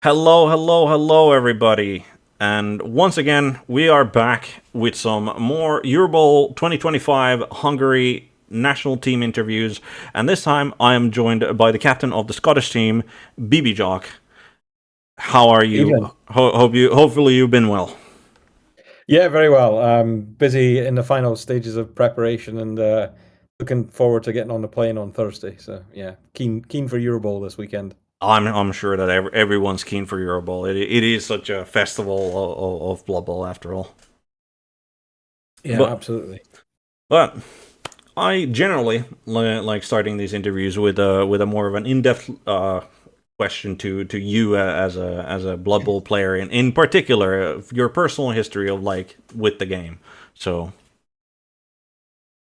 Hello, hello, hello, everybody. And once again, we are back with some more EUROBOWL 2025 Hungary national team interviews. And this time, I am joined by the captain of the Scottish team, BB Jock. How are you? Evening. Hopefully, you've been well. Yeah, very well. Busy in the final stages of preparation and looking forward to getting on the plane on Thursday. So yeah, keen for Eurobowl this weekend. I'm sure that everyone's keen for EUROBOWL. It is such a festival of Blood Bowl, after all. Yeah, But absolutely. but I generally like starting these interviews with a more of an in-depth question to you as a Blood Bowl player, in particular, your personal history of like with the game. So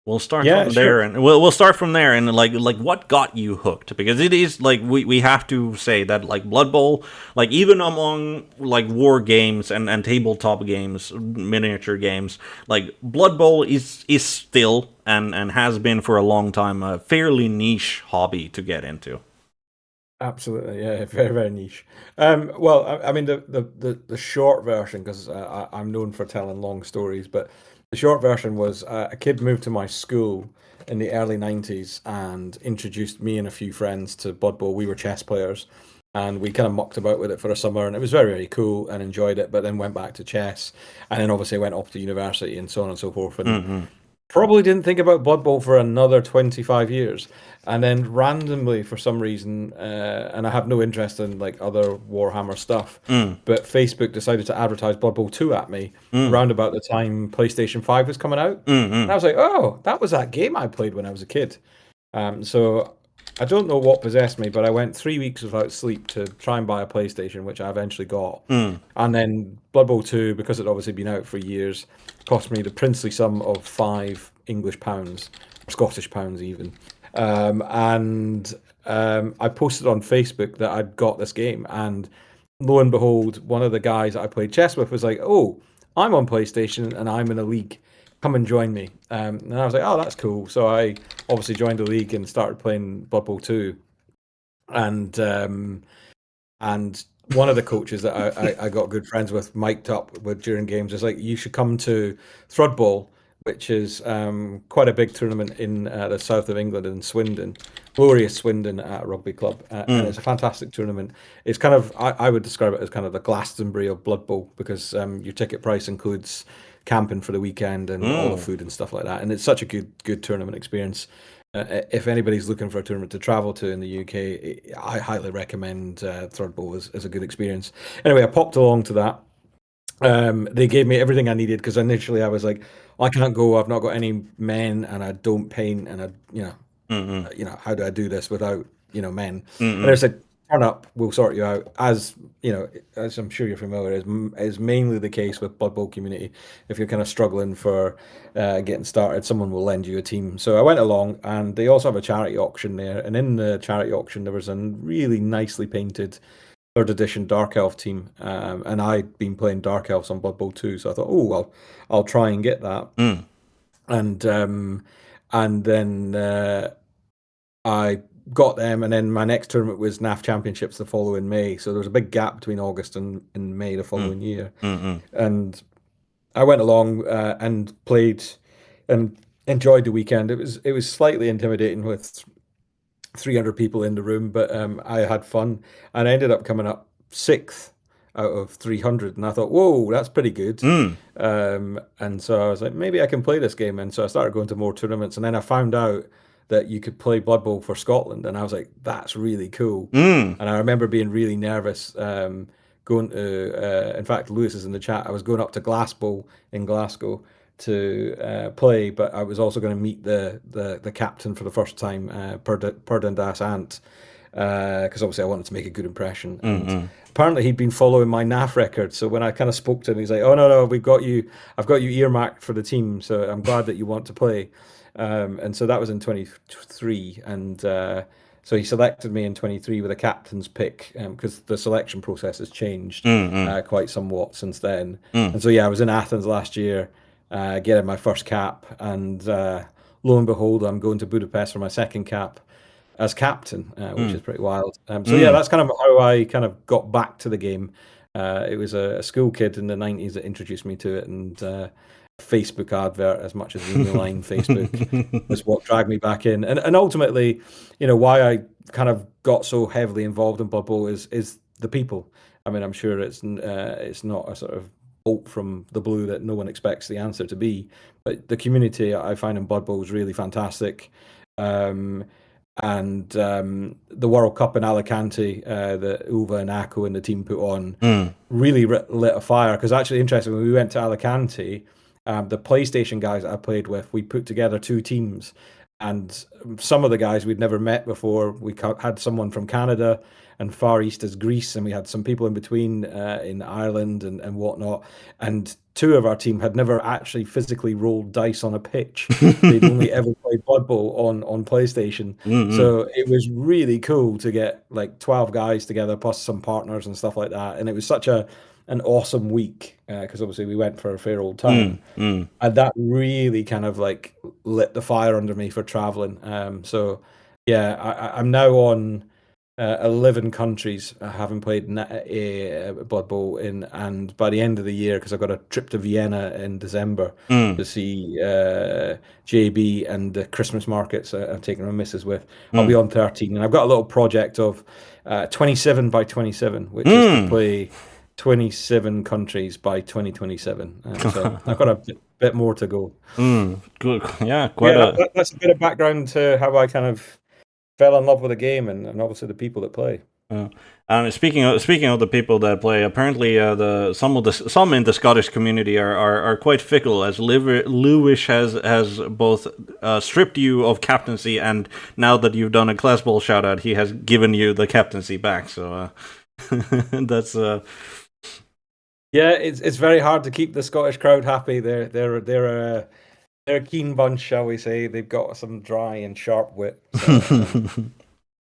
we'll start Yeah, from there, sure. and we'll start from there, and like what got you hooked? Because it is like we have to say that like Blood Bowl, like even among like war games and tabletop games, miniature games, like Blood Bowl is still and has been for a long time a fairly niche hobby to get into. Absolutely. Yeah, very, very niche. Well, I mean the short version, because I'm known for telling long stories, but the short version was a kid moved to my school in the early 90s and introduced me and a few friends to Blood Bowl. We were chess players and we kind of mucked about with it for a summer and it was very, very cool and enjoyed it, but then went back to chess and then obviously went off to university and so on and so forth. And Mm-hmm. probably didn't think about Blood Bowl for another 25 years. And then randomly, for some reason, and I have no interest in like other Warhammer stuff, Mm, but Facebook decided to advertise Blood Bowl 2 at me mm, around about the time PlayStation 5 was coming out. And I mm, was like, oh, that was that game I played when I was a kid. So I don't know what possessed me, but I went 3 weeks without sleep to try and buy a PlayStation, which I eventually got. mm, And then Blood Bowl 2, because it obviously been out for years, cost me the princely sum of £5 English, or Scottish pounds even. And I posted on Facebook that I'd got this game, and lo and behold, one of the guys that I played chess with was like, "Oh, I'm on PlayStation and I'm in a league. Come and join me." And I was like, "Oh, that's cool." So I obviously joined the league and started playing Blood Bowl 2. And and one of the coaches that I got good friends with, mic'd up with during games, is like, you should come to Thrudball, which is quite a big tournament in the south of England in Swindon, glorious Swindon rugby club, and mm, it's a fantastic tournament. It's kind of, I would describe it as kind of the Glastonbury of Blood Bowl because your ticket price includes camping for the weekend and all the mm. food and stuff like that, and it's such a good tournament experience. If anybody's looking for a tournament to travel to in the UK, I highly recommend Third Bowl as a good experience. Anyway, I popped along to that. They gave me everything I needed because initially I was like, I can't go. I've not got any men, and I don't paint, and Mm-mm. how do I do this without, men? And they Mm-mm. said, turn up, we'll sort you out. As I'm sure you're familiar, is mainly the case with Blood Bowl community. If you're kind of struggling for getting started, someone will lend you a team. So I went along, and they also have a charity auction there. And in the charity auction, there was a really nicely painted third edition Dark Elf team. And I'd been playing Dark Elves on Blood Bowl 2, so I thought, oh well, I'll try and get that. Mm. And then I got them, and then my next tournament was NAF Championships the following May. So there was a big gap between August and May the Mm. following year. Mm-mm. And I went along and played and enjoyed the weekend. It was slightly intimidating with 300 people in the room, but I had fun, and I ended up coming up sixth out of 300, and I thought, whoa, that's pretty good. Mm. And so I was like, maybe I can play this game, and so I started going to more tournaments, and then I found out that you could play Blood Bowl for Scotland, and I was like, that's really cool. Mm. And I remember being really nervous. Going to, in fact, Lewis is in the chat. I was going up to Glasgow in Glasgow to play, but I was also going to meet the captain for the first time, Purdandas Ant, because obviously I wanted to make a good impression. And Mm-mm. apparently he'd been following my NAF record, so when I kind of spoke to him, he's like, "Oh no, we've got you. I've got you earmarked for the team, so I'm glad that you want to play." And so that was in 23, and so he selected me in 23 with a captain's pick because the selection process has changed Mm-mm. quite somewhat since then. Mm. And so yeah, I was in Athens last year, getting my first cap, and lo and behold, I'm going to Budapest for my second cap. as captain, which is pretty wild. So yeah, that's kind of how I kind of got back to the game. It was a school kid in the 90s that introduced me to it, and Facebook advert as much as the email line Facebook was what dragged me back in. And ultimately, why I kind of got so heavily involved in Blood Bowl is the people. I mean, I'm sure it's not a sort of bolt from the blue that no one expects the answer to be, but the community I find in Blood Bowl is really fantastic. Um, and the World Cup in Alicante that Uwe and Ako and the team put on really lit a fire. Because actually, interesting, when we went to Alicante, the PlayStation guys that I played with, we put together two teams, and some of the guys we'd never met before. We had someone from Canada and Far East as Greece, and we had some people in between in Ireland and whatnot. And two of our team had never actually physically rolled dice on a pitch. They'd only ever played Blood Bowl on PlayStation. So it was really cool to get like 12 guys together, plus some partners and stuff like that. And it was such an awesome week because obviously we went for a fair old time. And that really kind of like lit the fire under me for traveling. So yeah, I'm now on 11 countries having played Blood Bowl in, and by the end of the year, because I've got a trip to Vienna in December to see JB and the Christmas markets I'm taking my missus with, I'll be on 13. And I've got a little project of 27 by 27, which is to play 27 countries by 2027. So I've got a bit more to go. Good. Yeah, quite a. That's a bit of background to how I kind of fell in love with the game and obviously the people that play. Speaking of the people that play, apparently some in the Scottish community are quite fickle, as Lewis has both stripped you of captaincy, and now that you've done a Class Bowl shout out, he has given you the captaincy back. So that's yeah, it's very hard to keep the Scottish crowd happy. They're a keen bunch, shall we say. They've got some dry and sharp wit. So,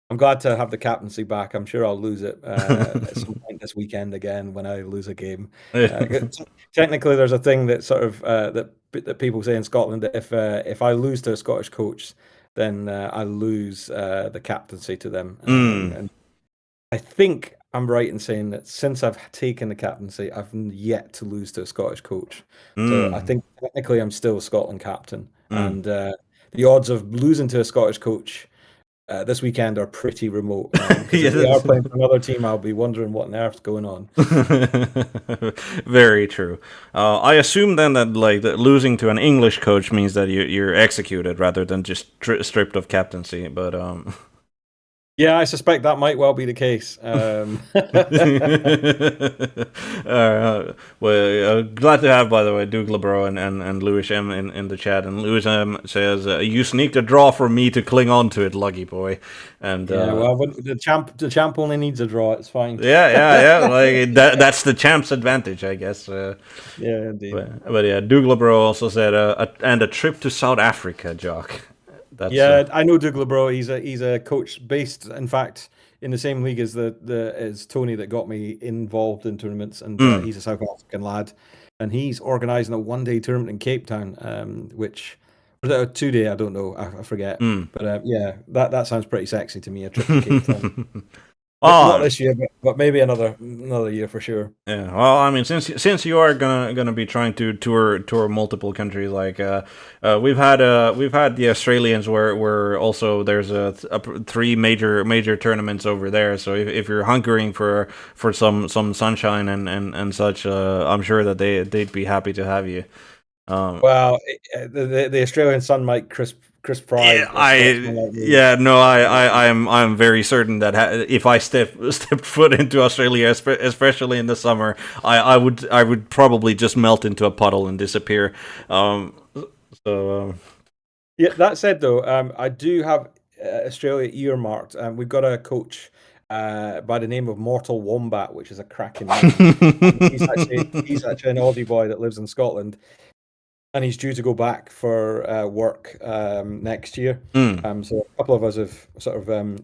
I'm glad to have the captaincy back. I'm sure I'll lose it at some point this weekend again when I lose a game. Technically, there's a thing that sort of that people say in Scotland that if I lose to a Scottish coach, then I lose the captaincy to them. And I think I'm right in saying that since I've taken the captaincy, I've yet to lose to a Scottish coach. So I think technically I'm still Scotland captain. And the odds of losing to a Scottish coach this weekend are pretty remote. If we are playing for another team, I'll be wondering what on earth's going on. Very true. I assume then that that losing to an English coach means that you're executed rather than just stripped of captaincy. But yeah, I suspect that might well be the case. Well, glad to have, by the way, Duke LeBro and Lewis M in the chat. And Lewis M says, "You sneaked a draw for me to cling on to it, lucky boy." And yeah, well, the champ only needs a draw. It's fine. Yeah. Like that's the champ's advantage, I guess. Yeah, indeed. But yeah, Duke LeBro also said, and a trip to South Africa, Jock. I know Doug LeBro. He's a coach based, in fact, in the same league as as Tony that got me involved in tournaments, and he's a South African lad, and he's organising a one-day tournament in Cape Town, which was it a 2-day? I don't know, I forget. But yeah, that sounds pretty sexy to me. A trip to Cape Town. Not this year, but maybe another year for sure. Yeah, well, I mean, since you are gonna be trying to tour multiple countries, like we've had the Australians where also there's three major tournaments over there. So if you're hunkering for some sunshine and such, I'm sure that they'd be happy to have you. Well, the Australian sun might crisp Pride. I'm very certain that if I stepped foot into Australia, especially in the summer, I would probably just melt into a puddle and disappear. Yeah. That said, though, I do have Australia earmarked. We've got a coach by the name of Mortal Wombat, which is a cracking name. he's actually an Aussie boy that lives in Scotland. And he's due to go back for work next year. So a couple of us have sort of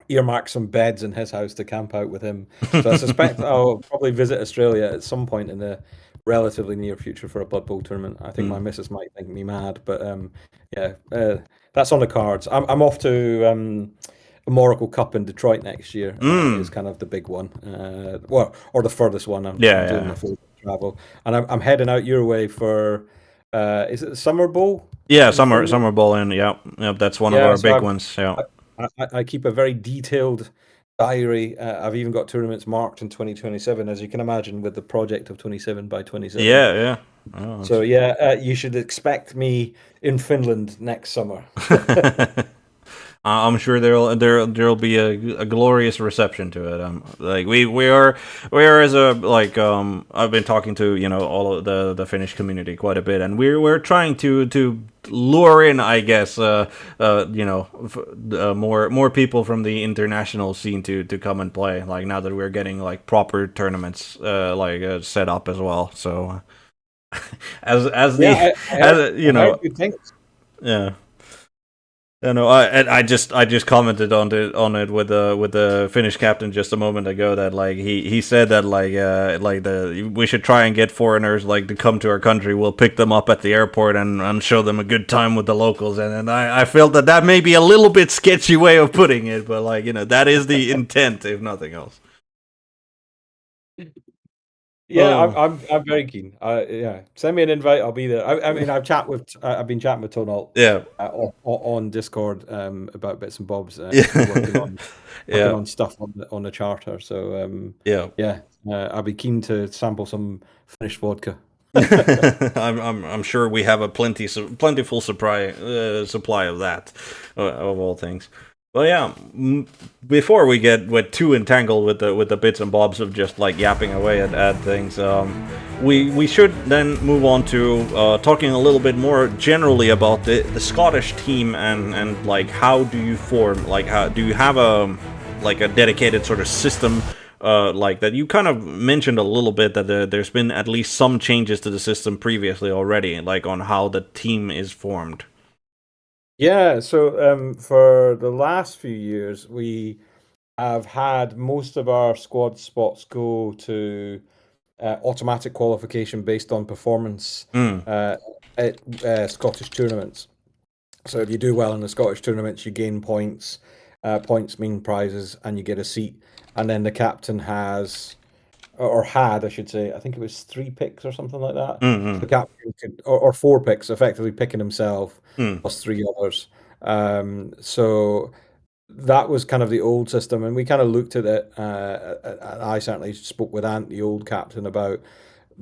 earmarked some beds in his house to camp out with him. So I suspect I'll probably visit Australia at some point in the relatively near future for a Blood Bowl tournament. I think my Mm. missus might think me mad, but yeah, that's on the cards. I'm off to a Moracle Cup in Detroit next year. Is Mm. kind of the big one, well, or the furthest one. I'm Yeah, doing yeah. the full travel, and I'm heading out your way for. Is it the Summer Bowl Yeah, in Finland? summer bowling. Yeah, yep, that's one of Yeah, our so big ones. Yeah, I keep a very detailed diary. I've even got tournaments marked in 2027, as you can imagine, with the project of 27 by 27. yeah, yeah. Oh, So yeah, you should expect me in Finland next summer. I'm sure there'll be a glorious reception to it. Like we are as a like I've been talking to all of the Finnish community quite a bit, and we're trying to lure in, I guess, more people from the international scene to come and play. Like now that we're getting like proper tournaments set up as well. So as Yeah, the as I heard good things. yeah. Yeah, no, I just commented on it with the Finnish captain just a moment ago that like he said that like the we should try and get foreigners like to come to our country. We'll pick them up at the airport and show them a good time with the locals. And I felt that may be a little bit sketchy way of putting it, but like that is the intent, if nothing else. Yeah, Oh I'm very keen. Yeah, send me an invite. I'll be there. I mean, I've been chatting with Tonal yeah, on Discord about bits and bobs. We're yeah, working yeah, on stuff on the charter. So yeah. yeah, I'll be keen to sample some Finnish vodka. I'm sure we have a plentiful supply of that, of all things. Well, yeah. Before we get too entangled with the bits and bobs of just like yapping away at things, we should then move on to talking a little bit more generally about the Scottish team and like how do you form, like how do you have a dedicated sort of system, like that you kind of mentioned a little bit that there's been at least some changes to the system previously already, like on how the team is formed. Yeah, so for the last few years, we have had most of our squad spots go to automatic qualification based on performance Mm, uh, at Scottish tournaments. So if you do well in the Scottish tournaments, you gain points. Points mean prizes, and you get a seat. And then the captain has, or had, I should say, I think it was 3 picks or something like that. So the mm, captain could, or 4 picks, effectively picking himself mm, plus three others. So that was kind of the old system, and we kind of looked at it. I certainly spoke with Ant, the old captain, about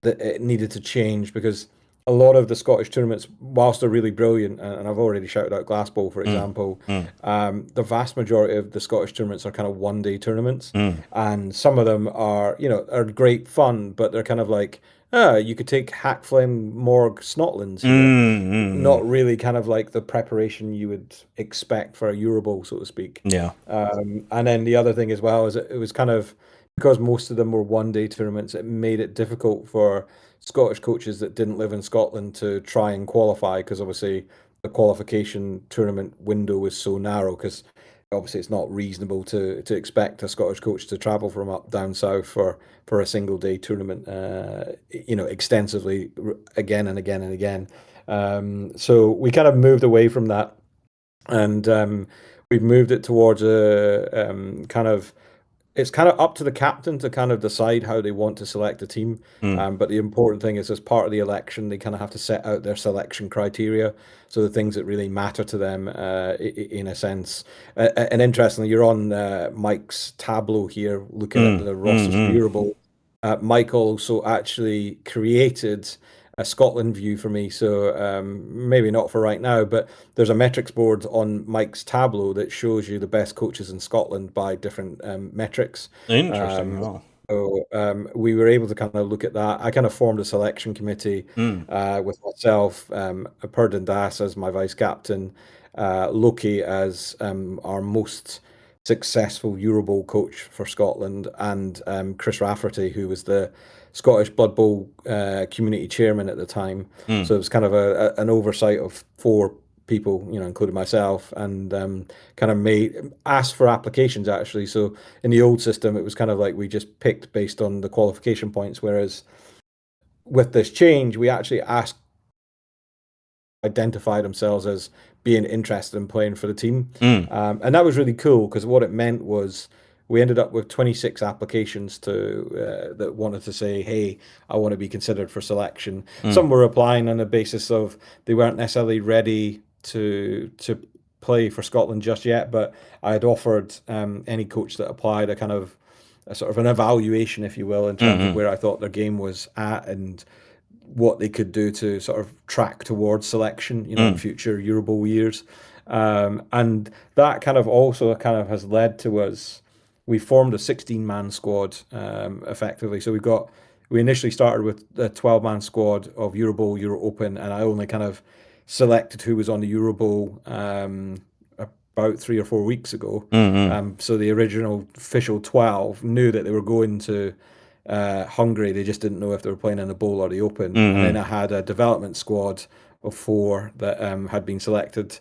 that it needed to change because a lot of the Scottish tournaments, whilst they're really brilliant, and I've already shouted out Glasgow, for mm, example, mm, the vast majority of the Scottish tournaments are kind of one-day tournaments, mm, and some of them are, are great fun, but they're kind of like, you could take Hackflame Morg Snotlands here. mm, mm. Not really kind of like the preparation you would expect for a EuroBowl, so to speak. Yeah. And then the other thing as well is it was kind of because most of them were one-day tournaments, it made it difficult for Scottish coaches that didn't live in Scotland to try and qualify because obviously the qualification tournament window was so narrow because obviously it's not reasonable to expect a Scottish coach to travel from up down south for a single day tournament, extensively again and again and again. So we kind of moved away from that, and we've moved it towards a kind of it's kind of up to the captain to kind of decide how they want to select a team. Mm, But the important thing is, as part of the election, they kind of have to set out their selection criteria. So the things that really matter to them, in a sense. And interestingly, you're on Mike's tableau here, looking at mm, the mm, rosters for mm. Eurobowl. Mike also actually created a Scotland view for me. So maybe not for right now, but there's a metrics board on Mike's Tableau that shows you the best coaches in Scotland by different metrics. Interesting. Um, Oh. we were able to kind of look at that. I kind of formed a selection committee Mm, with myself, Purden Das as my vice captain, Loki as our most successful Eurobowl coach for Scotland, and Chris Rafferty, who was the Scottish Blood Bowl community chairman at the time. mm. So it was kind of an oversight of 4 people, including myself, and kind of asked for applications actually. So in the old system, it was kind of like we just picked based on the qualification points, whereas with this change, we actually asked identify themselves as being interested in playing for the team. Mm, And that was really cool because what it meant was we ended up with 26 applications that wanted to say, "Hey, I want to be considered for selection." mm, Some were applying on the basis of they weren't necessarily ready to play for Scotland just yet, but I had offered any coach that applied a kind of a sort of an evaluation, if you will, in terms of mm, where I thought their game was at and what they could do to sort of track towards selection, in mm, future EuroBowl years. And that kind of also kind of has led to us. We formed a 16-man squad effectively. So we initially started with a 12-man squad of EuroBowl, Euro Open, and I only kind of selected who was on the EuroBowl about 3 or 4 weeks ago. mm, mm. So the original official 12 knew that they were going to Hungary. They just didn't know if they were playing in the bowl or the open. And then Mm, I had a development squad of four that had been selected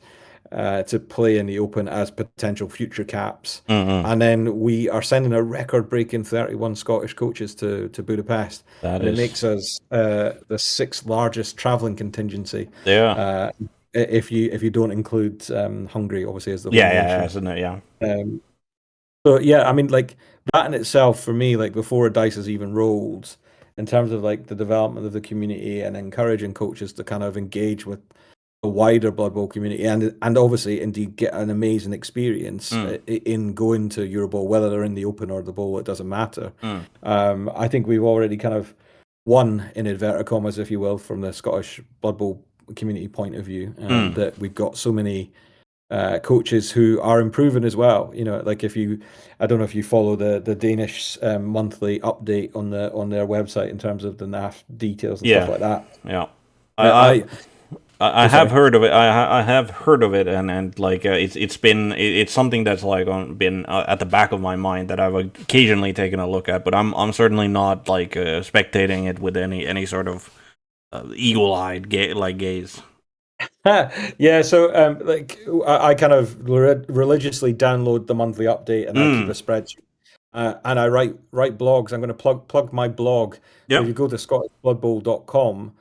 to play in the open as potential future caps. mm, mm. And then we are sending a record-breaking 31 Scottish coaches to Budapest, That and it is, makes us the sixth largest traveling contingency. yeah, Uh, if you don't include Hungary, obviously as the home yeah, yeah, yeah, nation. isn't it? Yeah. Um, so yeah, I mean, like that in itself for me, like before a dice is even rolled, in terms of like the development of the community and encouraging coaches to kind of engage with a wider Blood Bowl community and obviously indeed get an amazing experience Mm, in going to Eurobowl, whether they're in the Open or the Bowl, it doesn't matter. mm, I think we've already kind of won in inverted commas, if you will, from the Scottish Blood Bowl community point of view, mm. that we've got so many coaches who are improving as well. Like I don't know if you follow the Danish monthly update on their website in terms of the NAF details and stuff Yeah, like that. yeah. I, Uh, I I I oh have sorry. heard of it. I have heard of it, and like it's something that's like been at the back of my mind that I've occasionally taken a look at, but I'm certainly not like spectating it with any sort of eagle-eyed gaze. Yeah, so like I kind of religiously download the monthly update and I keep a Mm. spreadsheet. And I write blogs. I'm going to plug my blog. So if Yep. you go to scottishbloodbowl.com,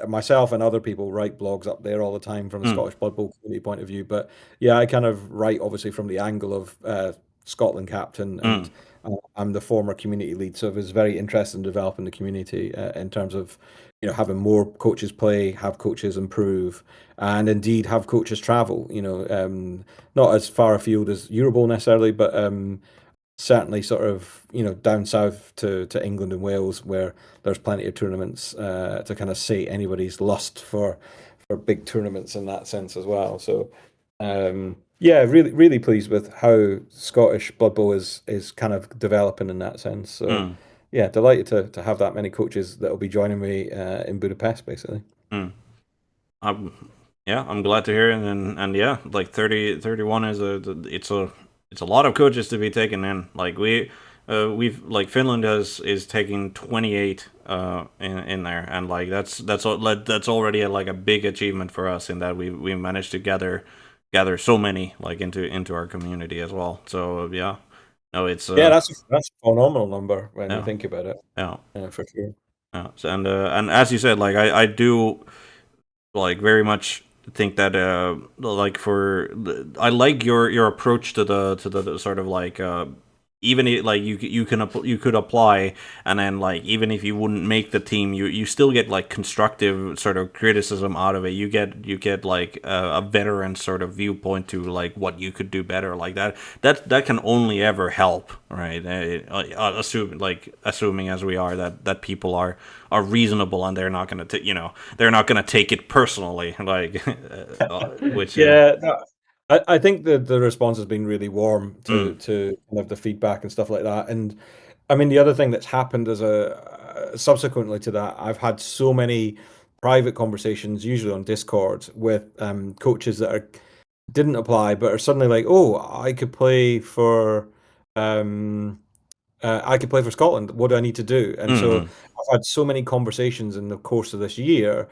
myself and other people write blogs up there all the time from the Mm. Scottish Blood Bowl community point of view. But yeah, I kind of write obviously from the angle of Scotland captain, and Mm. I'm the former community lead, so I was very interested in developing the community in terms of having more coaches play, have coaches improve, and indeed have coaches travel. Not as far afield as Eurobowl necessarily, but certainly sort of down south to England and Wales where there's plenty of tournaments to kind of sate anybody's lust for big tournaments in that sense as well. So yeah, really pleased with how Scottish Blood Bowl is kind of developing in that sense. So Mm. yeah, delighted to have that many coaches that will be joining me in Budapest basically. Mm. Yeah, I'm glad to hear it, and yeah, like 31 is it's a lot of coaches to be taken in. Like we've like Finland is taking 28 in there, and like that's already like a big achievement for us in that we managed to gather so many like into our community as well. So yeah, no, it's Yeah, that's a phenomenal number when you yeah, think about it. yeah, For sure. yeah. So, and as you said, like I do like very much think that like I like your approach to the sort of like even like you could apply, and then like even if you wouldn't make the team, you still get like constructive sort of criticism out of it. You get like a veteran sort of viewpoint to like what you could do better, like that can only ever help, right? Assuming as we are that people are reasonable, and they're not going to they're not going to take it personally, like which Yeah, no, I think the response has been really warm to mm, kind of the feedback and stuff like that. And I mean, the other thing that's happened as a subsequently to that, I've had so many private conversations, usually on Discord, with coaches that didn't apply but are suddenly like, oh, um, I could play for Scotland. What do I need to do? And so mm, I've had so many conversations in the course of this year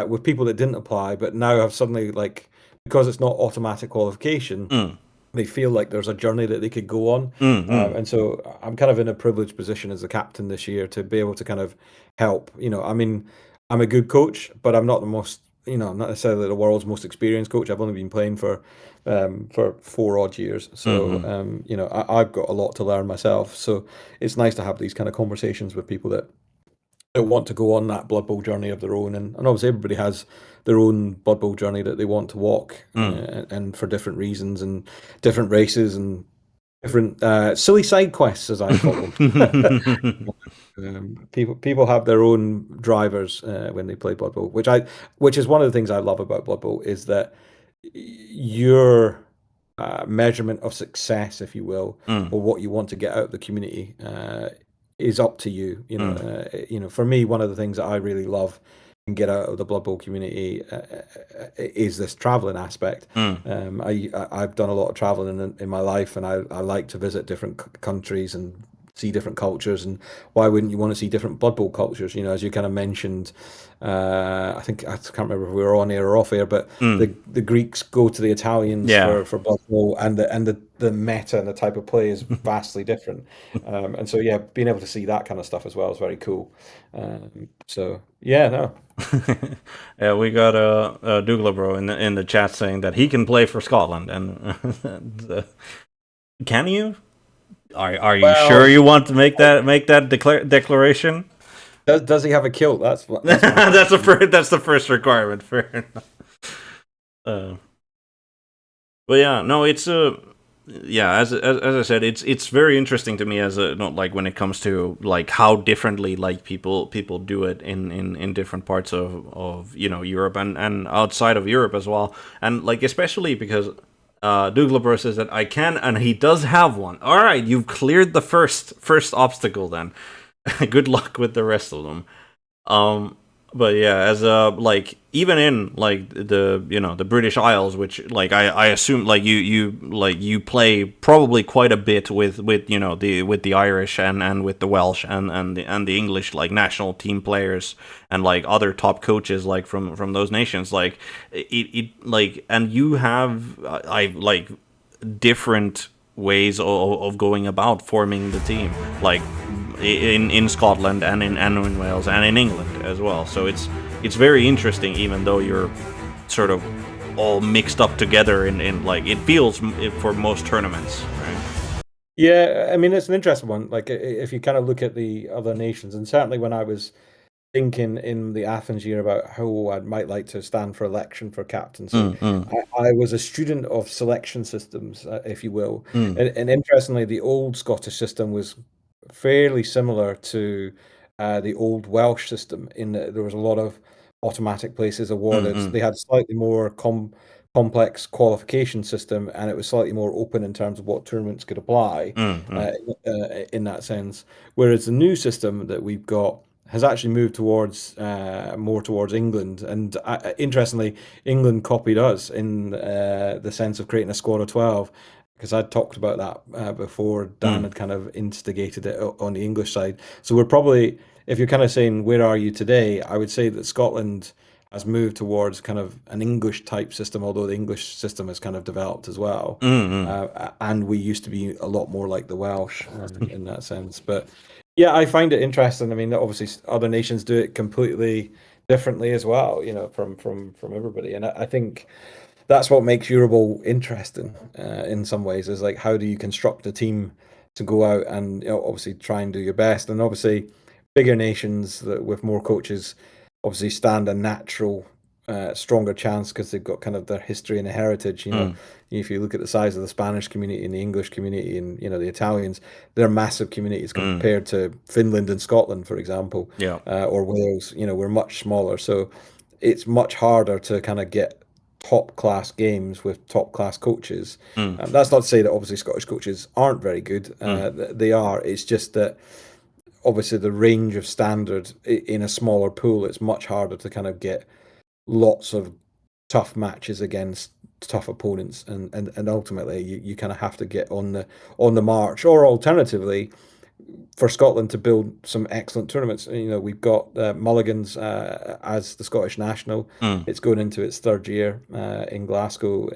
with people that didn't apply, but now have suddenly like because it's not automatic qualification, mm, they feel like there's a journey that they could go on. Mm-hmm. And so I'm kind of in a privileged position as the captain this year to be able to kind of help. I mean, I'm a good coach, but I'm not the most, I'm not necessarily the world's most experienced coach. I've only been playing for 4 odd years. So, Mm-hmm. I've got a lot to learn myself. So it's nice to have these kind of conversations with people that want to go on that Blood Bowl journey of their own. And obviously everybody has their own Blood Bowl journey that they want to walk, and for different reasons and different races and different silly side quests, as I call them. People have their own drivers when they play Blood Bowl, which is one of the things I love about Blood Bowl is that your measurement of success, if you will, Mm, or what you want to get out of the community, is up to you. mm, For me, one of the things that I really love and get out of the Blood Bowl community is this traveling aspect. mm. I've done a lot of traveling in my life, and I like to visit different countries and see different cultures. And why wouldn't you want to see different Blood Bowl cultures? As you kind of mentioned, I can't remember if we were on air or off air, but Mm. the Greeks go to the Italians Yeah. for Blood Bowl, and the meta and the type of play is vastly different. And so yeah, being able to see that kind of stuff as well is very cool. So yeah, no. Yeah, we got Douglas bro in the chat saying that he can play for Scotland, and can you? Are you sure Well, you want to make that declaration? does he have a kilt? That's my That's the first requirement. Fair enough. Uh, but yeah, no, it's yeah, as I said, it's very interesting to me as a not like when it comes to like how differently like people do it in different parts of Europe and outside of Europe as well, and like especially because Douglas says that I can, and he does have one. All right, you've cleared the first obstacle then. Good luck with the rest of them. Um, but yeah, as like even in like the British Isles, which like I assume like you play probably quite a bit with the Irish and with the Welsh and the English like national team players and like other top coaches like from those nations, like it like, and you have I like different ways of going about forming the team, like in Scotland and in Wales and in England as well. So it's very interesting, even though you're sort of all mixed up together in like it feels for most tournaments, right? Yeah, I mean it's an interesting one. Like if you kind of look at the other nations, and certainly when I was thinking in the Athens year about how I might like to stand for election for captaincy, Mm, mm, I was a student of selection systems, if you will. mm, And interestingly, the old Scottish system was fairly similar to the old Welsh system in that there was a lot of automatic places mm, awarded. mm, They had a slightly more complex qualification system, and it was slightly more open in terms of what tournaments could apply mm, mm, in that sense. Whereas the new system that we've got has actually moved towards more towards England, and interestingly, England copied us in the sense of creating a squad of 12, because I'd talked about that before Dan mm, had kind of instigated it on the English side. So we're probably, if you're kind of saying where are you today, I would say that Scotland has moved towards kind of an English type system, although the English system has kind of developed as well. mm, And we used to be a lot more like the Welsh in that sense. But yeah, I find it interesting. I mean, obviously, other nations do it completely differently as well, from everybody. And I think that's what makes EuroBowl interesting in some ways. Is like how do you construct a team to go out and obviously try and do your best, and obviously bigger nations that with more coaches obviously stand a natural stronger chance because they've got kind of their history and heritage. mm, If you look at the size of the Spanish community and the English community and the Italians, they're massive communities mm. compared to Finland and Scotland, for example, Yeah. or Wales. We're much smaller, so it's much harder to kind of get top class games with top class coaches. Mm, That's not to say that obviously Scottish coaches aren't very good. mm, They are. It's just that obviously the range of standard in a smaller pool, it's much harder to kind of get lots of tough matches against tough opponents, and ultimately you kind of have to get on the march, or alternatively for Scotland to build some excellent tournaments. We've got Mulligan's as the Scottish national. It's going into its third year in Glasgow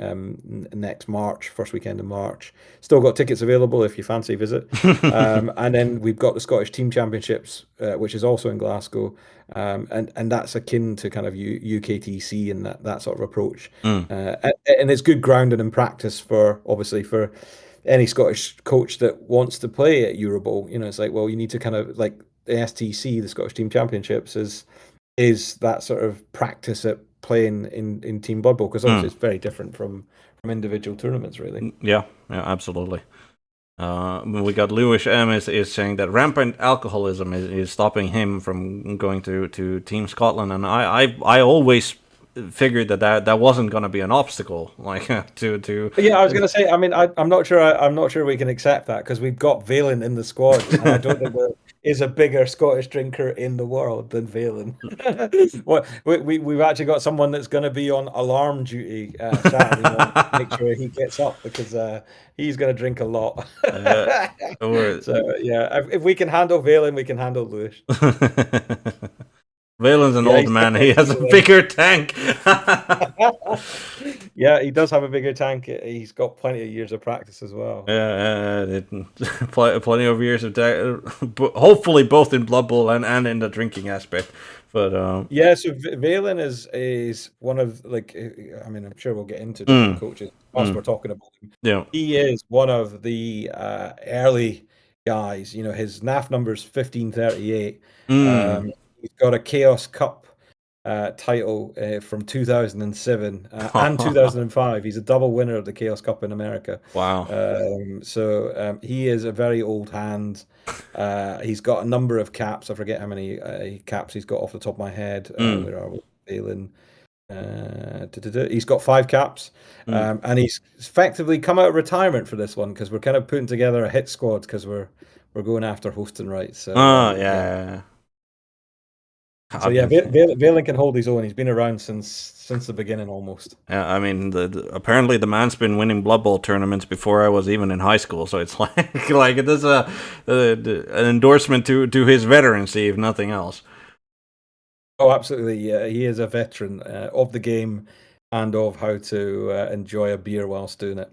next March, first weekend in March. Still got tickets available if you fancy a visit. And then we've got the Scottish Team Championships, which is also in Glasgow. And that's akin to kind of UKTC and that sort of approach. And it's good grounding and practice for any Scottish coach that wants to play at EuroBowl. It's like, well, you need to kind of like the STC, the Scottish Team Championships, is that sort of practice at playing in Team Blood Bowl, because obviously it's very different from individual tournaments, really. Yeah, absolutely. We got Lewis M is saying that rampant alcoholism is stopping him from going to Team Scotland, and I always figured that wasn't going to be an obstacle, like to. Yeah, I was going to say. I mean, I'm not sure. I'm not sure we can accept that, because we've got Valen in the squad, and I don't think there is a bigger Scottish drinker in the world than Valen. Well, we've actually got someone that's going to be on alarm duty Saturday morning to make sure he gets up, because he's going to drink a lot. So yeah, if we can handle Valen, we can handle Lewis. Valen's an old man. He has a bigger tank. Yeah, he does have a bigger tank. He's got plenty of years of practice as well. Yeah, plenty of years of hopefully both in Blood Bowl and in the drinking aspect. But yeah, so Valen is one of, like, I mean, I'm sure we'll get into different coaches whilst we're talking about him. Yeah, he is one of the early guys. His NAF number is 1538. He's got a Chaos Cup title from 2007 and 2005. He's a double winner of the Chaos Cup in America. Wow. So he is a very old hand. He's got a number of caps. I forget how many caps he's got off the top of my head. Where are we? Valen. He's got 5 caps, and he's effectively come out of retirement for this one, because we're kind of putting together a hit squad, because we're going after hosting rights. So, yeah. So yeah, Valen can hold his own. He's been around since the beginning almost. Yeah, I mean, apparently the man's been winning Blood Bowl tournaments before I was even in high school. So it's like it is an endorsement to his veterancy, if nothing else. Oh, absolutely. Yeah, he is a veteran of the game and of how to enjoy a beer whilst doing it.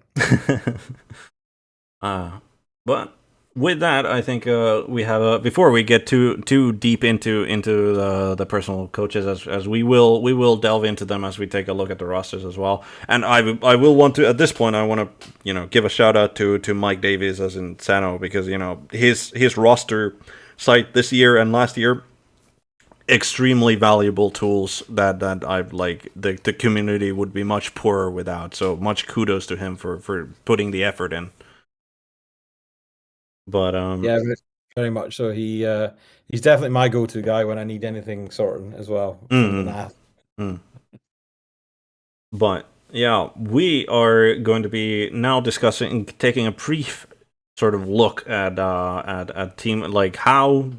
But with that, I think we have before we get too deep into the personal coaches, as we will delve into them as we take a look at the rosters as well. And I will want to, at this point, I want to give a shout out to Mike Davies as in Sano, because his roster site this year and last year, extremely valuable tools that I've the community would be much poorer without. So much kudos to him for putting the effort in. But yeah, very much so. He's definitely my go-to guy when I need anything sorting as well. But yeah, we are going to be now taking a brief sort of look at team, like how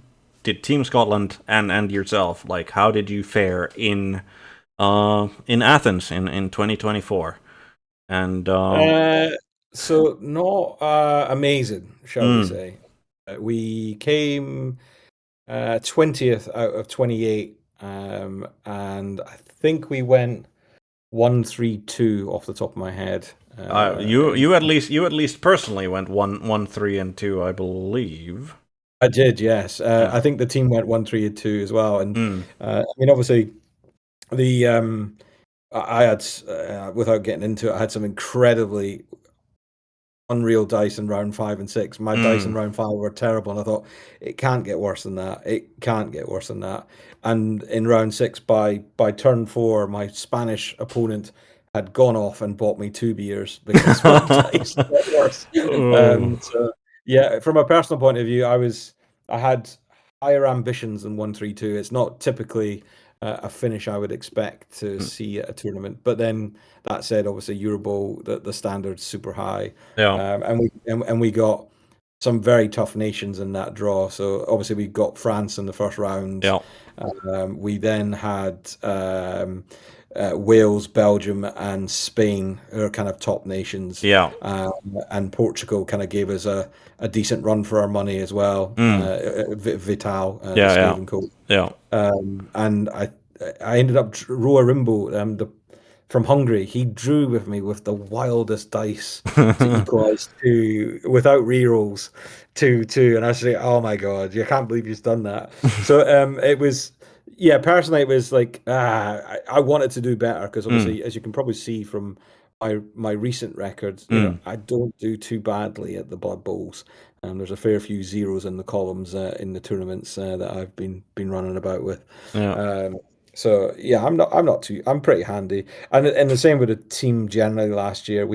did Team Scotland and yourself, like how did you fare in Athens in 2024? And so not amazing, shall we say. We came 20th out of 28, and I think we went 1-3-2 off the top of my head. You at least personally went 1-3-2, I believe. I did, yes. I think the team went 1-3-2 as well, and I mean, obviously, I had, without getting into it, I had some incredibly unreal dice in round 5 and 6. My dice in round 5 were terrible, and I thought it can't get worse than that. It can't get worse than that. And in round 6, by turn 4, my Spanish opponent had gone off and bought me 2 beers because my dice got worse. So yeah, from a personal point of view, I had higher ambitions than 1-3-2. It's not typically a finish I would expect to see at a tournament. But then that said, obviously EuroBowl, the standard's super high. Yeah. And we got some very tough nations in that draw. So obviously we got France in the first round. Yeah. We then had Wales, Belgium, and Spain are kind of top nations. Yeah. And Portugal kind of gave us a decent run for our money as well. Mm. Vital, the Yeah. Yeah. Skaven coach. Yeah. And I ended up Roa Rimbo, from Hungary. He drew with me with the wildest dice to equalize two without rerolls, 2-2, and I say, "Oh my God, you can't believe he's done that." So it was, yeah. Personally, it was like I wanted to do better because Mm. obviously, as you can probably see from my recent records, Mm. I don't do too badly at the Blood Bowls. There's a fair few zeros in the columns in the tournaments that I've been running about with. Yeah. Um, so yeah, I'm pretty handy. And the same with the team generally last year.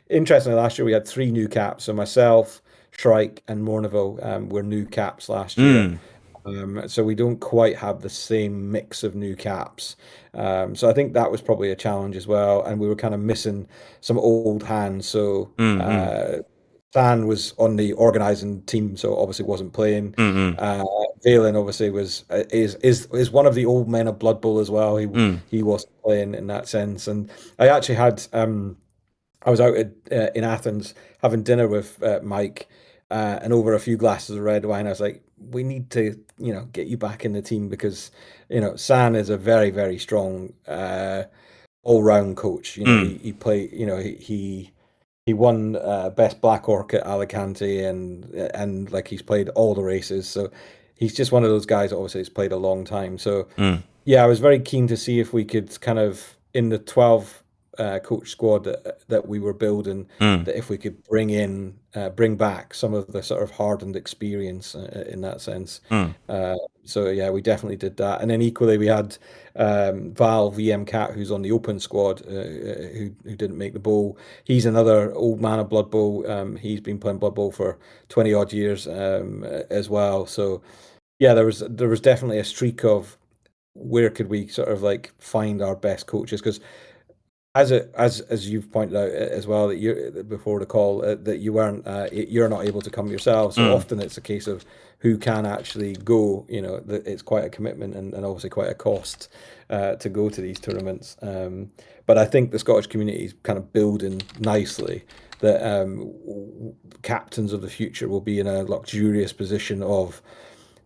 Interestingly, last year we had three new caps. So myself, Shrike, and Mourneville were new caps last year. Mm. So we don't quite have the same mix of new caps. So I think that was probably a challenge as well. And we were kind of missing some old hands. So Mm. Mm. Stan was on the organizing team, so obviously wasn't playing. Mm. Valen obviously was is one of the old men of Blood Bowl as well. He Mm. he wasn't playing in that sense. And I actually had I was out in Athens having dinner with Mike, and over a few glasses of red wine, I was like, we need to get you back in the team because San is a very very strong all round coach. Mm. He play he won best Black Orc at Alicante, and like he's played all the races. So he's just one of those guys that obviously has played a long time. So Mm. yeah, I was very keen to see if we could kind of in the 12 coach squad that we were building, Mm. that if we could bring back some of the sort of hardened experience in that sense. Mm. Uh, so yeah, we definitely did that. And then equally we had Val VM Cat, who's on the open squad, who didn't make the bowl. He's another old man of Blood Bowl. He's been playing Blood Bowl for 20 odd years as well. So yeah, there was definitely a streak of where could we sort of like find our best coaches, because as you've pointed out as well, that you before the call, that you're not able to come yourself, so Mm. often it's a case of who can actually go. That it's quite a commitment, and obviously quite a cost to go to these tournaments. But I think the Scottish community is kind of building nicely, that captains of the future will be in a luxurious position of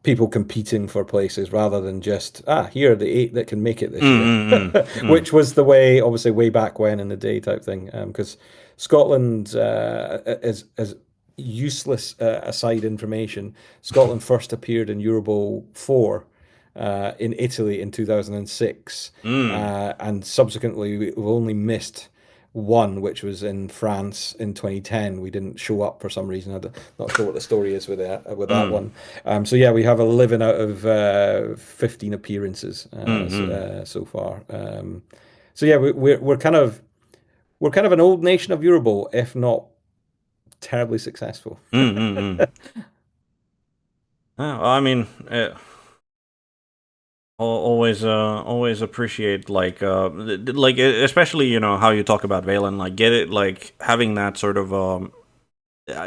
people competing for places rather than just here are the 8 that can make it this year, Mm. Mm. Mm. which was the way, obviously, way back when in the day type thing. Because Scotland, as useless aside information, Scotland first appeared in EuroBowl 4 in Italy in 2006, Mm. and subsequently we've only missed one, which was in France in 2010. We didn't show up for some reason. I'm not sure what the story is with that Mm. one. So yeah, we have 11 out of 15 appearances Mm. Mm. so far. So yeah, we're kind of an old nation of Eurobowl, if not terribly successful. Mm. Mm. I mean, always appreciate like especially how you talk about Valen, like get it, like having that sort of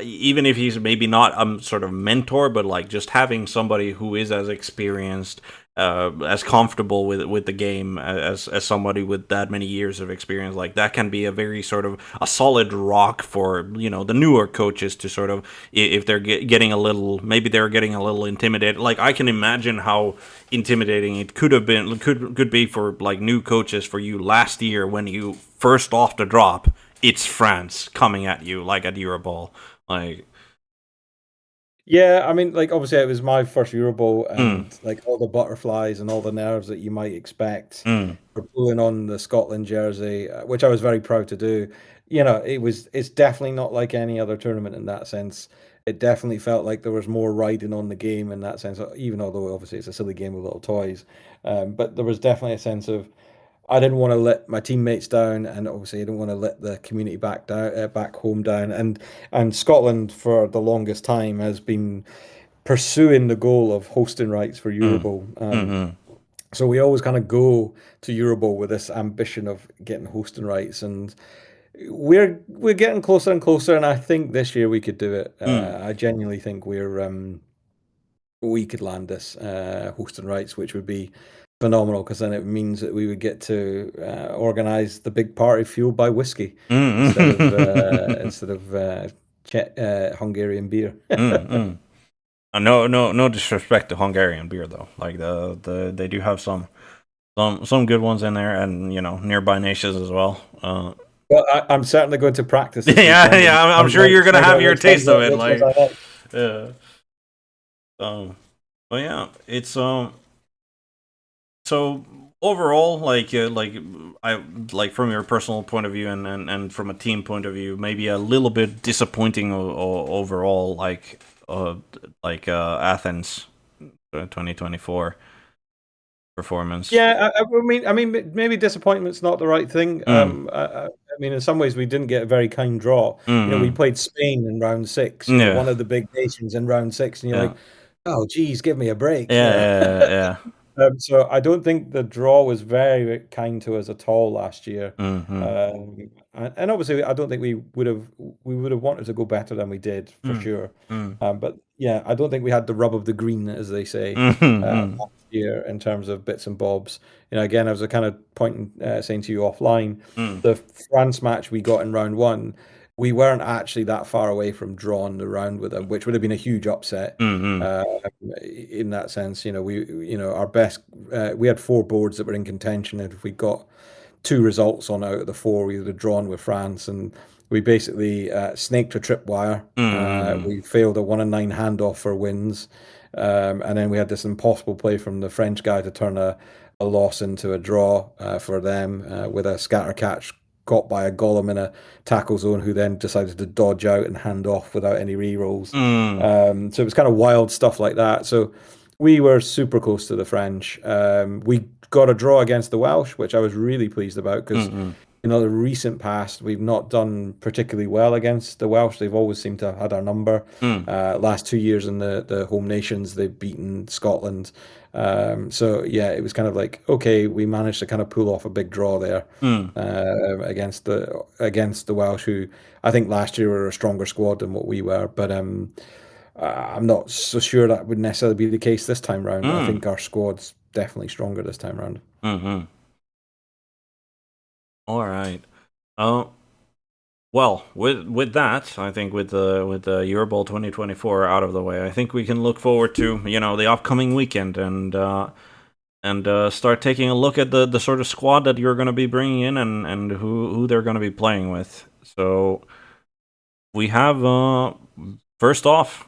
even if he's maybe not a sort of mentor, but like just having somebody who is as experienced, as comfortable with the game as somebody with that many years of experience, like that can be a very sort of a solid rock for the newer coaches to sort of, if they're getting a little, maybe they're getting a little intimidated. Like I can imagine how intimidating it could be for like new coaches for you last year when you first off the drop. It's France coming at you like at EuroBowl. Like, Yeah, I mean, like obviously it was my first EuroBowl, mm. and like all the butterflies and all the nerves that you might expect Mm. for pulling on the Scotland jersey, which I was very proud to do. It's definitely not like any other tournament in that sense. It definitely felt like there was more riding on the game in that sense, even although obviously it's a silly game with little toys. But there was definitely a sense of I didn't want to let my teammates down, and obviously I didn't want to let the community back home down. And Scotland for the longest time has been pursuing the goal of hosting rights for Mm. EuroBowl. Mm. So we always kind of go to EuroBowl with this ambition of getting hosting rights, and we're getting closer and closer. And I think this year we could do it. Mm. I genuinely think we could land this hosting rights, which would be phenomenal because then it means that we would get to organize the big party fueled by whiskey instead of Hungarian beer. No disrespect to Hungarian beer though. Like they do have some good ones in there, and nearby nations as well. Well, I'm certainly going to practice this Yeah, weekend yeah. and I'm sure you're gonna have your taste of it. which ones Like, I like. yeah. But yeah, it's So overall, I like from your personal point of view and from a team point of view, maybe a little bit disappointing overall, Athens 2024 performance. Yeah, I mean, maybe disappointment's not the right thing. Mm. I mean, in some ways, we didn't get a very kind draw. We Mm-hmm. played Spain in round six. Yeah. One of the big nations in round six, and you're Yeah. like, oh, geez, give me a break. Yeah. So I don't think the draw was very kind to us at all last year. Mm-hmm. And obviously, I don't think we would have wanted to go better than we did for sure. But yeah, I don't think we had the rub of the green, as they say, Mm-hmm. last year in terms of bits and bobs. Again, I was kind of pointing, saying to you offline, the France match we got in round one, we weren't actually that far away from drawing the round with them, which would have been a huge upset. Mm-hmm. In that sense, our best, we had four boards that were in contention, and if we got two results on out of the four, we would have drawn with France, and we basically snaked a tripwire. Mm-hmm. We failed a 1-9 handoff for wins, and then we had this impossible play from the French guy to turn a loss into a draw for them with a scatter catch caught by a Gollum in a tackle zone, who then decided to dodge out and hand off without any re-rolls. So it was kind of wild stuff like that. So we were super close to the French. We got a draw against the Welsh, which I was really pleased about because the recent past we've not done particularly well against the Welsh. They've always seemed to have had our number. Last 2 years in the home nations, they've beaten Scotland. So yeah, it was kind of like, okay, we managed to kind of pull off a big draw there against the Welsh, who I think last year were a stronger squad than what we were. But I'm not so sure that would necessarily be the case this time round. I think our squad's definitely stronger this time round. Mm-hmm. All right. Well, with that, I think with the EuroBowl 2024 out of the way, I think we can look forward to the upcoming weekend and start taking a look at the sort of squad that you're going to be bringing in and who they're going to be playing with. So we have first off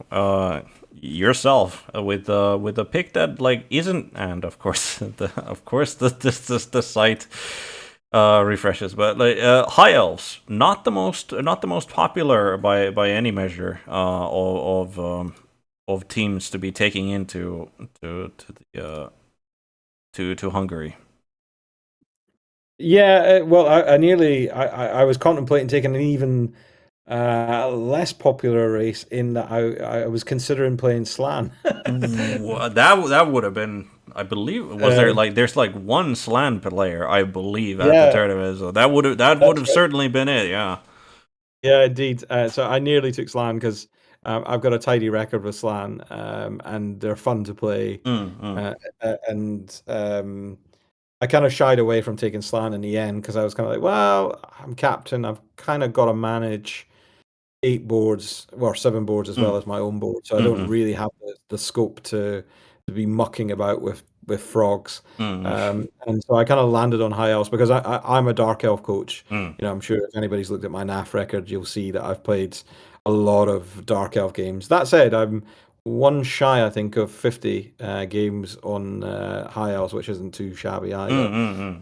yourself with a pick that isn't, and of course the site refreshes, but High Elves, not the most popular by any measure of teams to be taking into to Hungary. Yeah, well, I was contemplating taking an even less popular race in that I was considering playing Slan. That would have been, I believe, there's one Slan player, I believe, at the Yeah, tournament, so that would have that's right. certainly been it. Yeah. Yeah, indeed. So I nearly took Slan because I've got a tidy record with Slan, and they're fun to play. And I kind of shied away from taking Slan in the end because I was kind of like, well, I'm captain. I've kind of got to manage 8 boards or 7 boards as well as my own board, so I don't really have the scope to be mucking about with frogs. And so I kind of landed on High Elves because I'm a Dark Elf coach. I'm sure if anybody's looked at my NAF record, you'll see that I've played a lot of Dark Elf games. That said, I'm one shy, I think, of 50 games on High Elves, which isn't too shabby either.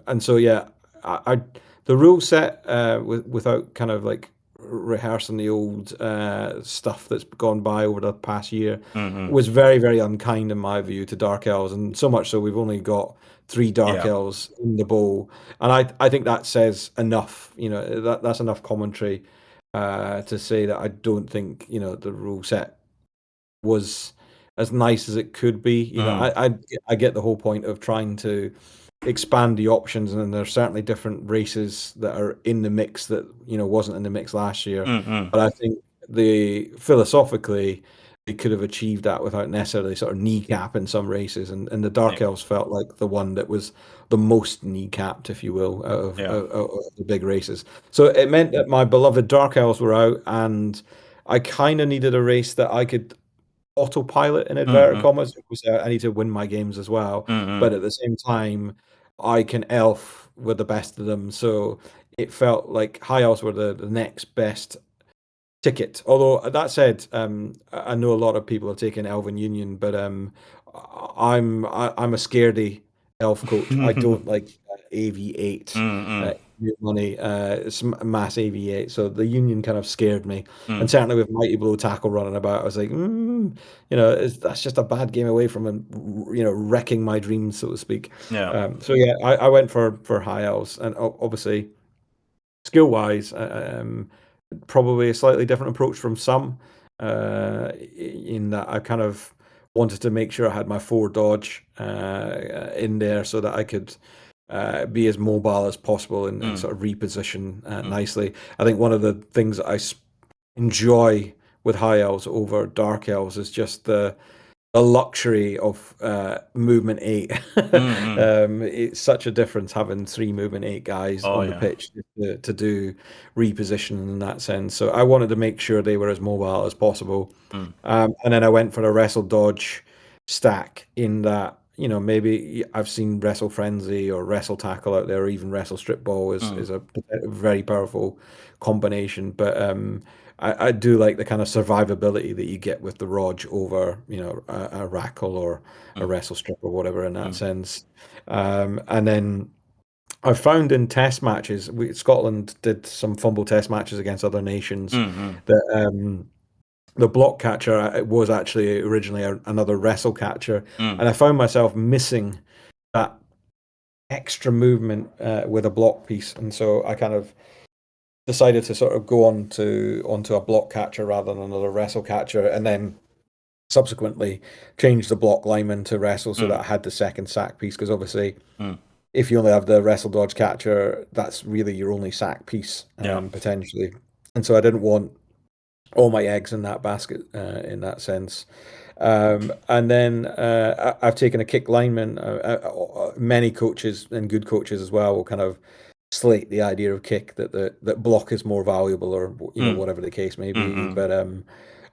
And so yeah, the rule set without kind of like rehearsing the old stuff that's gone by over the past year was very, very unkind in my view to Dark Elves, and so much so we've only got 3 Dark Yeah. Elves in the bowl, and I think that says enough. That's enough commentary to say that I don't think the rule set was as nice as it could be. I get the whole point of trying to expand the options, and then there's certainly different races that are in the mix that wasn't in the mix last year. But I think philosophically, they could have achieved that without necessarily sort of kneecap in some races, and the Yeah. Dark Elves felt like the one that was the most kneecapped, if you will, Yeah. out of the big races. So it meant that my beloved Dark Elves were out, and I kind of needed a race that I could autopilot in inverted Mm-hmm. commas. It was, I need to win my games as well, but Mm-hmm. at the same time, I can elf with the best of them. So it felt like high elves were the next best ticket. Although that said, I know a lot of people have taken Elven Union, but I'm a scaredy elf coach. I don't like AV8 Mm-hmm. new money. It's mass AV8, so the Union kind of scared me. And Mm. certainly with Mighty Blow tackle running about, I was like, that's just a bad game away from wrecking my dreams, so to speak. Yeah. So yeah, I went for high elves, and obviously skill wise. Probably a slightly different approach from some, in that I kind of wanted to make sure I had my forward dodge in there so that I could be as mobile as possible and Mm. sort of reposition Mm. nicely. I think one of the things that I enjoy with high elves over dark elves is just the luxury of movement eight. Mm-hmm. It's such a difference having three movement eight guys Oh on the yeah. pitch to do repositioning in that sense. So I wanted to make sure they were as mobile as possible. Mm. And then I went for a wrestle dodge stack in that, maybe I've seen wrestle frenzy or wrestle tackle out there, or even wrestle strip ball Mm. is a very powerful combination. But I do like the kind of survivability that you get with the Rog over, a Rackle or a Mm. Wrestle Strip or whatever in that Mm. sense. And then I found in test matches, Scotland did some fumble test matches against other nations Mm-hmm. that the block catcher was actually originally another wrestle catcher, Mm. and I found myself missing that extra movement with a block piece, and so I kind of decided to sort of go onto a block catcher rather than another wrestle catcher, and then subsequently changed the block lineman to wrestle so that Mm. I had the second sack piece. Because obviously, Mm. if you only have the wrestle dodge catcher, that's really your only sack piece Yeah. potentially. And so I didn't want all my eggs in that basket in that sense. And then I've taken a kick lineman. Many coaches and good coaches as well will kind of slate the idea of kick that block is more valuable, or Mm. whatever the case may be. Mm-hmm. But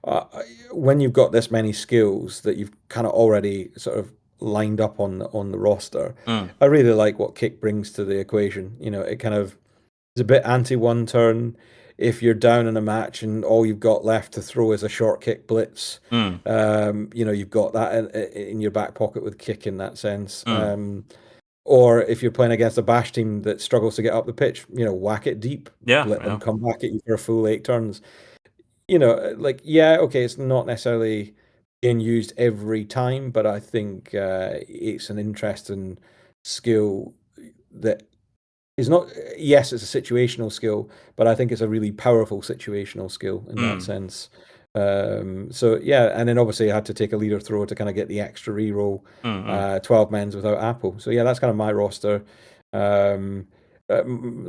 uh, when you've got this many skills that you've kind of already sort of lined up on the roster, Mm. I really like what kick brings to the equation. It kind of is a bit anti one turn. If you're down in a match and all you've got left to throw is a short kick blitz, Mm. you've got that in your back pocket with kick in that sense. Mm. Or if you're playing against a bash team that struggles to get up the pitch, whack it deep, Yeah. let them Yeah. come back at you for a full 8 turns. Like, yeah, okay, it's not necessarily being used every time, but I think it's an interesting skill that is not, yes, it's a situational skill, but I think it's a really powerful situational skill in that Mm. sense. So yeah, and then obviously I had to take a leader thrower to kind of get the extra reroll, Mm-hmm. 12 men's without Apple. So yeah, that's kind of my roster. Um,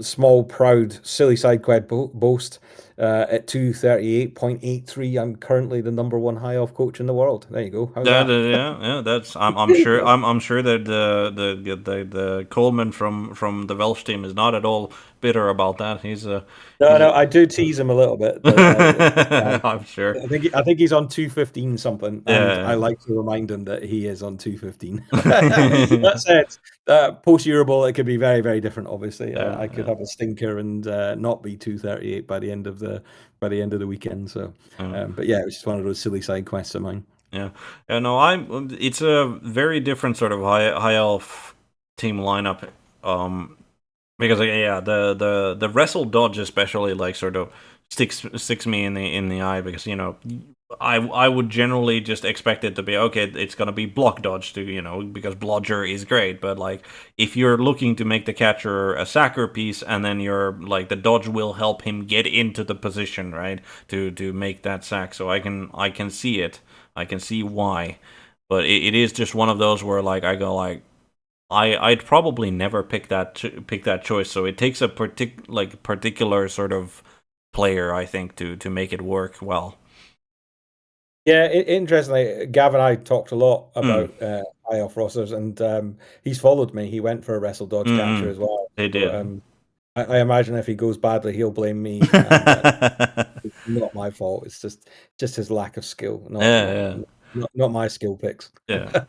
Small, proud, silly side quad boast. At 238.83, I'm currently the number one high elf coach in the world. There you go. How's That that? yeah, yeah. That's I'm sure I'm sure that the Coleman from the Welsh team is not at all bitter about that. No, He's no, I do tease him a little bit, but I'm sure. I think he's on 215 something, and I Yeah. like to remind him that he is on 215. That said, post EuroBowl it could be very, very different. Obviously, Yeah, I could yeah, have a stinker and not be 238 by the end of the weekend. So, yeah, but yeah, it was just one of those silly side quests of mine. yeah. Yeah, no, it's a very different sort of high elf team lineup. Um, because yeah, the wrestle dodge especially like sort of sticks me in the eye because I would generally just expect it to be okay. It's gonna be block dodge to because blodger is great, but like if you're looking to make the catcher a sacker piece and then you're like the dodge will help him get into the position right to make that sack. So I can see it. I can see why, but it is just one of those where like I go like I'd probably never pick that choice. So it takes a particular sort of player, I think, to make it work well. Yeah, interestingly, Gav and I talked a lot Mm, about high off rosters, and he's followed me. He went for a wrestle dodge catcher mm, as well. they So did. I imagine if he goes badly, he'll blame me, and it's not my fault. It's just his lack of skill, Yeah, not my skill picks. yeah.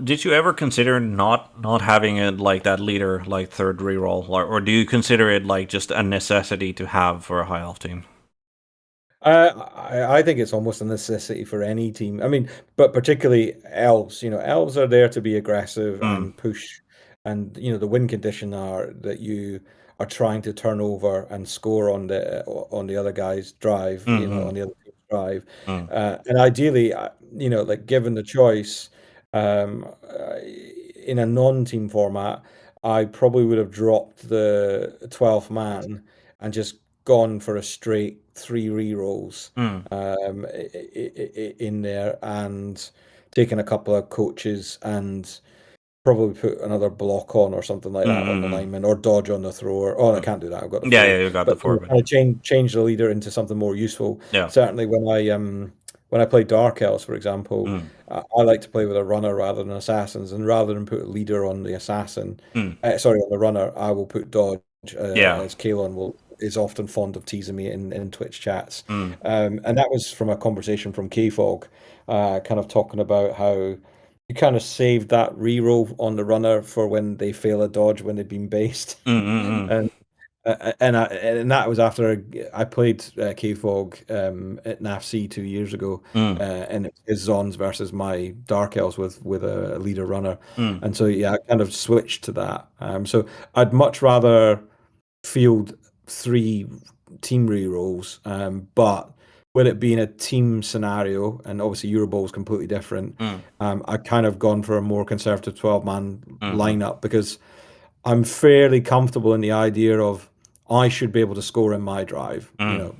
Did you ever consider not having it like that leader, like third reroll, or do you consider it like just a necessity to have for a high elf team? I think it's almost a necessity for any team. I mean, but particularly elves. Elves are there to be aggressive Mm, and push, and the win condition are that you are trying to turn over and score on the other guy's drive. mm, On the other team's drive, mm, and ideally, like given the choice, in a non-team format, I probably would have dropped the 12th man and just gone for a straight three re-rolls mm, in there and taken a couple of coaches and probably put another block on or something like mm, that on the mm, lineman or dodge on the thrower. Oh, I mm. can't do that. I've got the Yeah, four. yeah, you got the But forbid. kind of change the leader into something more useful. Yeah. Certainly when I play Dark Elves, for example, Mm, I like to play with a runner rather than assassins, and rather than put a leader on the assassin, mm. sorry, on the runner, I will put dodge, Yeah. as Kalon will is often fond of teasing me in Twitch chats. Mm, And that was from a conversation from K-Fog, kind of talking about how you kind of saved that reroll on the runner for when they fail a dodge when they've been based. mm, mm, And and that was after I played K-Fog at NAFC 2 years ago, mm, and it was his Zons versus my Dark Elves with a leader runner, mm, and so yeah, I kind of switched to that. So I'd much rather field three team rerolls, but with it being a team scenario, and obviously EuroBowl is completely different, mm, I kind of gone for a more conservative 12-man mm, lineup because I'm fairly comfortable in the idea of I should be able to score in my drive. mm,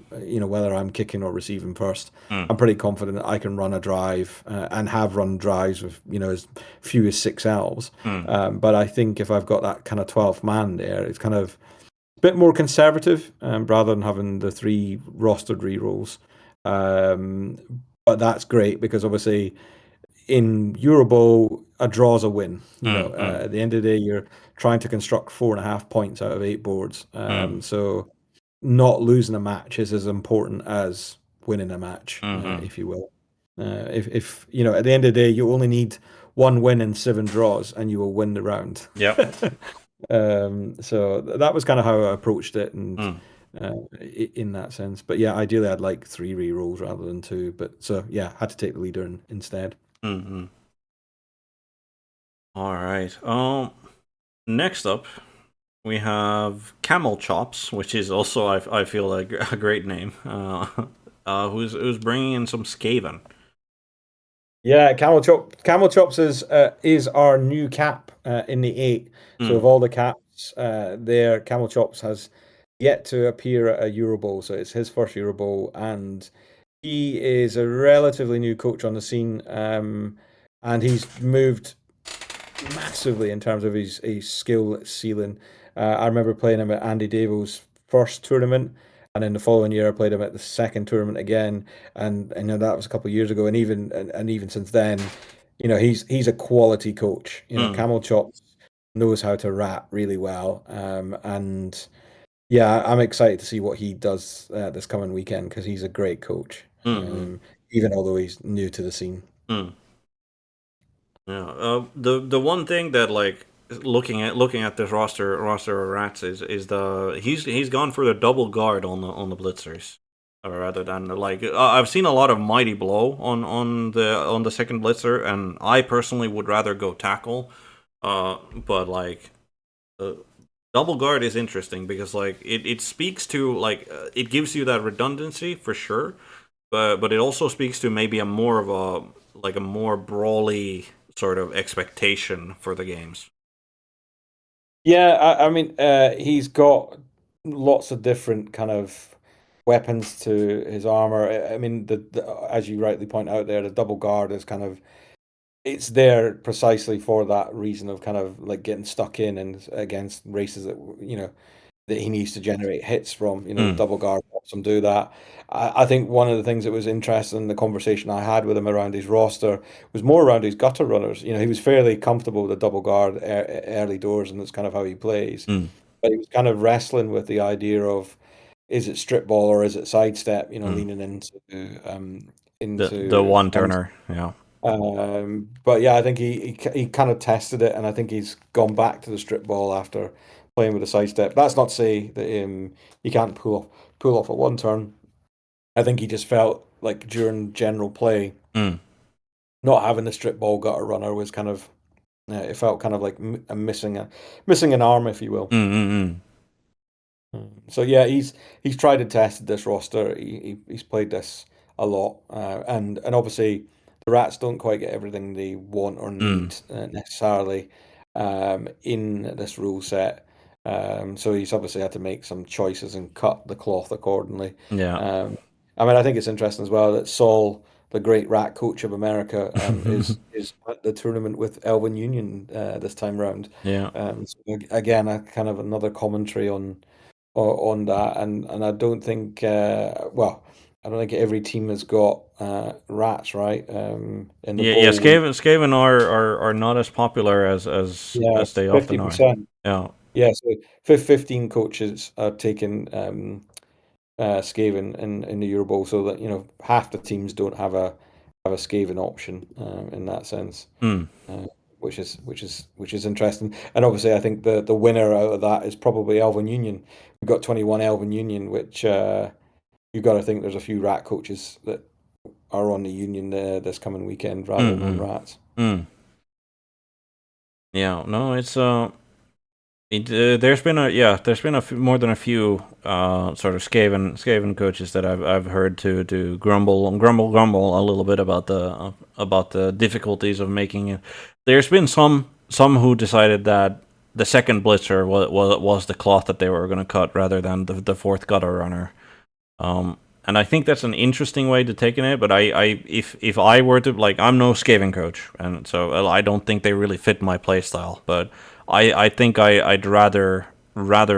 Whether I'm kicking or receiving first. mm, I'm pretty confident that I can run a drive and have run drives with as few as six elves. mm, But I think if I've got that kind of 12th man there, it's kind of a bit more conservative rather than having the three rostered rerolls. Um, but that's great because obviously in EuroBowl, a draw's a win. mm, mm, At the end of the day, you're trying to construct 4.5 points out of 8 boards. mm, So not losing a match is as important as winning a match, mm. if you will. If at the end of the day, you only need one win and seven draws, and you will win the round. Yep. So that was kind of how I approached it, and Mm, in that sense. But yeah, ideally, I'd like three re-rolls rather than two. But so yeah, had to take the leader instead. mm. All right. Next up, we have Camel Chops, which is also I feel like a great name. Who's bringing in some Skaven. Yeah, Camel Chops is our new cap in the eight. So Mm, of all the caps there, Camel Chops has yet to appear at a EuroBowl. So it's his first EuroBowl, and he is a relatively new coach on the scene, and he's moved massively in terms of his skill ceiling. I remember playing him at Andy Davis' first tournament, and then the following year I played him at the second tournament again, and I know that was a couple of years ago, and even since then, he's a quality coach. mm, Camel Chops knows how to rat really well, and yeah, I'm excited to see what he does this coming weekend because he's a great coach, mm, even although he's new to the scene. mm. Yeah. The one thing that like looking at this roster of rats is the he's gone for the double guard on the blitzers, rather than like I've seen a lot of mighty blow on the second blitzer, and I personally would rather go tackle. But like uh, double guard is interesting because like it speaks to like it gives you that redundancy for sure, but it also speaks to maybe a more of a more brawly sort of expectation for the games. Yeah, I mean, he's got lots of different kind of weapons to his armor. I mean, as you rightly point out there, the double guard is kind of it's there precisely for that reason of kind of like getting stuck in and against races that that he needs to generate hits from. The Mm. double guard helps him do that. I think one of the things that was interesting in the conversation I had with him around his roster was more around his gutter runners. He was fairly comfortable with the double guard early doors, and that's kind of how he plays. Mm. But he was kind of wrestling with the idea of, is it strip ball or is it sidestep? Mm. Leaning The into one turner, yeah. but yeah, I think he kind of tested it, and I think he's gone back to the strip ball after playing with the sidestep. That's not to say that he can't pull off a one turn. I think he just felt like during general play, Mm. not having the strip ball gutter runner was kind of, it felt kind of like missing an arm, if you will. Mm. Mm. Mm. So yeah, he's tried and tested this roster. He's played this a lot, and obviously the Rats don't quite get everything they want or Mm. need necessarily in this rule set. So he's obviously had to make some choices and cut the cloth accordingly. Yeah. I mean, I think it's interesting as well that Saul, the great rat coach of America, is at the tournament with Elvin Union this time round. Yeah. So again, a kind of another commentary on that, and I don't think well, I don't think every team has got rats right in the Yeah, yeah. bowl. Skaven are not as popular Yeah, as they often are. 50%. Yeah. Yeah, so 15 coaches are taking Skaven in the EuroBowl, so that half the teams don't have a Skaven option in that sense. Mm. Which is interesting. And obviously, I think the winner out of that is probably Elvin Union. We've got 21 Elvin Union, which you've got to think there's a few rat coaches that are on the Union this coming weekend rather Mm. than on Mm. rats. Mm. Yeah. No, it's there's been more than a few sort of Skaven coaches that I've heard to grumble a little bit about the difficulties of making it. There's been some who decided that the second blitzer was the cloth that they were going to cut rather than the fourth gutter runner. And I think that's an interesting way to take it. But if I were to, like, I'm no Skaven coach, and so I don't think they really fit my playstyle. But I think I'd rather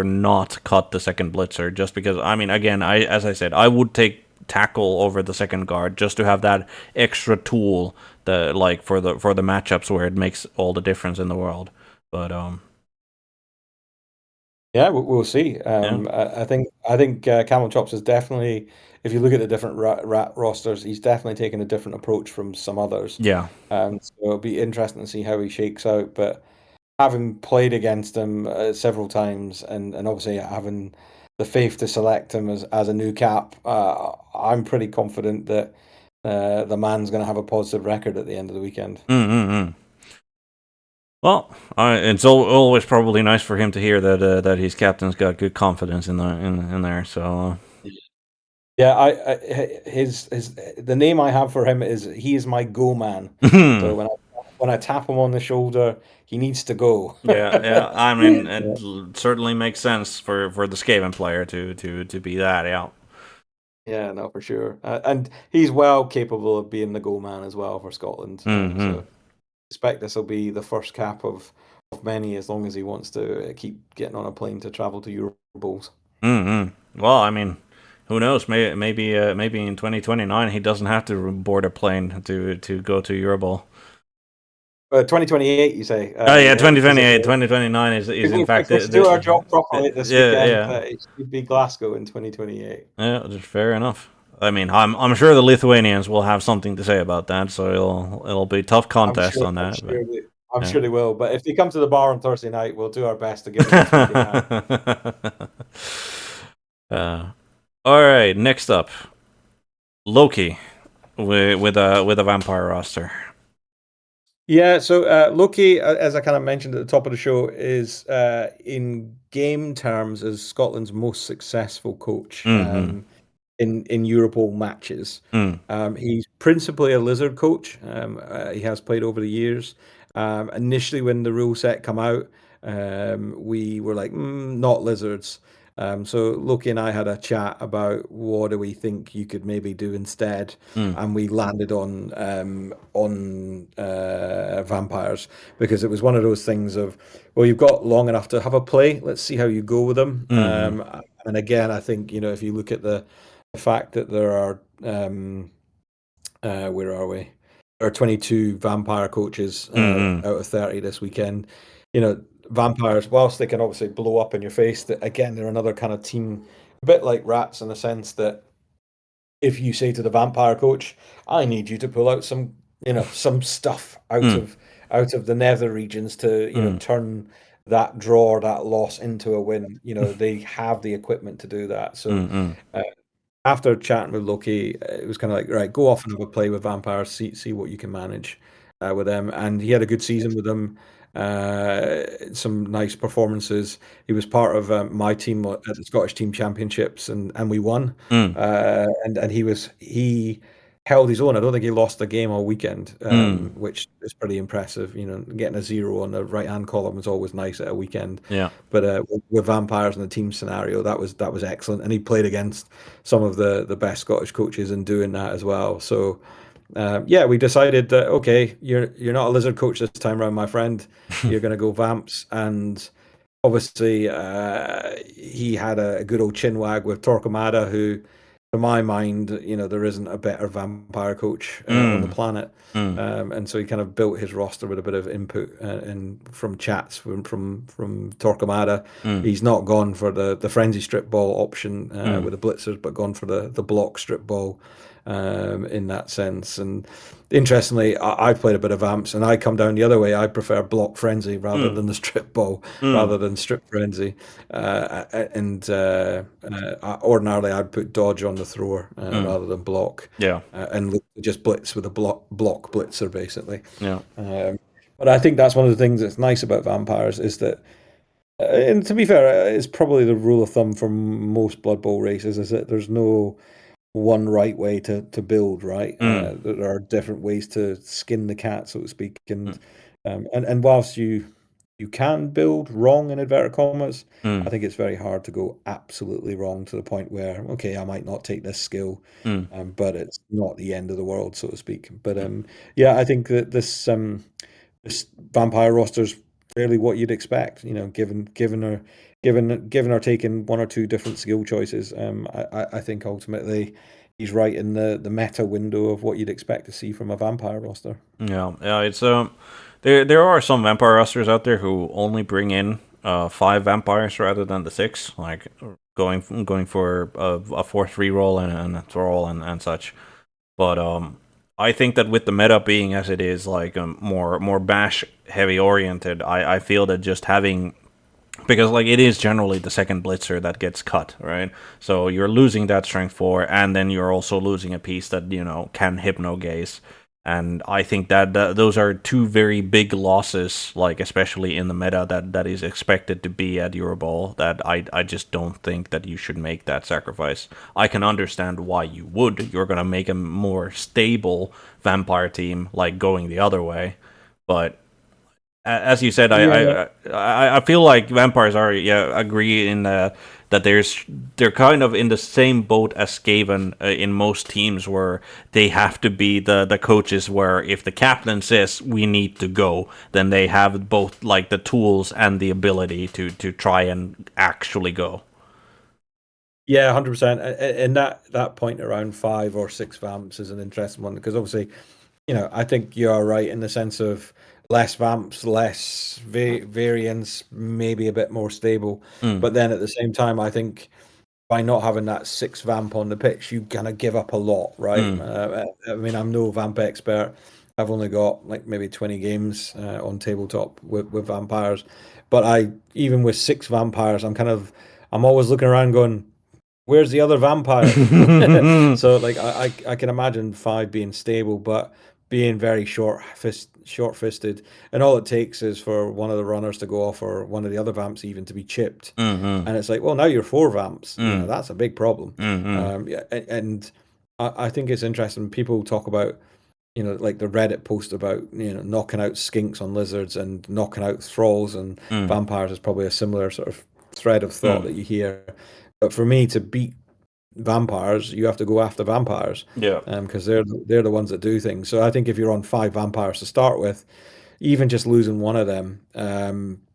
not cut the second blitzer, just because, I mean, again, as I said, I would take tackle over the second guard just to have that extra tool that, like, for the matchups where it makes all the difference in the world. But Yeah, we'll see. yeah, I think Camel Chops is definitely, if you look at the different rat rosters, he's definitely taken a different approach from some others. yeah. So it'll be interesting to see how he shakes out. But having played against him several times, and obviously having the faith to select him as a new cap, I'm pretty confident that the man's going to have a positive record at the end of the weekend. Mm-hmm. Well, it's always probably nice for him to hear that his captain's got good confidence in there. So Yeah, the name I have for him is, he is my go man. So when I tap him on the shoulder, he needs to go. yeah. I mean, Yeah. it certainly makes sense for the Skaven player to be that. Yeah. Yeah, no, for sure. And he's well capable of being the goal man as well for Scotland. Mm-hmm. So I expect this will be the first cap of many, as long as he wants to keep getting on a plane to travel to EuroBowls. Mm-hmm. Well, I mean, who knows? Maybe in 2029 he doesn't have to board a plane to go to EuroBowl. 2028, you say? Oh yeah, Because 2029 is in fact if we do our job properly this yeah, weekend, yeah. it should be Glasgow in 2028. Yeah, that's fair enough. I mean, I'm sure the Lithuanians will have something to say about that, so it'll be a tough contest on that. I'm Yeah. sure they will. But if they come to the bar on Thursday night, we'll do our best to give them the speedy hand. All right, next up, Loki with a vampire roster. Yeah, so Loki, as I kind of mentioned at the top of the show, is in game terms is Scotland's most successful coach Mm-hmm. in EuroBowl matches. Mm. He's principally a lizard coach. He has played over the years. Initially, when the rule set come out, we were like, not lizards. So Loki and I had a chat about what do we think you could maybe do instead, Mm. and we landed on vampires because it was one of those things of, well, you've got long enough to have a play. Let's see how you go with them. Mm. And again, I think if you look at the fact that there are where are we? There are 22 vampire coaches Mm. out of 30 this weekend. Vampires, whilst they can obviously blow up in your face, that again, they're another kind of team, a bit like rats in the sense that if you say to the vampire coach, "I need you to pull out some stuff Mm. out of the nether regions to, Mm. turn that draw or that loss into a win," they have the equipment to do that. So Mm. Mm. uh, after chatting with Loki, it was kind of like, right, go off and have a play with vampires, see what you can manage with them. And he had a good season with them. Some nice performances. He was part of my team at the Scottish Team Championships, and we won. Mm. And he held his own. I don't think he lost a game all weekend, Mm. which is pretty impressive. Getting a zero on the right hand column was always nice at a weekend. Yeah. But with vampires in the team scenario, that was excellent, and he played against some of the best Scottish coaches in doing that as well. So yeah, we decided that okay, you're not a lizard coach this time around, my friend. You're going to go vamps, and obviously he had a good old chinwag with Torquemada, who, to my mind, there isn't a better vampire coach on the Mm. planet. Mm. And so he kind of built his roster with a bit of input and from chats from Torquemada. Mm. He's not gone for the frenzy strip ball option Mm. with the blitzers, but gone for the block strip ball in that sense. And interestingly, I've played a bit of Vamps, and I come down the other way. I prefer block frenzy rather Mm. than the strip ball, Mm. rather than strip frenzy. And ordinarily, I'd put dodge on the thrower Mm. rather than block, Yeah. and look, just blitz with a block blitzer, basically. Yeah. But I think that's one of the things that's nice about vampires is that, and to be fair, it's probably the rule of thumb for most Blood Bowl races is that there's no one right way to build, right? Mm. There are different ways to skin the cat, so to speak, Mm. and whilst you can build wrong in inverted commas, I Mm. think it's very hard to go absolutely wrong to the point where okay, I might not take this skill, Mm. but it's not the end of the world, so to speak. But yeah, I think that this vampire roster's fairly what you'd expect, given or taking one or two different skill choices. I think ultimately he's right in the meta window of what you'd expect to see from a vampire roster. Yeah. Yeah. It's there are some vampire rosters out there who only bring in 5 vampires rather than the 6, like going for a 4-3 roll and a throw and such. But I think that with the meta being as it is, like more bash heavy oriented, I feel that just having, because like it is generally the second blitzer that gets cut, right? So you're losing that strength 4, and then you're also losing a piece that can hypno gaze. And I think that those are two very big losses, like especially in the meta that is expected to be at EuroBowl. That I just don't think that you should make that sacrifice. I can understand why you would. You're gonna make a more stable vampire team, like going the other way, but as you said, Yeah, I feel like vampires are, yeah, agree in that they're kind of in the same boat as Skaven in most teams, where they have to be the coaches, where if the captain says we need to go, then they have both like the tools and the ability to try and actually go. yeah, 100%. And that point around 5 or 6 vamps is an interesting one because obviously, I think you are right in the sense of less vamps, less variance, maybe a bit more stable. Mm. But then at the same time, I think by not having that 6 vamp on the pitch, you kind of give up a lot, right? Mm. I mean, I'm no vamp expert. I've only got like maybe 20 games on tabletop with vampires, but even with 6 vampires, I'm always looking around going, where's the other vampire? So like I can imagine 5 being stable, but being very short fisted, and all it takes is for one of the runners to go off or one of the other vamps even to be chipped, Mm. and it's like, well, now you're 4 vamps. Mm. That's a big problem. Mm. Yeah, and I think it's interesting. People talk about like the Reddit post about knocking out skinks on lizards and knocking out thralls and Mm. vampires is probably a similar sort of thread of thought Mm. that you hear. But for me to beat vampires, you have to go after vampires, Yeah. because they're the ones that do things. So I think if you're on 5 vampires to start with, even just losing one of them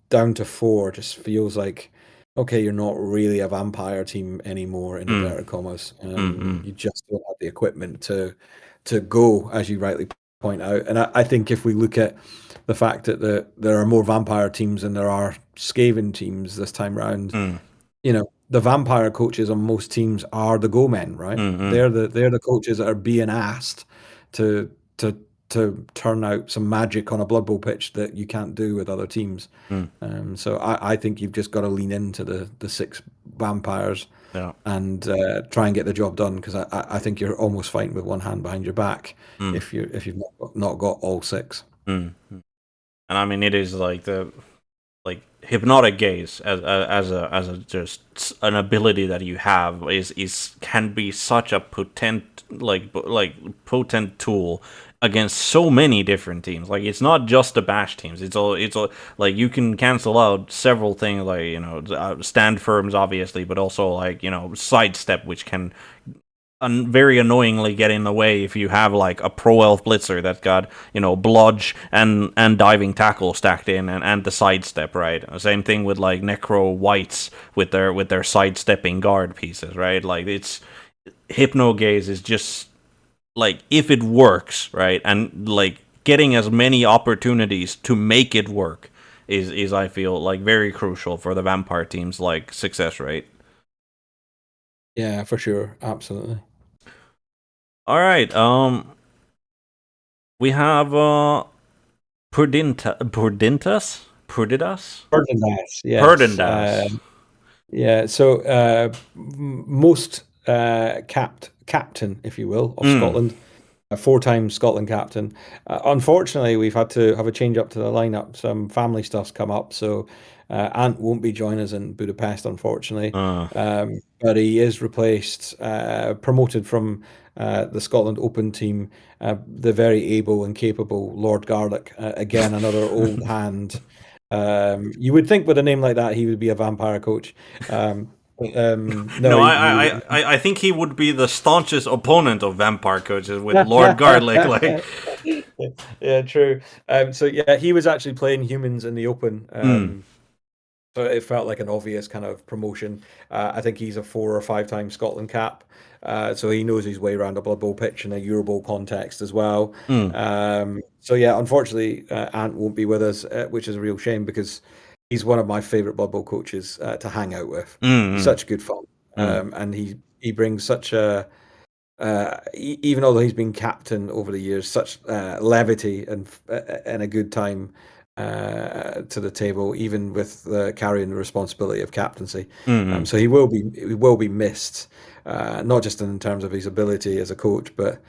down to 4 just feels like, okay, you're not really a vampire team anymore in Mm. inverted commas. Mm-hmm. You just don't have the equipment to go, as you rightly point out. And I think if we look at the fact that there are more vampire teams than there are Skaven teams this time round, Mm. the vampire coaches on most teams are the go men, right? Mm-hmm. They're the coaches that are being asked to to to turn out some magic on a Blood Bowl pitch that you can't do with other teams. Mm. So I think you've just got to lean into the 6 vampires Yeah. and try and get the job done, because I think you're almost fighting with one hand behind your back Mm. if you've not got all 6. Mm. And I mean, it is like the like hypnotic gaze as a just an ability that you have is can be such a potent tool against so many different teams. Like, it's not just the bash teams. It's all like you can cancel out several things, like, stand firms obviously, but also like, sidestep, which can very annoyingly get in the way if you have like a pro elf blitzer that's got blodge and diving tackle stacked in, and the sidestep, right? Same thing with like necro whites with their sidestepping guard pieces, right? Like, it's hypno gaze is just like, if it works, right, and like getting as many opportunities to make it work is I feel like very crucial for the vampire team's like success rate. Yeah, for sure, absolutely. All right, we have Purdidas? Pertinax, yes. Purdidas. Yeah, so most captain, if you will, of Mm. Scotland, a 4-time Scotland captain. Unfortunately, we've had to have a change up to the lineup. Some family stuff's come up, so Ant won't be joining us in Budapest, unfortunately. Uh, But he is replaced, promoted from the Scotland Open team, the very able and capable Lord Garlic. Again, another old hand. You would think with a name like that, he would be a vampire coach. No, no, he I think he would be the staunchest opponent of vampire coaches with Lord Garlic. Like, Yeah, true. So yeah, he was actually playing humans in the Open. mm, So it felt like an obvious kind of promotion. I think he's a 4 or 5 time Scotland cap. So he knows his way around a Blood Bowl pitch in a EUROBOWL context as well. mm, So yeah, unfortunately, Ant won't be with us, which is a real shame, because he's one of my favourite Blood Bowl coaches to hang out with. He's mm, such good fun, mm, and he brings such a even although he's been captain over the years, such levity and a good time to the table, even with carrying the responsibility of captaincy. mm, So he will be missed, not just in terms of his ability as a coach, but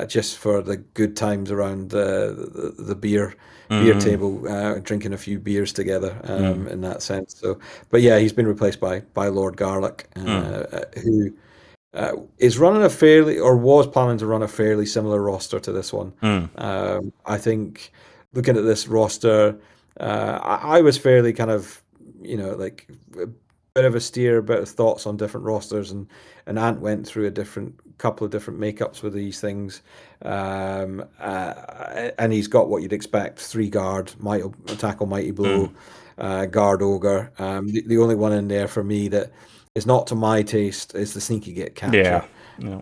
just for the good times around the beer mm, table, drinking a few beers together, mm, in that sense. So, but yeah, he's been replaced by Lord Garlic, mm, who is running a fairly, or was planning to run a fairly similar roster to this one. mm, I think looking at this roster, I was fairly kind of, like a bit of a steer, a bit of thoughts on different rosters, and Ant went through a different couple of different makeups with these things, and he's got what you'd expect: 3 guard, might tackle, mighty blow, mm. guard ogre. The only one in there for me that is not to my taste is the sneaky get Yeah. catcher. Yeah.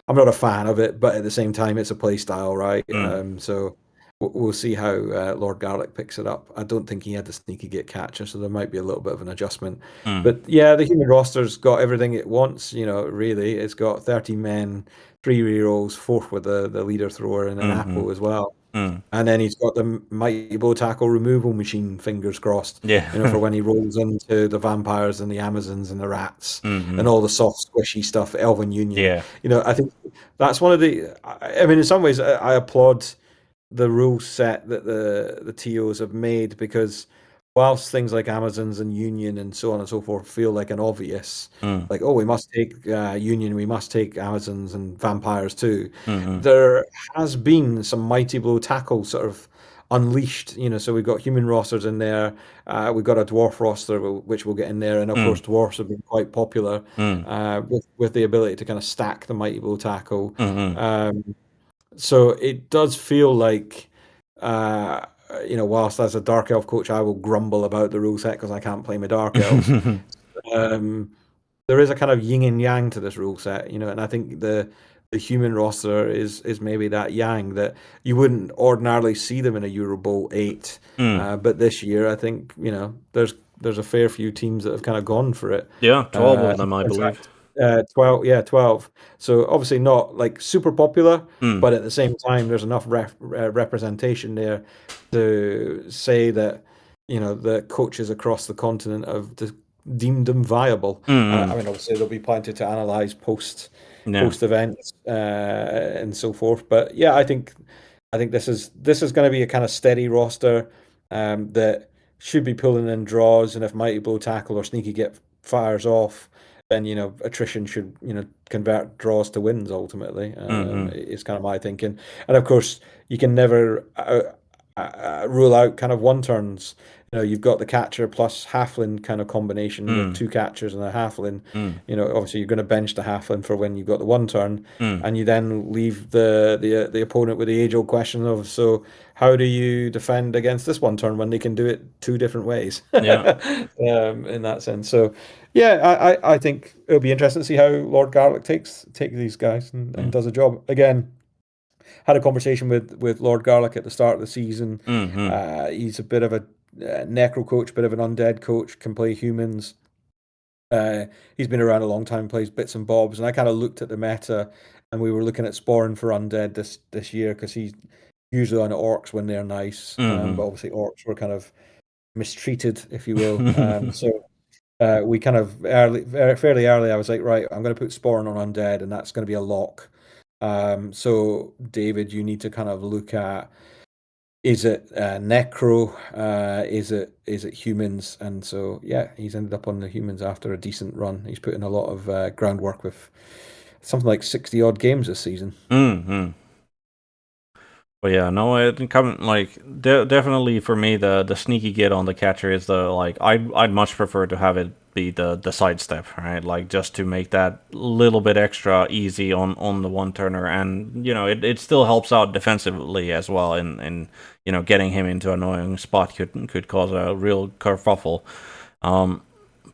I'm not a fan of it, but at the same time, it's a play style, right? Mm, So we'll see how Lord Garlic picks it up. I don't think he had the sneaky get catcher, so there might be a little bit of an adjustment. mm, But yeah, the human roster's got everything it wants. Really, it's got 13 men, 3 rerolls, fourth with the leader thrower, and an mm, apple as well. mm. And then he's got the mighty blow tackle removal machine, fingers crossed, for Yeah. when he rolls into the vampires and the Amazons and the rats and Mm-hmm. all the soft, squishy stuff, Elven Union. Yeah. I think that's one of the. I mean, in some ways, I applaud the rule set that the TOs have made, because whilst things like Amazons and Union and so on and so forth feel like an obvious, Mm, like, oh, we must take Union, we must take Amazons and vampires too, mm-hmm. there has been some mighty blow tackle sort of unleashed. So we've got human rosters in there. We've got a dwarf roster, which we'll get in there, and of Mm, course dwarfs have been quite popular mm, with the ability to kind of stack the mighty blow tackle. mm, Um, so it does feel like, uh, whilst as a Dark Elf coach, I will grumble about the rule set because I can't play my Dark Elves. mm. Um, there is a kind of yin and yang to this rule set, and I think the human roster is maybe that yang that you wouldn't ordinarily see them in a EuroBowl 8, Mm. but this year I think there's a fair few teams that have kind of gone for it. Yeah, 12 of them, I In believe. fact, 12, yeah, 12. So obviously not like super popular, Mm. but at the same time, there's enough representation there to say that the coaches across the continent have deemed them viable. I Mm. mean, obviously there'll be plenty to analyze Yeah. post events and so forth. But yeah, I think this is going to be a kind of steady roster that should be pulling in draws, and if Mighty Blow tackle or Sneaky Get fires off, then attrition should convert draws to wins ultimately. Mm-hmm. Is kind of my thinking, and of course you can never rule out kind of one turns. You've got the catcher plus halfling kind of combination with Mm. two catchers and a halfling. Mm. Obviously you're going to bench the halfling for when you've got the one turn, Mm. and you then leave the opponent with the age-old question of, so how do you defend against this one turn when they can do it two different ways? Yeah. In that sense. So yeah, I think it'll be interesting to see how Lord Garlic takes these guys and Yeah. does a job. Again, had a conversation with Lord Garlic at the start of the season. Mm-hmm. He's a bit of a necro coach, bit of an undead coach, can play humans. He's been around a long time, plays bits and bobs, and I kind of looked at the meta, and we were looking at Sporn for undead this year because he's usually on orcs when they're nice, Mm-hmm. but obviously orcs were kind of mistreated, if you will. So we kind of fairly early, I was like, right, I'm going to put Sporn on undead, and that's going to be a lock. So David, you need to kind of look at, is it necro? Is it humans? And so yeah, he's ended up on the humans after a decent run. He's put in a lot of groundwork with something like 60 odd games this season. Mm-hmm. But yeah, no, it come like definitely for me the sneaky get on the catcher is the like I'd much prefer to have it be the sidestep, right? Like just to make that little bit extra easy on the one turner, and it still helps out defensively as well. In getting him into an annoying spot could cause a real kerfuffle. Um,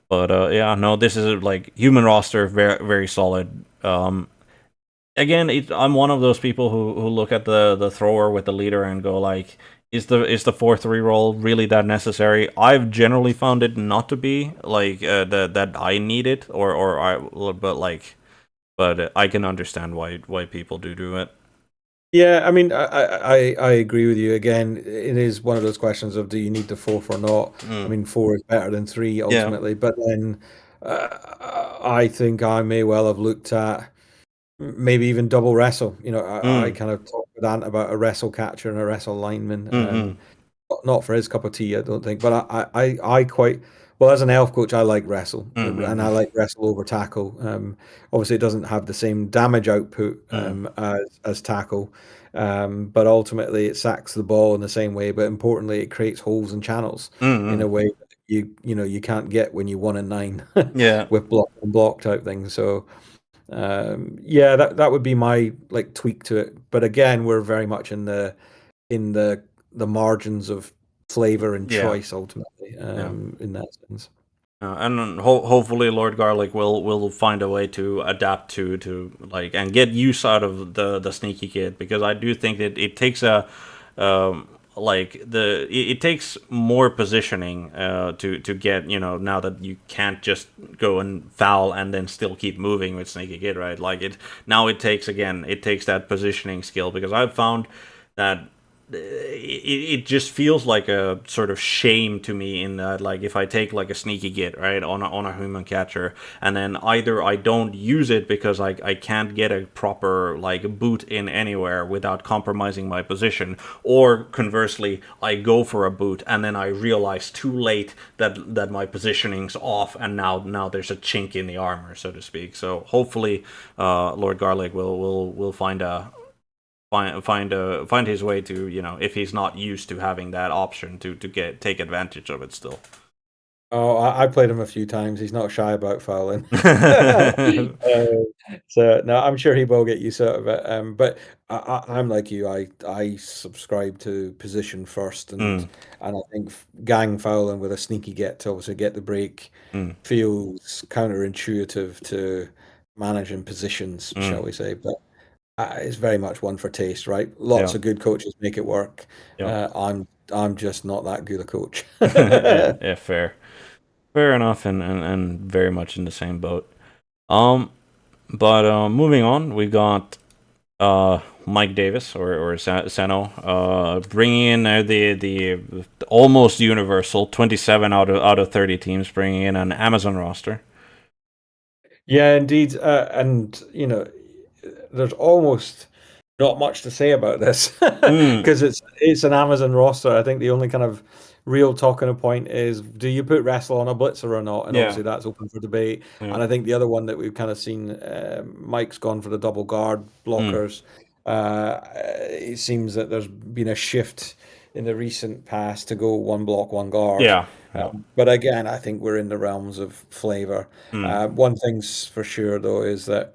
but yeah, no, this is like human roster, very very solid. Again, I'm one of those people who look at the thrower with the leader and go like, is the 4-3 roll really that necessary? I've generally found it not to be like that I need it or I but I can understand why people do it. Yeah, I mean, I agree with you. Again, it is one of those questions of, do you need the fourth or not? I Mm. mean, four is better than three Yeah. ultimately, but then I think I may well have looked at maybe even double wrestle. I Mm. kind of talked with Ant about a wrestle catcher and a wrestle lineman. Mm. Not for his cup of tea, I don't think. But I quite well, as an elf coach, I like wrestle, and I Mm. like wrestle over tackle. Obviously, it doesn't have the same damage output Mm. as tackle, but ultimately it sacks the ball in the same way. But importantly, it creates holes and channels in Mm. a way that you can't get when you 1 and 9 Yeah. with block type things. So yeah, that would be my like tweak to it. But again, we're very much in the margins of flavor and Yeah. choice ultimately, Yeah. in that sense. And hopefully Lord Garlic will find a way to adapt to like and get use out of the sneaky kid, because I do think that it takes a it takes more positioning to get, now that you can't just go and foul and then still keep moving with sneaky kid, right? Like it takes that positioning skill, because I've found that it just feels like a sort of shame to me, in that, like, if I take like a sneaky git right on a human catcher, and then either I don't use it because I can't get a proper like boot in anywhere without compromising my position, or conversely I go for a boot and then I realize too late that my positioning's off, and now there's a chink in the armor, so to speak. So hopefully Lord Garlic will find find his way to, if he's not used to having that option to get take advantage of it still. Oh, I played him a few times. He's not shy about fouling. So no, I'm sure he will get used out of it. But I'm like you. I subscribe to position first, Mm, and I think gang fouling with a sneaky get to obviously get the break mm, feels counterintuitive to managing positions, shall mm. we say? But it's very much one for taste, right? Lots Yeah, of good coaches make it work. yeah. I'm just not that good a coach. Yeah, yeah, fair enough, and very much in the same boat. Um, but moving on, we got Mike Davis or Seno bringing in the almost universal 27 out of 30 teams, bringing in an Amazon roster. Yeah, indeed. And there's almost not much to say about this Mm, because it's an Amazon roster. I think the only kind of real talking point is do you put Wrestle on a blitzer or not? And yeah, obviously that's open for debate. yeah. And I think the other one that we've kind of seen, Mike's gone for the double guard Mm, blockers. It seems that there's been a shift in the recent past to go one block, one guard. yeah, yeah. But again, I think we're in the realms of flavor. Mm, One thing's for sure, though, is that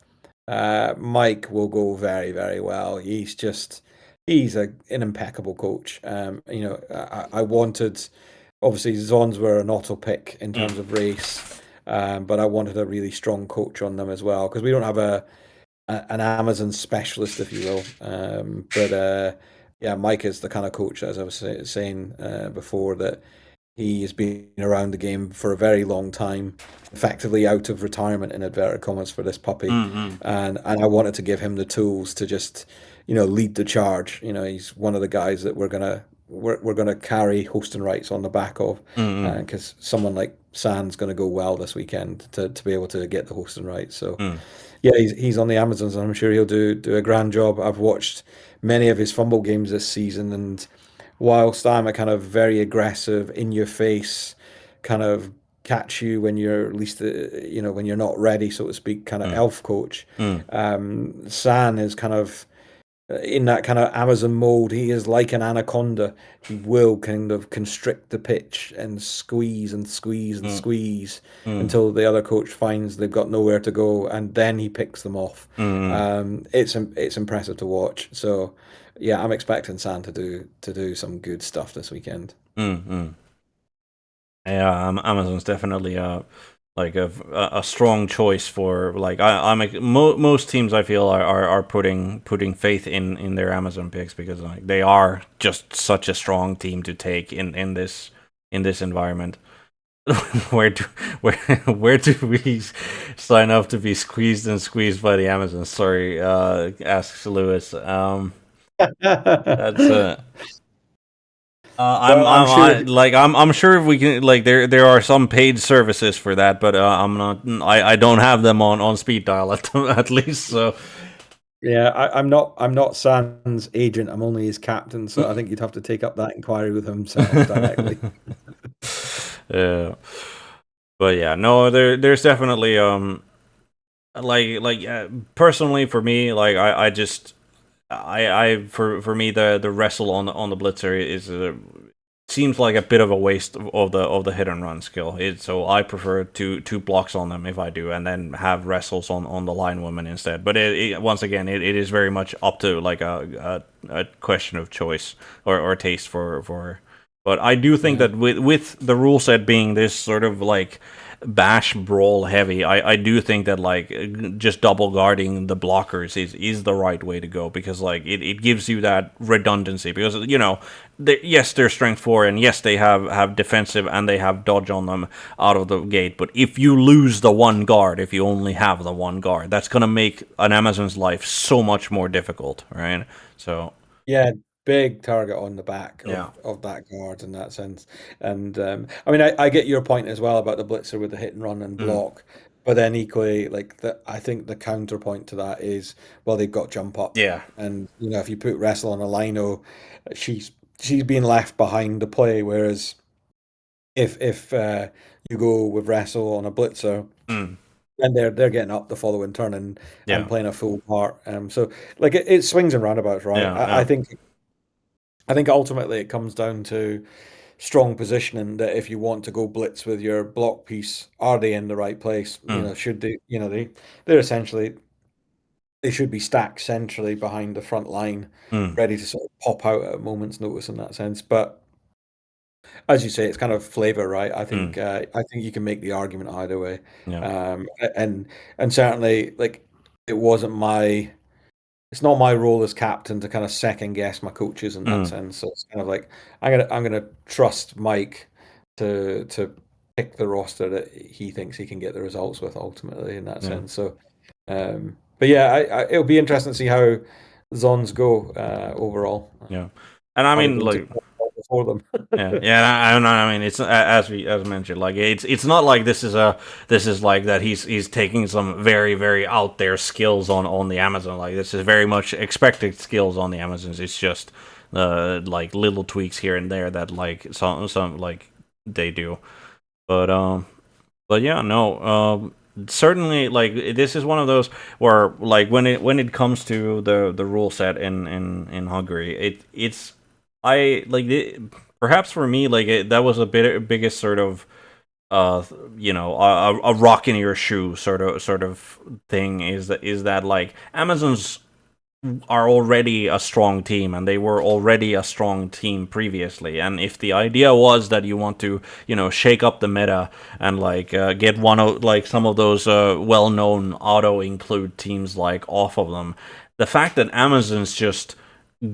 Mike will go very, very well. He's an impeccable coach. I wanted, obviously, Zons were an auto pick in terms mm, of race, but I wanted a really strong coach on them as well because we don't have an Amazon specialist, if you will. But yeah, Mike is the kind of coach, as I was saying before, that he has been around the game for a very long time, effectively out of retirement in inverted commas for this puppy, mm, mm, and I wanted to give him the tools to just lead the charge. He's one of the guys that we're gonna carry hosting rights on the back of, mm, because someone like San's gonna go well this weekend to be able to get the hosting rights. So mm, yeah, he's on the Amazons, and I'm sure he'll do a grand job. I've watched many of his fumble games this season, and whilst I'm a kind of very aggressive, in your face, kind of catch you when you're least, when you're not ready, so to speak, kind of mm, elf coach. mm, San is kind of in that kind of Amazon mode. He is like an anaconda. He will kind of constrict the pitch and squeeze and squeeze and mm, squeeze mm, until the other coach finds they've got nowhere to go, and then he picks them off. mm, It's impressive to watch. So yeah, I'm expecting San to do some good stuff this weekend. mm, mm. Yeah, Amazon's definitely like a strong choice for like most teams I feel are putting faith in their Amazon picks because like they are just such a strong team to take in this environment. where do where where do we sign up to be squeezed and squeezed by the Amazons? Sorry, asks Lewis. That's Well, I'm sure. I'm sure we can like there are some paid services for that, but I don't have them on speed dial at least. So Yeah, I'm not San's agent. I'm only his captain, so I think you'd have to take up that inquiry with himself directly. yeah, but yeah, no, there's definitely personally for me I just I for me the wrestle on the blitzer is seems like a bit of a waste of the hit and run skill. So I prefer two blocks on them if I do, and then have wrestles on the line woman instead. But once again, it is very much up to like a question of choice or taste for. But I do think Yeah. that with the rule set being this sort of like bash brawl heavy, I do think that like just double guarding the blockers is the right way to go because like it gives you that redundancy because yes they're strength 4 and yes they have defensive and they have dodge on them out of the gate, but if you lose the one guard, if you only have the one guard, that's gonna make an Amazon's life so much more difficult, right? So Yeah, big target on the back yeah. of that guard in that sense. And I mean, I get your point as well about the blitzer with the hit and run and Mm. block, but then equally, like I think the counterpoint to that is, well, they've got jump up, Yeah. and if you put Wrestle on a lino, she's she's being left behind the play, whereas if you go with Wrestle on a blitzer, Mm. and they're getting up the following turn and Yeah, playing a full part. So like it swings and roundabouts, right? yeah, I yeah. think ultimately it comes down to strong positioning. That if you want to go blitz with your block piece, are they in the right place? Mm, Should they? They're essentially they should be stacked centrally behind the front line, mm, ready to sort of pop out at a moment's notice in that sense. But as you say, it's kind of flavor, right? mm, I think you can make the argument either way, yeah, and certainly like it wasn't my it's not my role as captain to kind of second guess my coaches in that mm, sense. So it's kind of like I'm gonna trust Mike to pick the roster that he thinks he can get the results with ultimately in that yeah, sense. So, but yeah, it'll be interesting to see how Zons go overall. yeah. And I Might mean, go to like, before them. yeah, yeah. I mean, it's as mentioned, like it's not like this is like that he's taking some very out there skills on the Amazon. Like this is very much expected skills on the Amazons. It's just like little tweaks here and there that like some like they do. But but yeah, no. Certainly, like this is one of those where, like, when it comes to the rule set in Hungary, it's I like it, perhaps for me, like that was a bit biggest sort of uh a rock in your shoe sort of thing is that like Amazon's are already a strong team and they were already a strong team previously, and if the idea was that you want to shake up the meta and like get one of like some of those well-known auto include teams like off of them, the fact that Amazon's just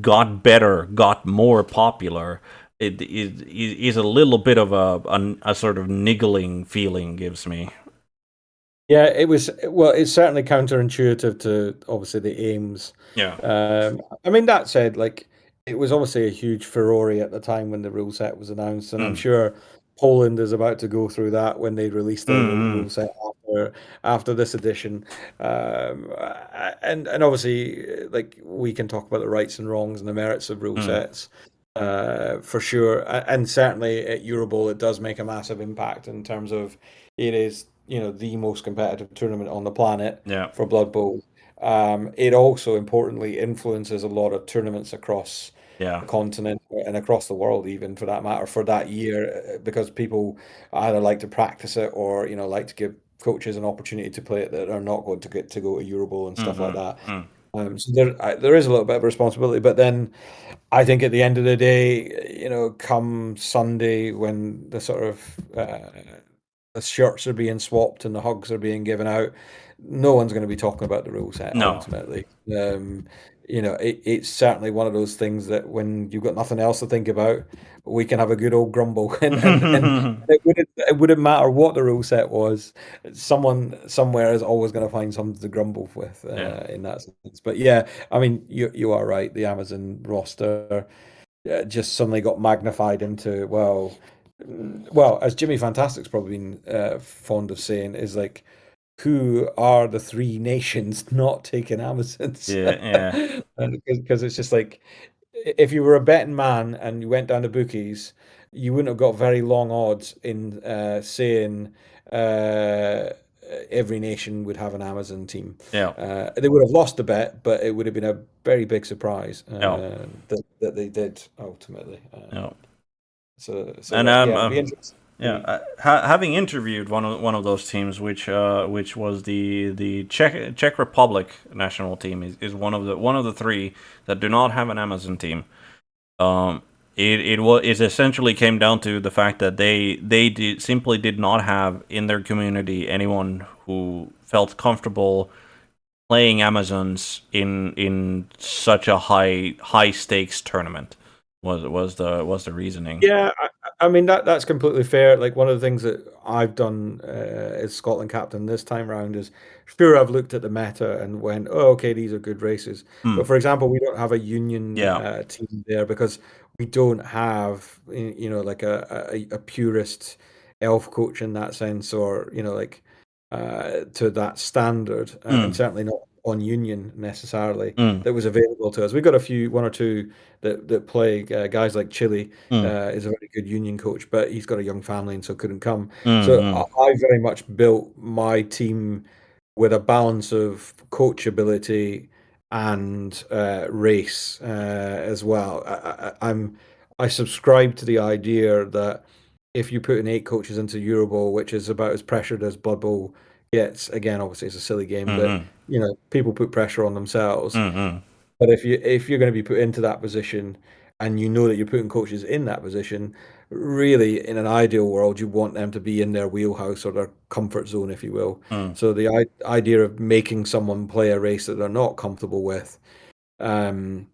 got better, got more popular, it is a little bit of a sort of niggling feeling gives me. Yeah, it was well, it's certainly counterintuitive to obviously the aims. Yeah. I mean, that said, like it was obviously a huge furore at the time when the rule set was announced, and I'm Mm. sure Poland is about to go through that when they release their Mm. rule set after this edition. And obviously, like we can talk about the rights and wrongs and the merits of rule Mm. sets. For sure, and certainly at Eurobowl, it does make a massive impact in terms of it is, the most competitive tournament on the planet Yeah. for Blood Bowl. It also importantly influences a lot of tournaments across Yeah. the continent and across the world, even for that matter, for that year, because people either like to practice it or, like to give coaches an opportunity to play it that are not going to get to go to Eurobowl and stuff like Mm-hmm. that. Mm. So there is a little bit of responsibility, but then I think at the end of the day, come Sunday when the sort of the shirts are being swapped and the hugs are being given out, no one's going to be talking about the rule set No. ultimately. It's certainly one of those things that when you've got nothing else to think about, we can have a good old grumble, and it wouldn't matter what the rule set was. Someone somewhere is always going to find something to grumble with Yeah. in that sense. But yeah, I mean, you are right. The Amazon roster just suddenly got magnified into well, as Jimmy Fantastic's probably been fond of saying, is like, who are the three nations not taking Amazons? Yeah. Yeah. Because it's just like, if you were a betting man and you went down to bookies, you wouldn't have got very long odds in saying every nation would have an Amazon team. Yeah. They would have lost the bet, but it would have been a very big surprise Yeah. that they did ultimately. Yeah. So And that, yeah, it'll be interesting. yeah, having interviewed one of those teams, which was the Czech Republic national team, is one of the three that do not have an Amazon team. Um, it essentially came down to the fact that simply did not have in their community anyone who felt comfortable playing Amazons in such a high stakes tournament. Was the reasoning? Yeah, I mean that's completely fair. Like one of the things that I've done as Scotland captain this time round is, sure, I've looked at the meta and went, oh, okay, these are good races. Hmm. But for example, we don't have a union Yeah. team there because we don't have, like a purist elf coach in that sense, or like to that standard, and Hmm. certainly not on Union necessarily Mm, that was available to us. We've got one or two that play. Guys like Chile mm, is a very good Union coach, but he's got a young family and so couldn't come. mm, So mm, I very much built my team with a balance of coach ability and race as well. I subscribe to the idea that if you put in 8 coaches into EuroBowl, which is about as pressured as Blood Bowl gets, again, obviously it's a silly game, but mm, people put pressure on themselves. mm, mm, But if you're going to be put into that position and you know that you're putting coaches in that position, really in an ideal world, you want them to be in their wheelhouse or their comfort zone, if you will. mm, So the idea of making someone play a race that they're not comfortable with, um,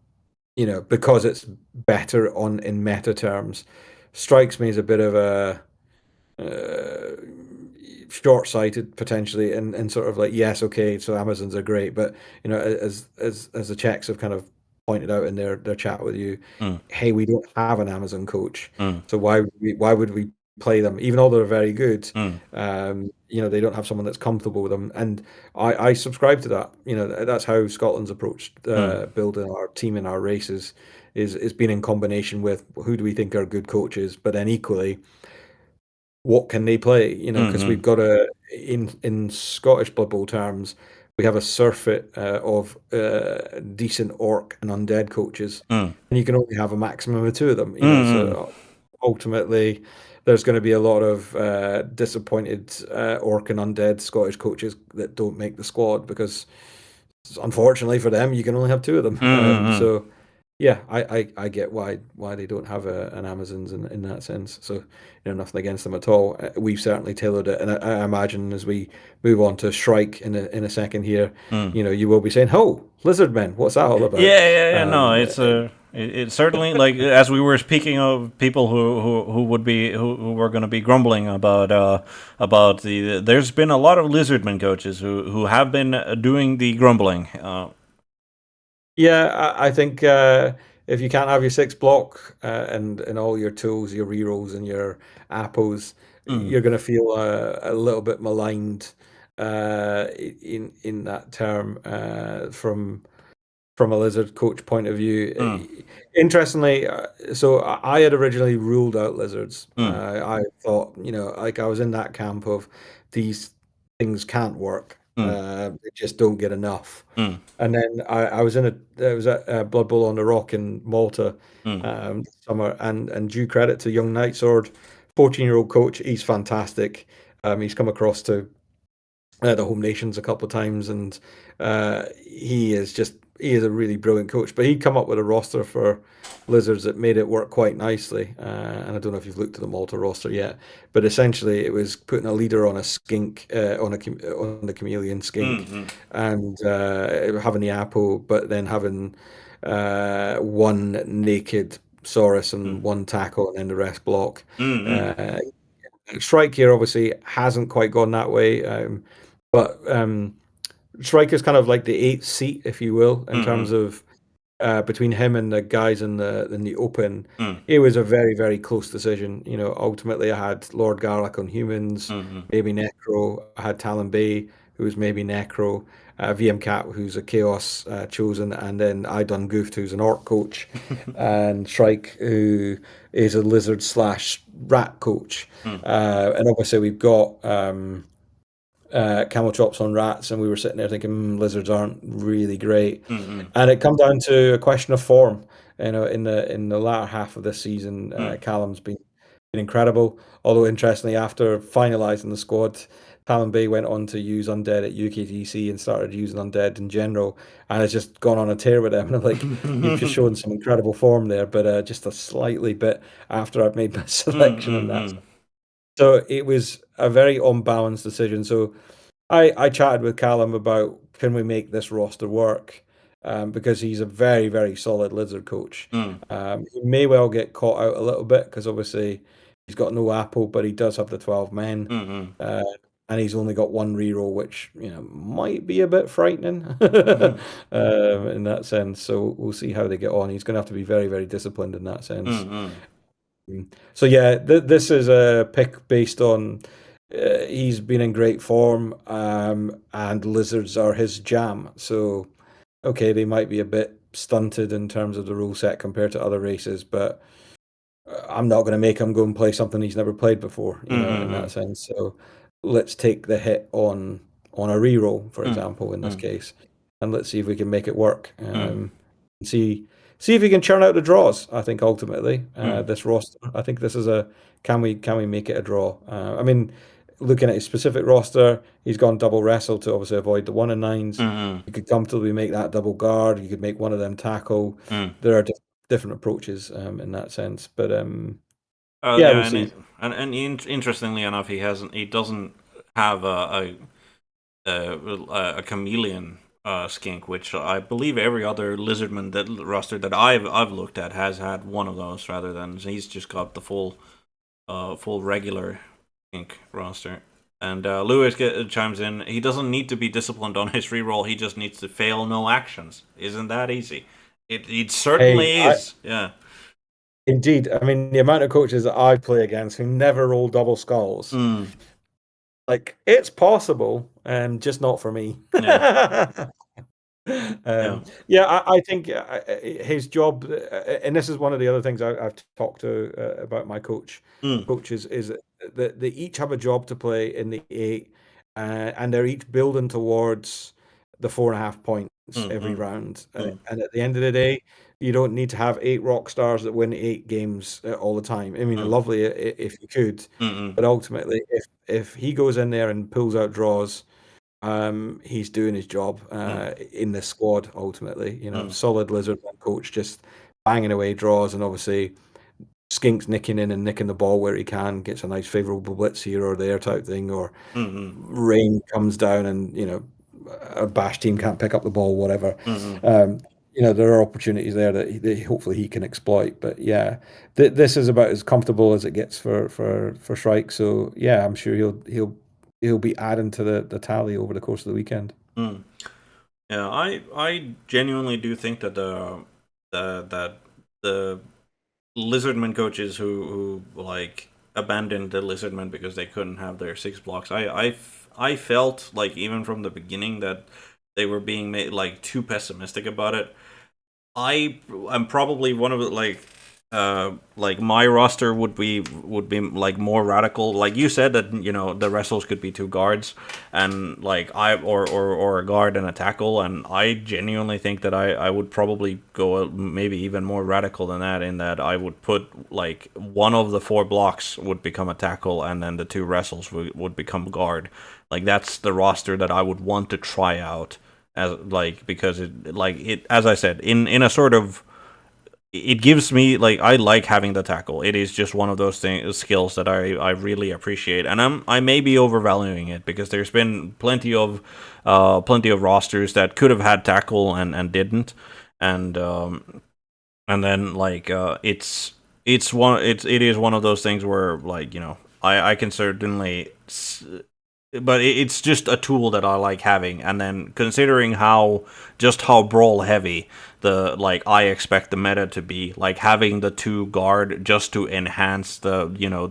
because it's better on in meta terms, strikes me as a bit of a uh, short-sighted potentially, and sort of like, yes, okay, so Amazons are great, but as the Czechs have kind of pointed out in their chat with you, mm, hey, we don't have an Amazon coach, mm, so why would we play them, even though they're very good? mm, They don't have someone that's comfortable with them, and I subscribe to that. That's how Scotland's approached mm, building our team in our races. Is being in combination with who do we think are good coaches, but then equally what can they play? Because we've mm, got in Scottish Blood Bowl terms, we have a surfeit of decent orc and undead coaches, mm, and you can only have a maximum of two of them. mm, So ultimately, there's going to be a lot of disappointed orc and undead Scottish coaches that don't make the squad because, unfortunately for them, you can only have two of them. mm. So yeah, I get why they don't have an Amazons in that sense. So nothing against them at all. We've certainly tailored it, and I imagine as we move on to Shrike in a second here, Mm. you will be saying, "Oh, lizard men, what's that all about?" Yeah. No, it's certainly like as we were speaking of people who would be who were going to be grumbling about there's been a lot of lizardman coaches who have been doing the grumbling. Yeah, I think if you can't have your 6 block and all your tools, your rerolls and your apples, Mm, you're going to feel a little bit maligned in that term from a lizard coach point of view. mm, Interestingly, so I had originally ruled out lizards. mm, I thought, like I was in that camp of these things can't work. mm, They just don't get enough. mm, And then I was at Blood Bowl on the Rock in Malta mm, this summer, and due credit to young Nightsword, 14-year-old coach, he's fantastic. He's come across to the home nations a couple of times, and he is a really brilliant coach. But he'd come up with a roster for lizards that made it work quite nicely. And I don't know if you've looked at the Malta roster yet, but essentially it was putting a leader on a skink, on the chameleon mm, skink, mm, and having the apple, but then having one naked Saurus and mm, one tackle, and then the rest block. mm, mm, Uh, Strike here obviously hasn't quite gone that way, but Strike is kind of like the eighth seat, if you will, in terms mm, of between him and the guys in the open. mm, It was a very, very close decision. Ultimately, I had Lord Garlic on humans, mm, maybe Necro. I had Talon Bay, who was maybe Necro. VM Cat, who's a Chaos chosen, and then I done Goofed, who's an Orc coach, and Shrike, who is a Lizard slash Rat coach. mm, And obviously, we've got camel chops on rats, and we were sitting there thinking, lizards aren't really great. mm, And it come down to a question of form. In the latter half of this season, mm, Callum's been incredible. Although interestingly, after finalising the squad, Callum Bay went on to use undead at UKTC and started using undead in general, and has just gone on a tear with them. And I'm like, you've just mm. shown some incredible form there, but just a slightly bit after I've made my Mm, selection mm, and that. mm, So it was a very unbalanced decision. So I chatted with Callum about can we make this roster work, because he's a very, very solid lizard coach. mm, He may well get caught out a little bit because obviously he's got no apple, but he does have the 12 men, mm, uh, and he's only got one reroll, which might be a bit frightening mm, in that sense. So we'll see how they get on. He's going to have to be very, very disciplined in that sense. mm, So yeah, this is a pick based on he's been in great form, and lizards are his jam. So, okay, they might be a bit stunted in terms of the rule set compared to other races, but I'm not going to make him go and play something he's never played before, in Mm-hmm. that sense. So let's take the hit on a reroll, for Mm, example, in this mm, case, and let's see if we can make it work. mm, See see if we can churn out the draws. I think ultimately, mm, this roster. I think this is a can we make it a draw? I mean, looking at his specific roster, he's gone double wrestle to obviously avoid the 1 and 9s. mm, You could comfortably make that double guard. You could make one of them tackle. mm. There are different approaches in that sense, but yeah, Yeah, we'll see. interestingly enough, he doesn't have a chameleon skink, which I believe every other lizardman that roster that I've looked at has had one of those, rather than he's just got the full regular skink roster. And Lewis chimes in. He doesn't need to be disciplined on his reroll. He just needs to fail no actions. Isn't that easy? It Hey, certainly is. Yeah. indeed. I mean, the amount of coaches that I play against who never roll double skulls, Mm, like it's possible, just not for me. yeah. Yeah. Yeah, I think his job, and this is one of the other things I've talked to about my Mm, coaches, is that they each have a job to play in the eight, and they're each building towards the 4.5 points mm, every mm, round. mm, And at the end of the day, you don't need to have eight rock stars that win 8 games all the time. I mean, mm, lovely if you could, mm, mm, but ultimately, if he goes in there and pulls out draws, he's doing his job mm, in the squad ultimately. mm, Solid Lizardman coach just banging away draws, and obviously Skink's nicking in and nicking the ball where he can, gets a nice favourable blitz here or there type thing, or mm, rain comes down and a bash team can't pick up the ball, whatever. mm, mm. Um, there are opportunities there that hopefully he can exploit. But yeah, this is about as comfortable as it gets for Shrike. So yeah, I'm sure he'll be adding to the tally over the course of the weekend. Mm. Yeah, I genuinely do think that the lizardman coaches who like abandoned the lizardmen because they couldn't have their 6 blocks. I felt like even from the beginning that they were being made like too pessimistic about it. I'm probably one of the like my roster would be like more radical. Like you said that the wrestles could be two guards and like I or a guard and a tackle, and I genuinely think that I would probably go maybe even more radical than that, in that I would put like one of the 4 blocks would become a tackle and then the two wrestles would become guard. Like that's the roster that I would want to try out, as like, because it as I said, in a sort of, it gives me like, I like having the tackle. It is just one of those skills that I really appreciate, and I may be overvaluing it because there's been plenty of rosters that could have had tackle and didn't, and then like it is one of those things where like I can certainly but it's just a tool that I like having. And then considering how brawl heavy I expect the meta to be, like having the two guard just to enhance the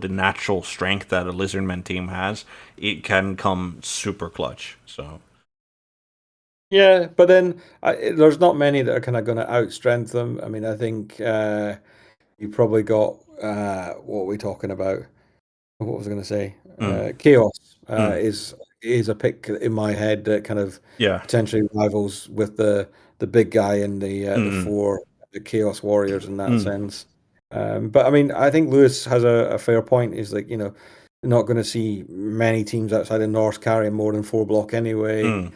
natural strength that a lizardman team has, it can come super clutch. So Yeah, but then there's not many that are kind of going to outstrength them. I mean, I think you probably got what are we talking about? What was I going to say? mm, Chaos mm, is a pick in my head that kind of yeah, potentially rivals with the big guy in the mm, four, the Chaos Warriors in that mm, sense. But I mean, I think Lewis has a fair point. Is like you're not going to see many teams outside of North carrying more than 4 block anyway. mm,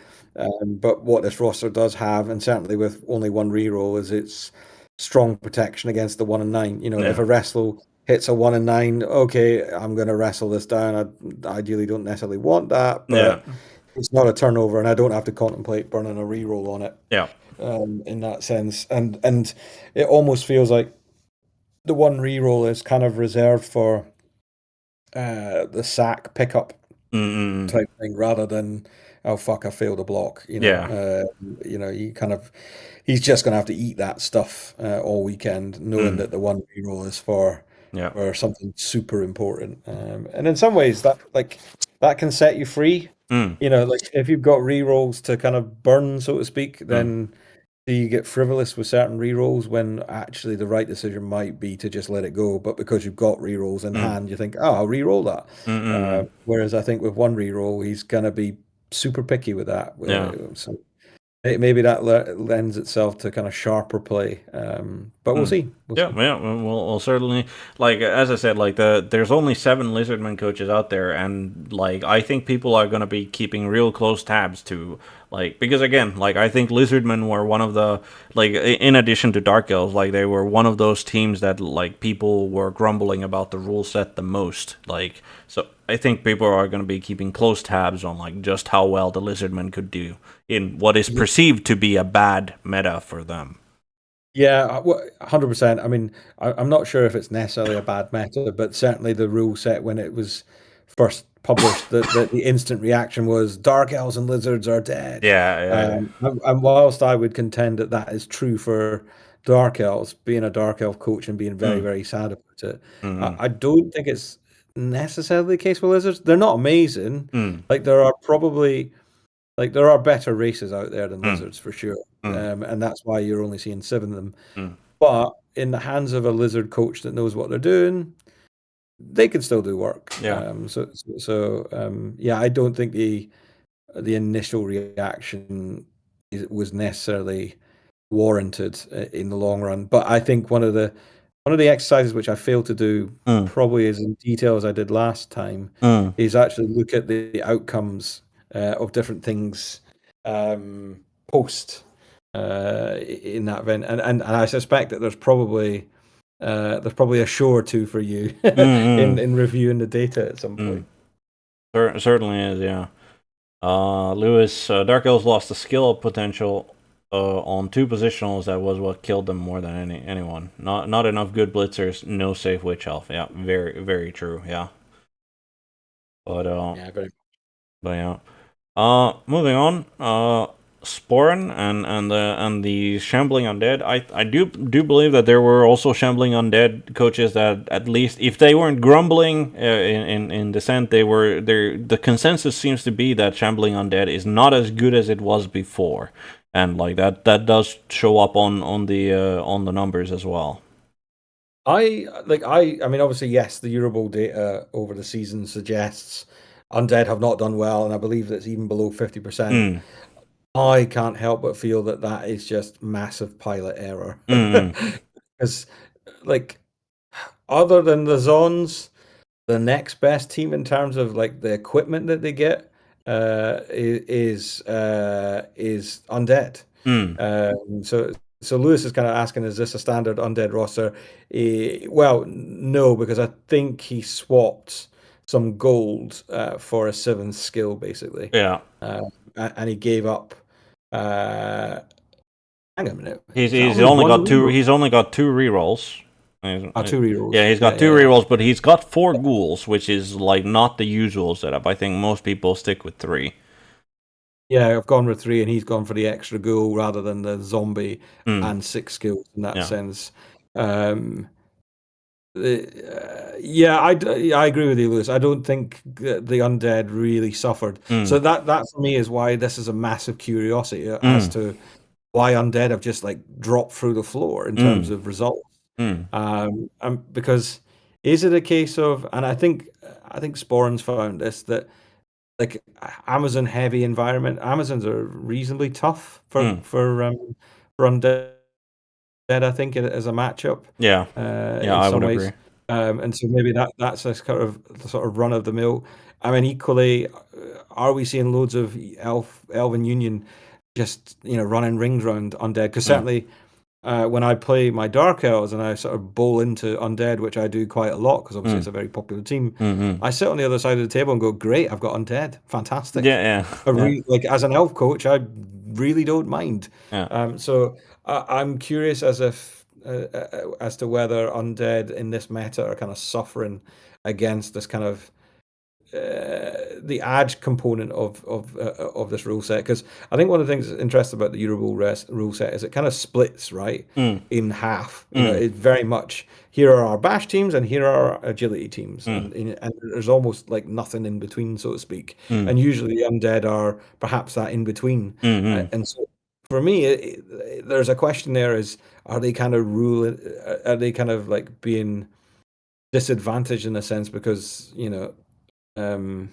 But what this roster does have, and certainly with only one reroll, is its strong protection against the 1 and 9. If yeah, a wrestle hits a 1 and 9, okay, I'm going to wrestle this down. I ideally don't necessarily want that, yeah, but it's not a turnover, and I don't have to contemplate burning a reroll on it. yeah, In that sense, and it almost feels like the one reroll is kind of reserved for the sack pickup mm, mm, mm, type thing rather than oh fuck I failed a block. yeah, You kind of he's just gonna have to eat that stuff all weekend, knowing mm, that the one reroll is for yeah, something super important. And in some ways that like that can set you free. Mm, Like if you've got rerolls to kind of burn, so to speak, mm, then do you get frivolous with certain rerolls when actually the right decision might be to just let it go? But because you've got rerolls in mm, hand, you think, oh, I'll reroll that. mm, mm, Whereas I think with one reroll, he's going to be super picky with that. yeah. So maybe that lends itself to kind of sharper play. But we'll Mm. see. We'll Yeah, see. yeah, we'll certainly, like, as I said, like there's only 7 Lizardman coaches out there, and like I think people are gonna be keeping real close tabs to, like, because again, like I think Lizardmen were one of the, like, in addition to Dark Elves, like they were one of those teams that like people were grumbling about the rule set the most, like, so I think people are gonna be keeping close tabs on like just how well the Lizardmen could do in what is perceived to be a bad meta for them. Yeah, 100%. I mean, I'm not sure if it's necessarily a bad meta, but certainly the rule set when it was first published, the instant reaction was dark elves and lizards are dead. Yeah, yeah, yeah. And whilst I would contend that that is true for dark elves, being a dark elf coach and being very, Mm, very sad about it, mm, I don't think it's necessarily the case with lizards. They're not amazing. mm, Like there are probably there are better races out there than mm, lizards for sure. mm, And that's why you're only seeing 7 of them. mm. But in the hands of a lizard coach that knows what they're doing, they can still do work. Yeah. Yeah, I don't think the initial reaction was necessarily warranted in the long run. But I think one of the exercises which I failed to do Mm, probably as in detail as I did last time mm, is actually look at the outcomes of different things post in that event, and I suspect that there's probably a show or two for you mm, mm, in reviewing the data at some mm. point. Certainly is, yeah. Lewis, Dark Elves lost the skill potential on 2 positionals. That was what killed them more than anyone. Not enough good blitzers, no safe witch health. Yeah, very very true. Yeah, but Yeah, very. but yeah. Moving on. Sporen and the shambling undead. I do believe that there were also shambling undead coaches that, at least if they weren't grumbling in dissent, they were there. The consensus seems to be that shambling undead is not as good as it was before, and like that does show up on the numbers as well. I mean, obviously, yes, the EUROBOWL data over the season suggests undead have not done well, and I believe that's even below 50%. Mm, I can't help but feel that that is just massive pilot error. mm, mm, Because, like, other than the Zons, the next best team in terms of like the equipment that they get is undead. mm, So Lewis is kind of asking, is this a standard undead roster? Well, no, because I think he swapped some gold for a 7th skill, basically, yeah. and he gave up. Uh, Hang on a minute, He's is that he's only only one got two. reroll? He's only got 2 rerolls. Two rerolls. Yeah, he's Yeah, got two yeah, yeah. rerolls, but he's got 4 ghouls, which is like not the usual setup. I think most people stick with 3. Yeah, I've gone with 3, and he's gone for the extra ghoul rather than the zombie Mm, and 6 skills in that yeah. sense. Um, yeah, I agree with you, Lewis. I don't think the undead really suffered. So Mm, that for me is why this is a massive curiosity as mm, to why undead have just like dropped through the floor in terms mm, of results. mm, Because is it a case of, and I think Sporn's found this, that like Amazon heavy environment, Amazons are reasonably tough for mm. undead, I think, as a matchup Yeah, yeah, in I some would ways. agree. And so maybe that's a kind of the sort of run of the mill. I mean, equally, are we seeing loads of Elven Union just running rings around undead? Because Mm, certainly when I play my Dark Elves and I sort of bowl into Undead, which I do quite a lot because obviously mm, it's a very popular team, mm, mm. I sit on the other side of the table and go, "Great, I've got Undead, Yeah, fantastic." yeah, yeah, Like as an elf coach, I really don't mind. yeah. So I'm curious as to whether Undead in this meta are kind of suffering against this kind of the edge component of this rule set, because I think one of the things that's interesting about the rule set is it kind of splits right Mm, in half. mm, It's very much here are our bash teams and here are our agility teams, mm, and there's almost like nothing in between, so to speak. mm, And usually the undead are perhaps that in between, mm, mm, and so for me, there's a question there: is are they kind of ruling? Are they kind of like being disadvantaged in a sense because um,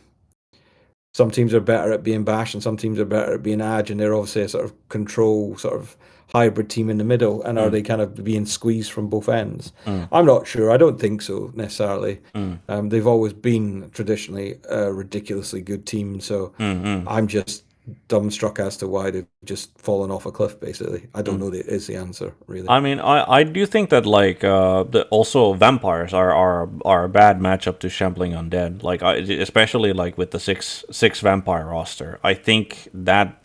some teams are better at being bash and some teams are better at being edge, and they're obviously a sort of control, sort of hybrid team in the middle. And are mm, they kind of being squeezed from both ends? mm, I'm not sure. I don't think so necessarily. mm, They've always been traditionally a ridiculously good team, so mm, mm, I'm just dumbstruck as to why they've just fallen off a cliff. Basically, I don't mm. know that is the answer really. I mean, I do think that like also vampires are a bad matchup to Shambling Undead. Like especially like with the six vampire roster, I think that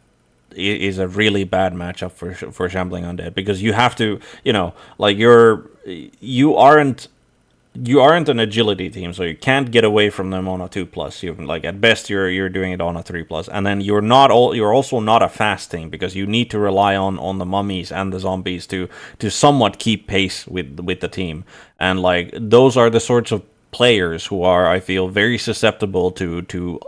is a really bad matchup for Shambling Undead because you have to like you aren't you aren't an agility team, so you can't get away from them on a 2+. You like at best you're doing it on a 3+, and then you're also not a fast team because you need to rely on the mummies and the zombies to somewhat keep pace with the team, and like those are the sorts of players who are, I feel, very susceptible to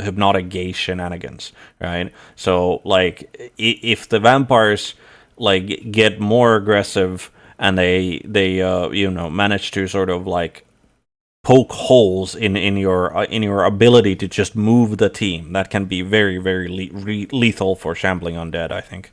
hypnotic gaze shenanigans, right? So like if the vampires like get more aggressive and they manage to sort of like poke holes in your ability to just move the team, that can be very lethal for Shambling Undead, I think.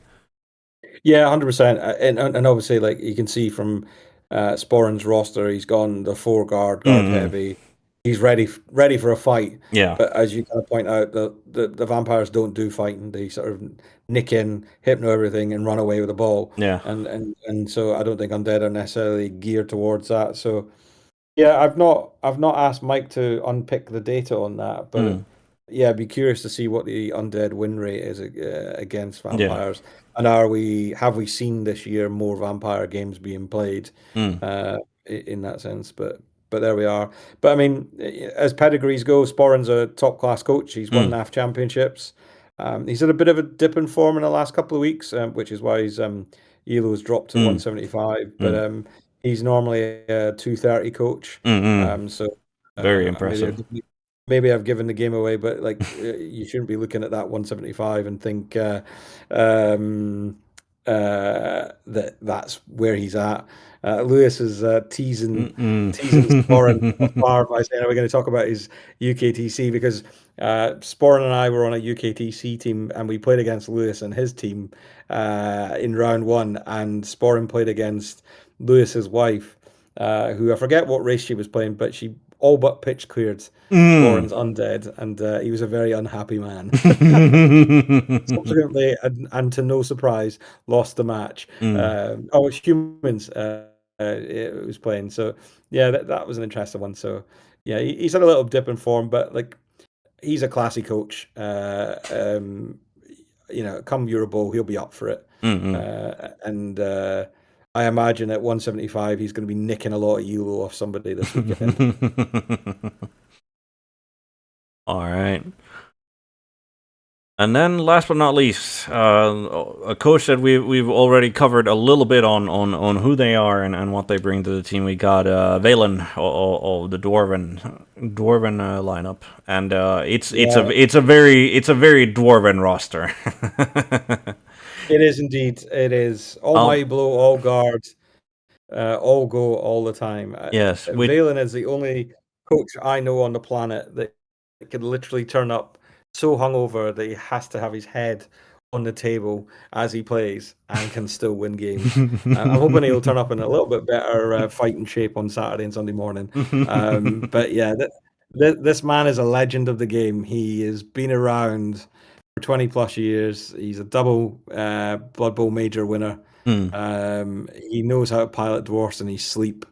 Yeah, 100%. And obviously, like you can see from Sporran's roster, he's gone the four guard Mm-hmm. heavy. He's ready for a fight. Yeah, But as you kind of point out, the vampires don't do fighting. They sort of nick in, hypno everything, and run away with the ball. yeah. And so I don't think undead are necessarily geared towards that. So yeah, I've not asked Mike to unpick the data on that, but Mm, yeah, I'd be curious to see what the undead win rate is against yeah. vampires, and have we seen this year more vampire games being played Mm, in that sense? But there we are. But I mean, as pedigrees go, Sporran's a top class coach. He's won mm, NAF championships. He's had a bit of a dip in form in the last couple of weeks, which is why his Elo's dropped to mm, 175. But mm, he's normally a 230 coach. mm. So Very maybe impressive. maybe I've given the game away, but like you shouldn't be looking at that 175 and think that that's where he's at. Lewis is Mm-mm. teasing Sporran afar by saying, "Are we going to talk about his UKTC?" Because Sporran and I were on a UKTC team, and we played against Lewis and his team in round one, and Sporran played against Lewis's wife, who I forget what race she was playing, but she all but pitch cleared Mm. Sporran's undead, and he was a very unhappy man. Subsequently, and to no surprise, lost the match. Mm. Oh, it's humans. It was playing. So yeah, that was an interesting one. So yeah, he's had a little dip in form, but like he's a classy coach. Come EuroBowl, he'll be up for it. Mm-mm. And I imagine at 175, he's going to be nicking a lot of Euro off somebody this weekend. All right. And then, last but not least, a coach that we've already covered a little bit on who they are and what they bring to the team. We got Valen, of the dwarven lineup, and Yeah, it's a very dwarven roster. it is indeed. It is all um, might blow, all guard, all go all the time. yes, with Valen is the only coach I know on the planet that can literally turn up so hungover that he has to have his head on the table as he plays and can still win games. I'm hoping he'll turn up in a little bit better fighting shape on Saturday and Sunday morning. But yeah, this man is a legend of the game. He has been around for 20 plus years. He's a double Blood Bowl major winner. Mm. He knows how to pilot dwarfs in his sleep.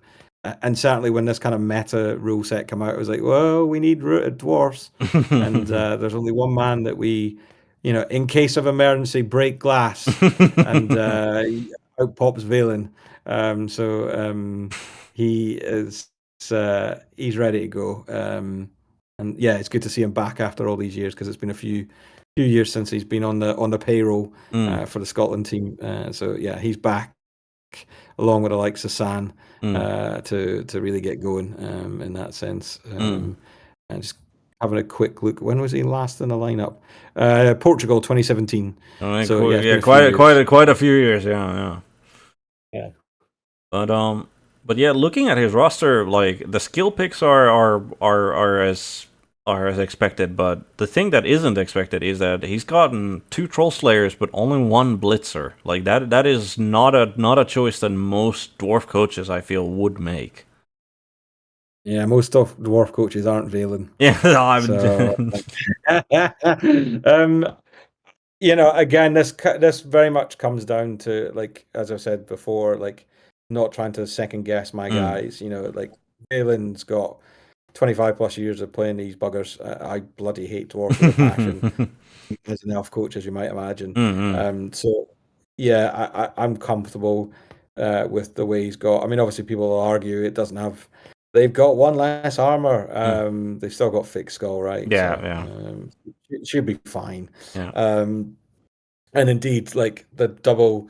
And certainly when this kind of meta rule set came out, it was like, well, we need rooted dwarfs. And there's only one man that we, in case of emergency, break glass. And out pops Valen. So he is he's ready to go. And yeah, it's good to see him back after all these years because it's been a few years since he's been on the payroll Mm, for the Scotland team. So yeah, he's back along with the likes of San mm, to really get going in that sense. mm. And just having a quick look, when was he last in the lineup? Portugal 2017. I mean, So yeah, it's yeah, been a few years. quite a few years. Yeah, yeah. Yeah. But but yeah, looking at his roster, like the skill picks are as expected. But the thing that isn't expected is that he's gotten two troll slayers, but only one blitzer. Like that is not a choice that most dwarf coaches I feel would make. Yeah, most of dwarf coaches aren't Valen. Yeah, So I'm. um, again, this very much comes down to, like, as I said before, like not trying to second guess my Mm. guys. Like Valen's got 25 plus years of playing these buggers. I bloody hate dwarf with a passion as an elf coach, as you might imagine. Mm-mm. So yeah, I'm comfortable with the way he's got. I mean, obviously, people will argue it doesn't have. They've got one less armor. Mm. They've still got fixed skull, right? Yeah, So yeah, it should be fine. yeah. Um, and indeed, like the double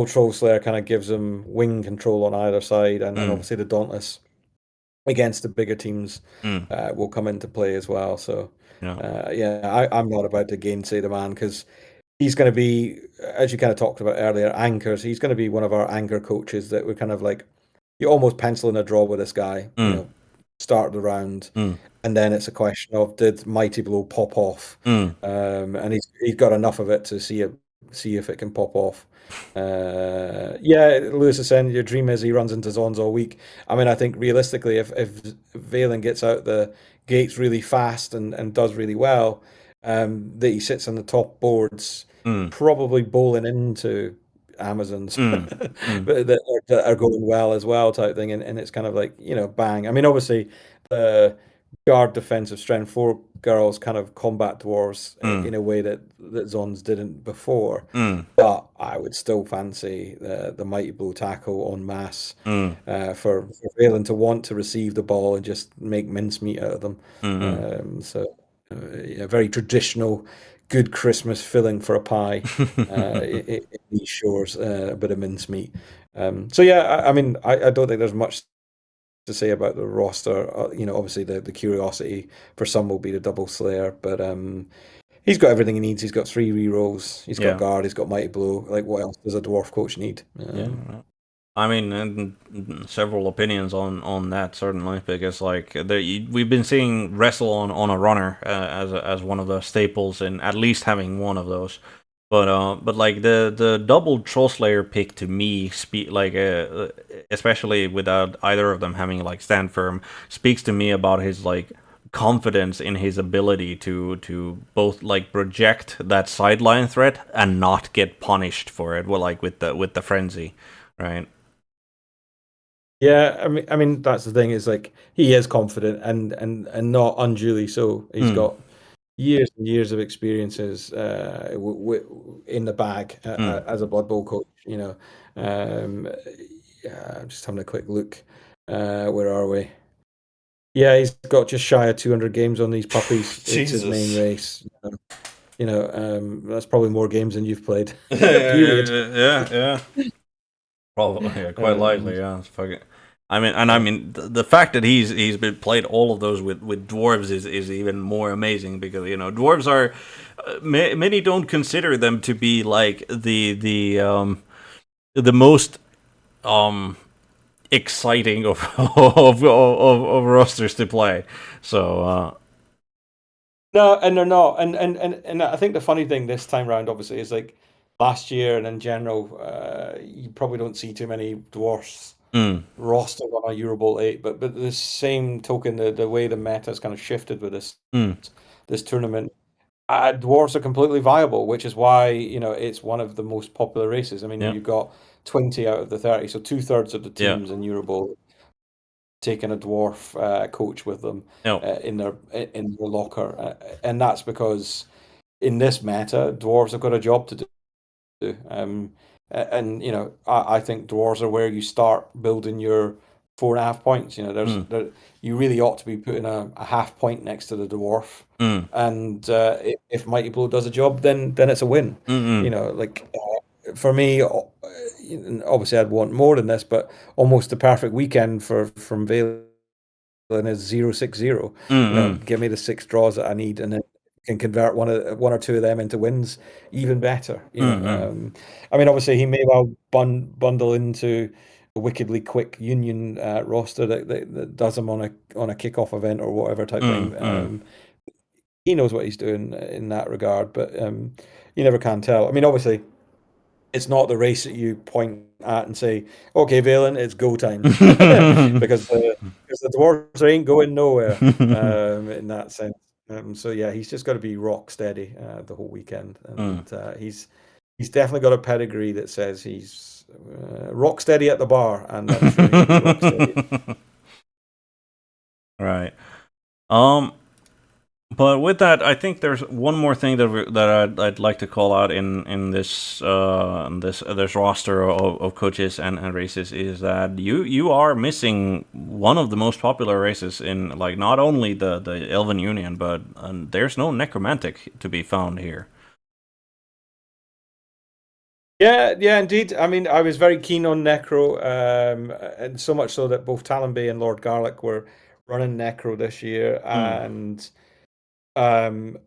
troll slayer kind of gives them wing control on either side, and Mm, obviously the dauntless against the bigger teams mm, will come into play as well. So yeah. yeah, I'm not about to gainsay the man because he's going to be, as you kind of talked about earlier, anchors. He's going to be one of our anchor coaches that we're kind of like, you almost pencil in a draw with this guy, Mm, start the round, mm, and then it's a question of did Mighty Blow pop off, mm, and he's got enough of it to see if it can pop off. Yeah, Lewis is saying your dream is he runs into zones all week. I mean, I think realistically, if Valen gets out the gates really fast and does really well, that he sits on the top boards, mm, probably bowling into Amazons mm, mm. that are going well as well, type thing. And it's kind of like, bang. I mean, obviously, the guard defensive strength four girls kind of combat dwarves Mm, in a way that Zons didn't before. mm, But I would still fancy the Mighty Blow tackle en masse mm, for Valen to want to receive the ball and just make mincemeat out of them. mm, So, yeah, very traditional, good Christmas filling for a pie. mm. In these shores, a bit of mincemeat. So yeah, I mean, I don't think there's much to say about the roster. Obviously the curiosity for some will be the double slayer, but he's got everything he needs. He's got three rerolls. He's got Yeah, guard. He's got mighty blow. Like, what else does a dwarf coach need? yeah. Yeah. I mean, and several opinions on that certainly because like we've been seeing wrestle on a runner as one of the staples in at least having one of those. But like the double troll slayer pick to me speak like especially without either of them having like stand firm speaks to me about his like confidence in his ability to both like project that sideline threat and not get punished for it. Well, like with the frenzy, right? Yeah, I mean that's the thing is like he is confident and not unduly so. He's Mm, got years and years of experiences in the bag mm. as a Blood Bowl coach. Yeah, I'm just having a quick look. Where are we? Yeah, he's got just shy of 200 games on these puppies. It's his main Jesus. race. That's probably more games than you've played. Period. Yeah. Probably, yeah, quite Um, likely, yeah. It's fucking. I mean, and I yeah. mean, the fact that he's been played all of those with dwarves is even more amazing because dwarves are many don't consider them to be like the most um exciting of rosters to play. So No, and they're not. And I think the funny thing this time round, obviously, is like last year and in general, you probably don't see too many dwarfs mm, rostered on a EuroBowl 8. But the same token, the way the meta has kind of shifted with mm, this tournament, dwarves are completely viable, which is why it's one of the most popular races. I mean, yeah, you've got 20 out of the 30, so two-thirds of the yeah, teams in EuroBowl taking a dwarf coach with them no, in their locker, and that's because in this meta, dwarves have got a job to do. And I think dwarves are where you start building your 4.5 points. Mm, You really ought to be putting a half point next to the dwarf. mm, And if Mighty Blow does a job, then it's a win. mm, Like for me, obviously I'd want more than this, but almost the perfect weekend from Valen is 0-6-0. mm, mm, Give me the 6 draws that I need, and then can convert one or two of them into wins, even better. mm, mm, I mean, obviously he may well bundle into a wickedly quick Union roster that does him on a kickoff event or whatever type mm, thing. mm. He knows what he's doing in that regard, but you never can tell. I mean, obviously it's not the race that you point at and say, "Okay, Valen, it's go time," because the dwarves ain't going nowhere in that sense. So yeah, he's just got to be rock steady the whole weekend, Mm. and he's definitely got a pedigree that says he's rock steady at the bar, and I'm sure he'll be rock steady. Right. Um, but with that, I think there's one more thing that I'd like to call out in this roster of coaches and races is that you are missing one of the most popular races in, like, not only the Elven Union, but there's no necromantic to be found here. Yeah, yeah, indeed. I mean, I was very keen on Necro, and so much so that both Talonbay and Lord Garlic were running Necro this year, Mm, and um,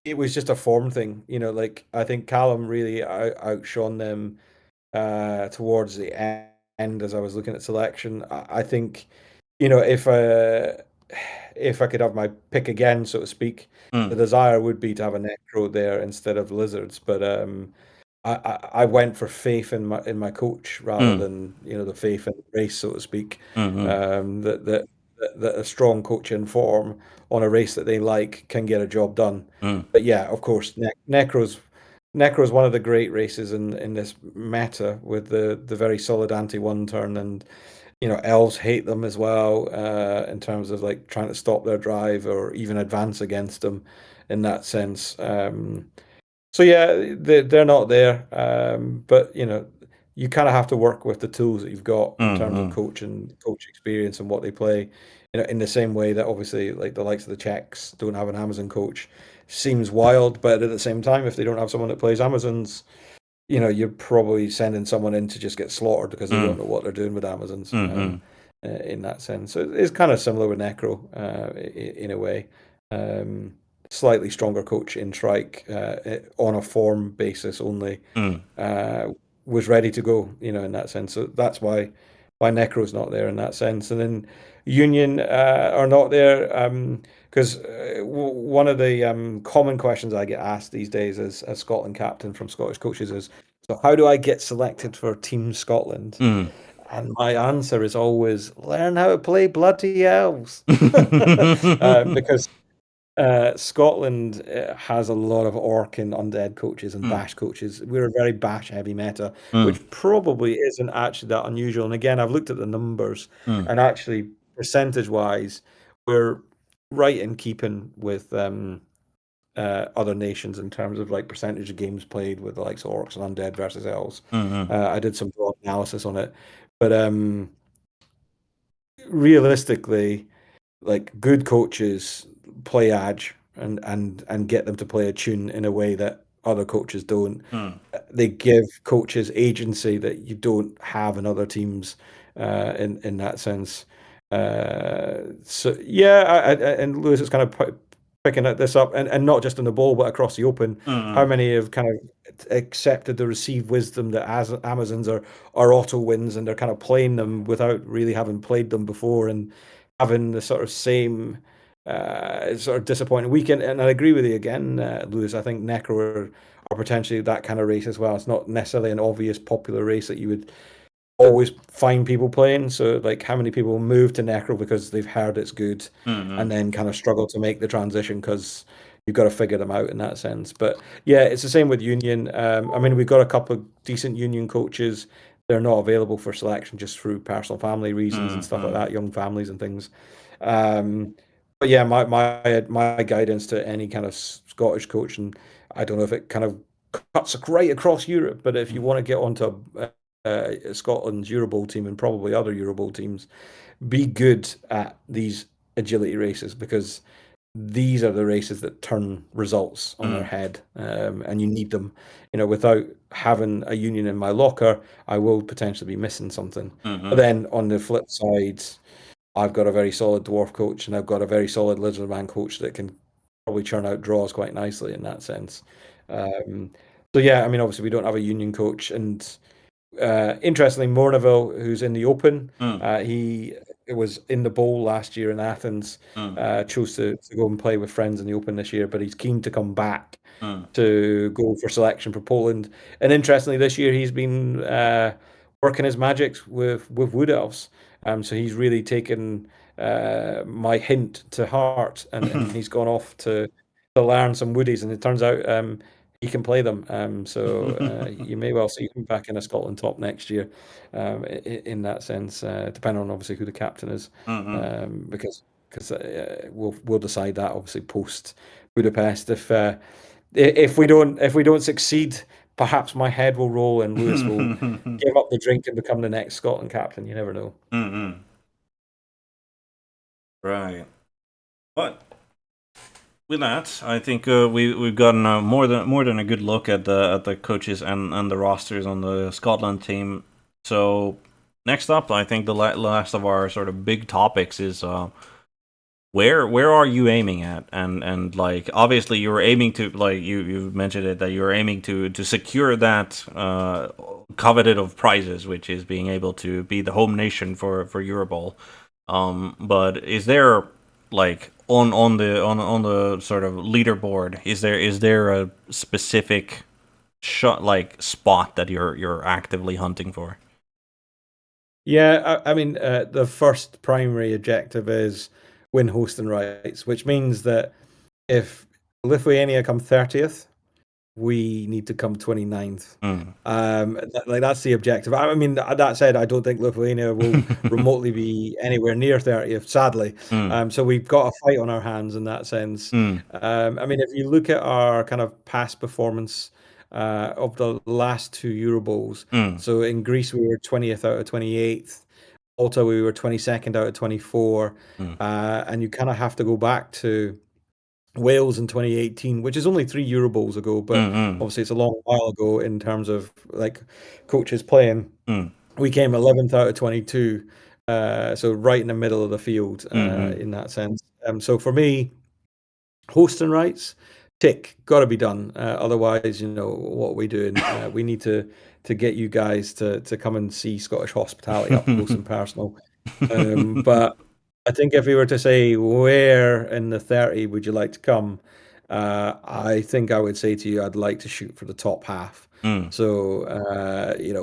it was just a form thing. Like I think Callum really outshone them towards the end as I was looking at selection. I think, if I could have my pick again, so to speak, the mm, desire would be to have a Necro there instead of Lizards, but I went for faith in my coach rather mm, than the faith in the race, so to speak. mm, That a strong coach in form on a race that they like can get a job done. mm, But yeah, of course, Necro's one of the great races in this meta with the very solid anti-one turn, and elves hate them as well in terms of like trying to stop their drive or even advance against them in that sense. So yeah, they're not there, but you kind of have to work with the tools that you've got in mm, terms of mm, coach experience and what they play. In the same way that obviously like the likes of the Czechs don't have an Amazon coach, seems wild, but at the same time, if they don't have someone that plays Amazons, you're probably sending someone in to just get slaughtered because they don't mm, know what they're doing with Amazons. mm, mm, In that sense, so it's kind of similar with Necro in a way. Um, Slightly stronger coach in Shrike on a form basis only mm, uh, was ready to go, in that sense. So that's why Necro's not there in that sense. And then Union are not there because one of the common questions I get asked these days as Scotland captain from Scottish coaches is, so how do I get selected for Team Scotland? mm. And my answer is always learn how to play bloody elves. Because Scotland has a lot of orc and undead coaches and Mm, bash coaches. We're a very bash heavy meta, mm, which probably isn't actually that unusual. And again, I've looked at the numbers, mm, and actually, percentage wise, we're right in keeping with other nations in terms of like percentage of games played with the likes of orcs and undead versus elves. mm, I did some broad analysis on it, but realistically, like good coaches play edge and get them to play a tune in a way that other coaches don't. mm, They give coaches agency that you don't have in other teams in that sense. So yeah, and Lewis is kind of picking this up, and not just in the ball, but across the open. How mm, many have kind of accepted the received wisdom that as Amazons are auto wins, and they're kind of playing them without really having played them before, and having the sort of same sort of disappointing weekend. And I agree with you again, Lewis. I think Necro are potentially that kind of race as well. It's not necessarily an obvious popular race that you would always find people playing. So like how many people move to Necro because they've heard it's good and mm, then kind of struggle to make the transition because you've got to figure them out in that sense. But yeah, it's the same with Union. I mean, we've got a couple of decent Union coaches. They're not available for selection just through personal family reasons and mm, stuff like mm. that, young families and things. Um, but yeah, my guidance to any kind of Scottish coach, and I don't know if it kind of cuts right across Europe, but if you want to get onto Scotland's EuroBowl team and probably other EuroBowl teams be good at these agility races, because these are the races that turn results on their Mm. head, and you need them. Without having a union in my locker, I will potentially be missing something. But Mm-hmm. then on the flip side, I've got a very solid dwarf coach, and I've got a very solid lizardman coach that can probably churn out draws quite nicely in that sense. Um, so yeah, I mean, obviously we don't have a union coach, and interestingly, Morneville, who's in the Open, Mm. he was in the bowl last year in Athens. Mm. Chose to go and play with friends in the Open this year, but he's keen to come back Mm. to go for selection for Poland. And interestingly, this year he's been working his magic with Wood Elves. So he's really taken my hint to heart, and he's gone off to learn some woodies, and it turns out he can play them. So you may well see him back in a Scotland top next year, in that sense, depending on obviously who the captain is, Mm-hmm. because we'll decide that obviously post Budapest. If we don't succeed, perhaps my head will roll and Lewis will give up the drink and become the next Scotland captain. You never know. Mm-hmm. Right. But with that, I think we've gotten more than a good look at the coaches and the rosters on the Scotland team. So next up, I think the last of our sort of big topics is where are you aiming at? And like obviously you're aiming to, like you mentioned it, that you're aiming to secure that coveted of prizes, which is being able to be the home nation for EuroBowl. But is there, like, on the sort of leaderboard, is there a specific shot, like, spot that you're actively hunting for? Yeah, I mean, the first primary objective is win hosting rights, which means that if Lithuania come 30th, we need to come 29th. Mm. Like that's the objective. I mean, that said, I don't think Lithuania will remotely be anywhere near 30th, sadly. Mm. So we've got a fight on our hands in that sense. Mm. I mean, if you look at our kind of past performance of the last two Eurobowls, Mm. so in Greece we were 20th out of 28th. Malta we were 22nd out of 24, Mm. and you kind of have to go back to Wales in 2018, which is only three Eurobowls ago, but Mm. obviously it's a long while ago in terms of like coaches playing. Mm. We came 11th out of 22, so right in the middle of the field Mm. in that sense. So for me, hosting rights, tick, got to be done. Otherwise, what are we doing? We need to get you guys to come and see Scottish hospitality up close and personal. But I think if we were to say where in the 30 would you like to come, I think I would say to you I'd like to shoot for the top half. Mm. So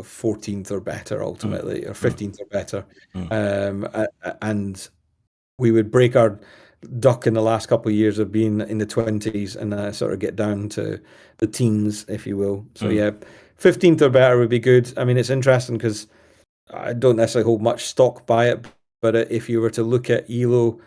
14th or better Mm. ultimately, or Mm. 15th or better. Mm. And we would break our duck in the last couple of years of being in the 20s, and sort of get down to the teens, if you will. So Mm. yeah, 15th or better would be good. I mean, it's interesting because I don't necessarily hold much stock by it, but if you were to look at ELO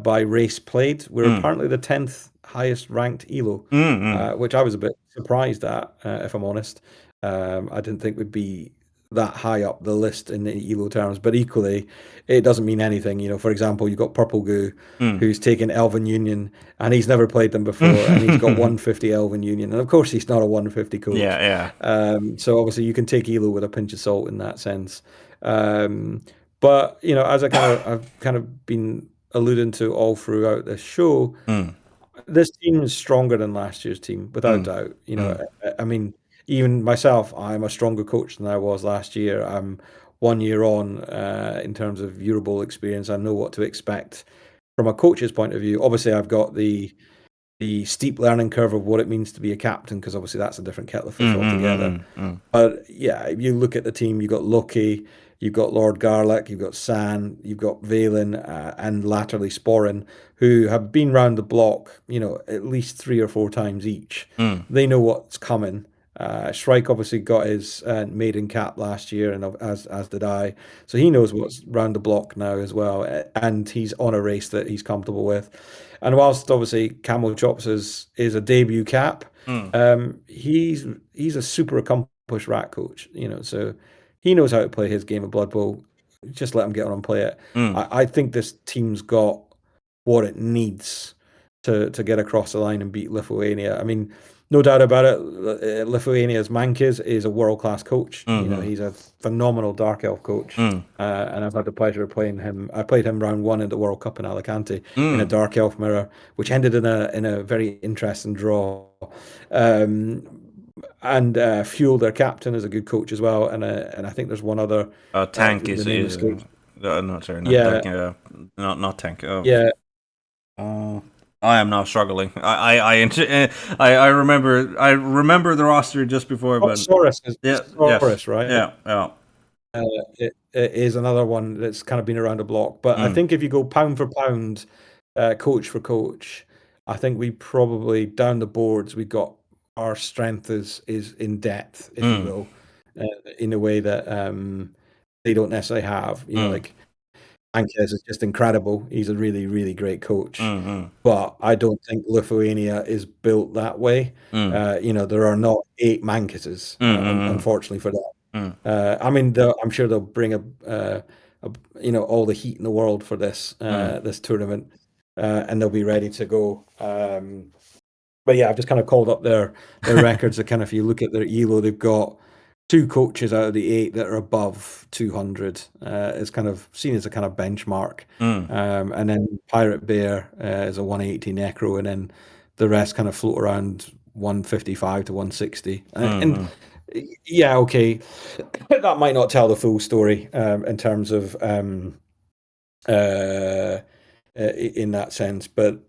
by race played, we're Mm. apparently the 10th highest ranked ELO, Mm. Mm. which I was a bit surprised at, if I'm honest. I didn't think we'd be that high up the list in the ELO terms, but equally, it doesn't mean anything. For example, you've got Purple Goo, Mm. who's taken Elven Union, and he's never played them before, and he's got 150 Elven Union, and of course, he's not a 150 coach. Yeah, yeah. So obviously, you can take ELO with a pinch of salt in that sense. But as I've kind of been alluding to all throughout this show, Mm. this team is stronger than last year's team, without Mm. doubt. Mm. I mean, even myself, I'm a stronger coach than I was last year. I'm 1 year on in terms of Eurobowl experience. I know what to expect from a coach's point of view. Obviously, I've got the steep learning curve of what it means to be a captain, because obviously that's a different kettle of fish Mm. altogether. Mm. Mm. But yeah, if you look at the team, you've got Loki, you've got Lord Garlic, you've got San, you've got Valen, and latterly Sporin, who have been round the block, at least 3 or 4 times each. Mm. They know what's coming. Shrike obviously got his maiden cap last year, and as did I. So he knows what's round the block now as well, and he's on a race that he's comfortable with. And whilst obviously Camel Chops is a debut cap, Mm. he's a super accomplished rat coach. So he knows how to play his game of Blood Bowl. Just let him get on and play it. Mm. I think this team's got what it needs to get across the line and beat Lithuania. I mean, no doubt about it, Lithuania's Mankis is a world-class coach. He's a phenomenal Dark Elf coach. And I've had the pleasure of playing him. I played him round one in the World Cup in Alicante in a Dark Elf mirror, which ended in a very interesting draw. And Fuel, their captain, is a good coach as well. And I think there's one other. Tank The is name escapes. not sorry, not Yeah, tank. Not tank. yeah. I am now struggling. I remember the roster just before, but Saurus is yeah, yes, Saurus, right? yeah. It is another one that's kind of been around the block. But I think if you go pound for pound, coach for coach, I think we probably down the boards we got our strength is in depth, if you will, in a way that they don't necessarily have. Like Ankes is just incredible. He's a really, really great coach. But I don't think Lithuania is built that way. There are not 8 Mankises, unfortunately for that. I mean, I'm sure they'll bring all the heat in the world for this tournament, and they'll be ready to go. But yeah, I've just kind of called up their records. Kind of, if you look at their ELO, they've got 2 coaches out of the 8 that are above 200. It's kind of seen as a kind of benchmark. And then Pirate Bear is a 180 necro, and then the rest kind of float around 155 to 160. And yeah, okay, that might not tell the full story in terms of in that sense, but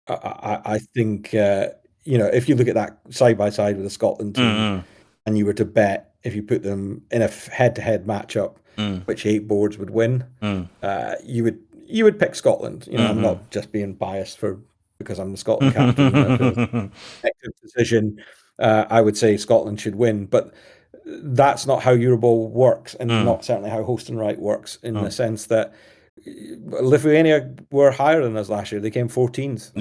I think if you look at that side by side with the Scotland team, and you were to bet if you put them in a head-to-head matchup, which 8 boards would win, you would pick Scotland. I'm not just being biased because I'm the Scotland captain. If it was an active decision, I would say Scotland should win, but that's not how EuroBowl works, and not certainly how Host and Right works, in the sense that Lithuania were higher than us last year. They came 14th.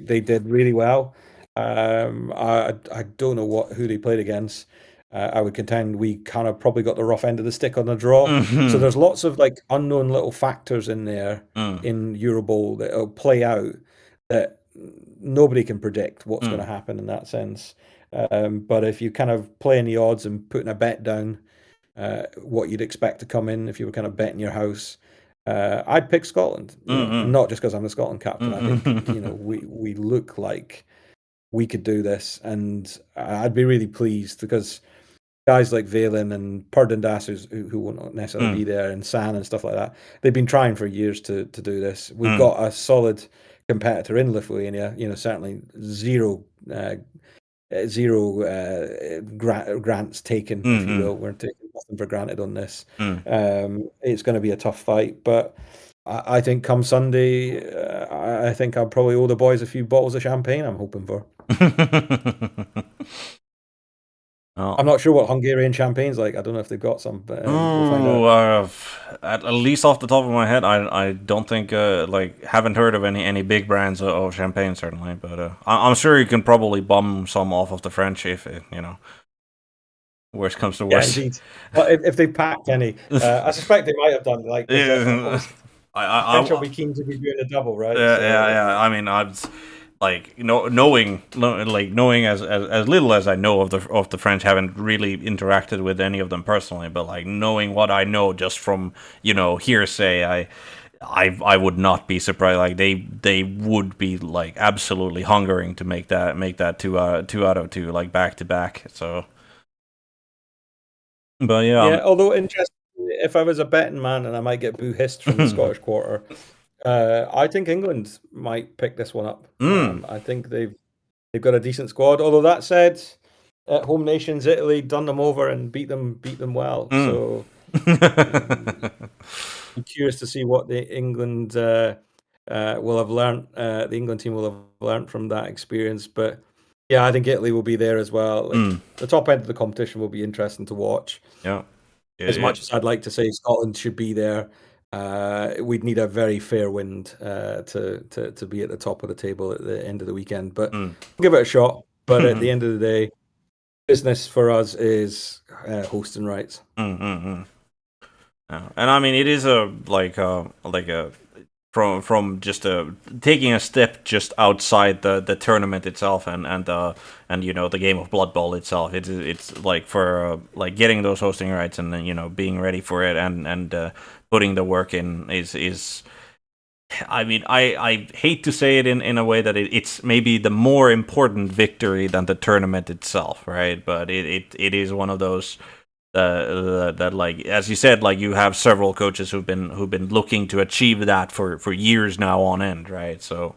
They did really well. I don't know who they played against. I would contend we kind of probably got the rough end of the stick on the draw. So there's lots of like unknown little factors in there in EuroBowl that will play out that nobody can predict what's going to happen in that sense. But if you kind of play in the odds and putting a bet down, what you'd expect to come in if you were kind of betting your house, I'd pick Scotland. Not just because I'm the Scotland captain. I think we look like we could do this, and I'd be really pleased because guys like Valen and Purdandas, who won't necessarily be there, and San and stuff like that, they've been trying for years to do this. We've got a solid competitor in Lithuania. Certainly zero grants taken, if you will. We're taking nothing for granted on this. It's going to be a tough fight, but I think come Sunday, I think I'll probably owe the boys a few bottles of champagne. I'm hoping for. I'm not sure what Hungarian champagne's like. I don't know if they've got some, but we'll find out. At least off the top of my head, I don't think haven't heard of any big brands of champagne, certainly, but I'm sure you can probably bum some off of the French if worst comes to worst. Yeah, indeed. Well, if they packed any, I suspect they might have done. Like, French will be keen to be doing a double, right? Yeah. I mean, knowing as little as I know of the French, haven't really interacted with any of them personally, but like knowing what I know just from hearsay, I would not be surprised. Like they would be like absolutely hungering to make that 2 out of 2 like back to back. So, but yeah. Although interesting, if I was a betting man, and I might get boo-hissed from the Scottish quarter, I think England might pick this one up. I think they've got a decent squad. Although that said, at home nations Italy done them over and beat them well. So I'm curious to see what the England will have learned. The England team will have learned from that experience. But yeah, I think Italy will be there as well. The top end of the competition will be interesting to watch. As much as I'd like to say Scotland should be there, we'd need a very fair wind to be at the top of the table at the end of the weekend. But we'll give it a shot. But at the end of the day, business for us is hosting rights. Mm-hmm. And I mean, it is a like a from just taking a step just outside the tournament itself and the game of Blood Bowl itself. It's like for like getting those hosting rights and then being ready for it and putting the work in is. I mean, I hate to say it in a way that it's maybe the more important victory than the tournament itself, right? But it is one of those that like as you said, like you have several coaches who've been looking to achieve that for years now on end, right? So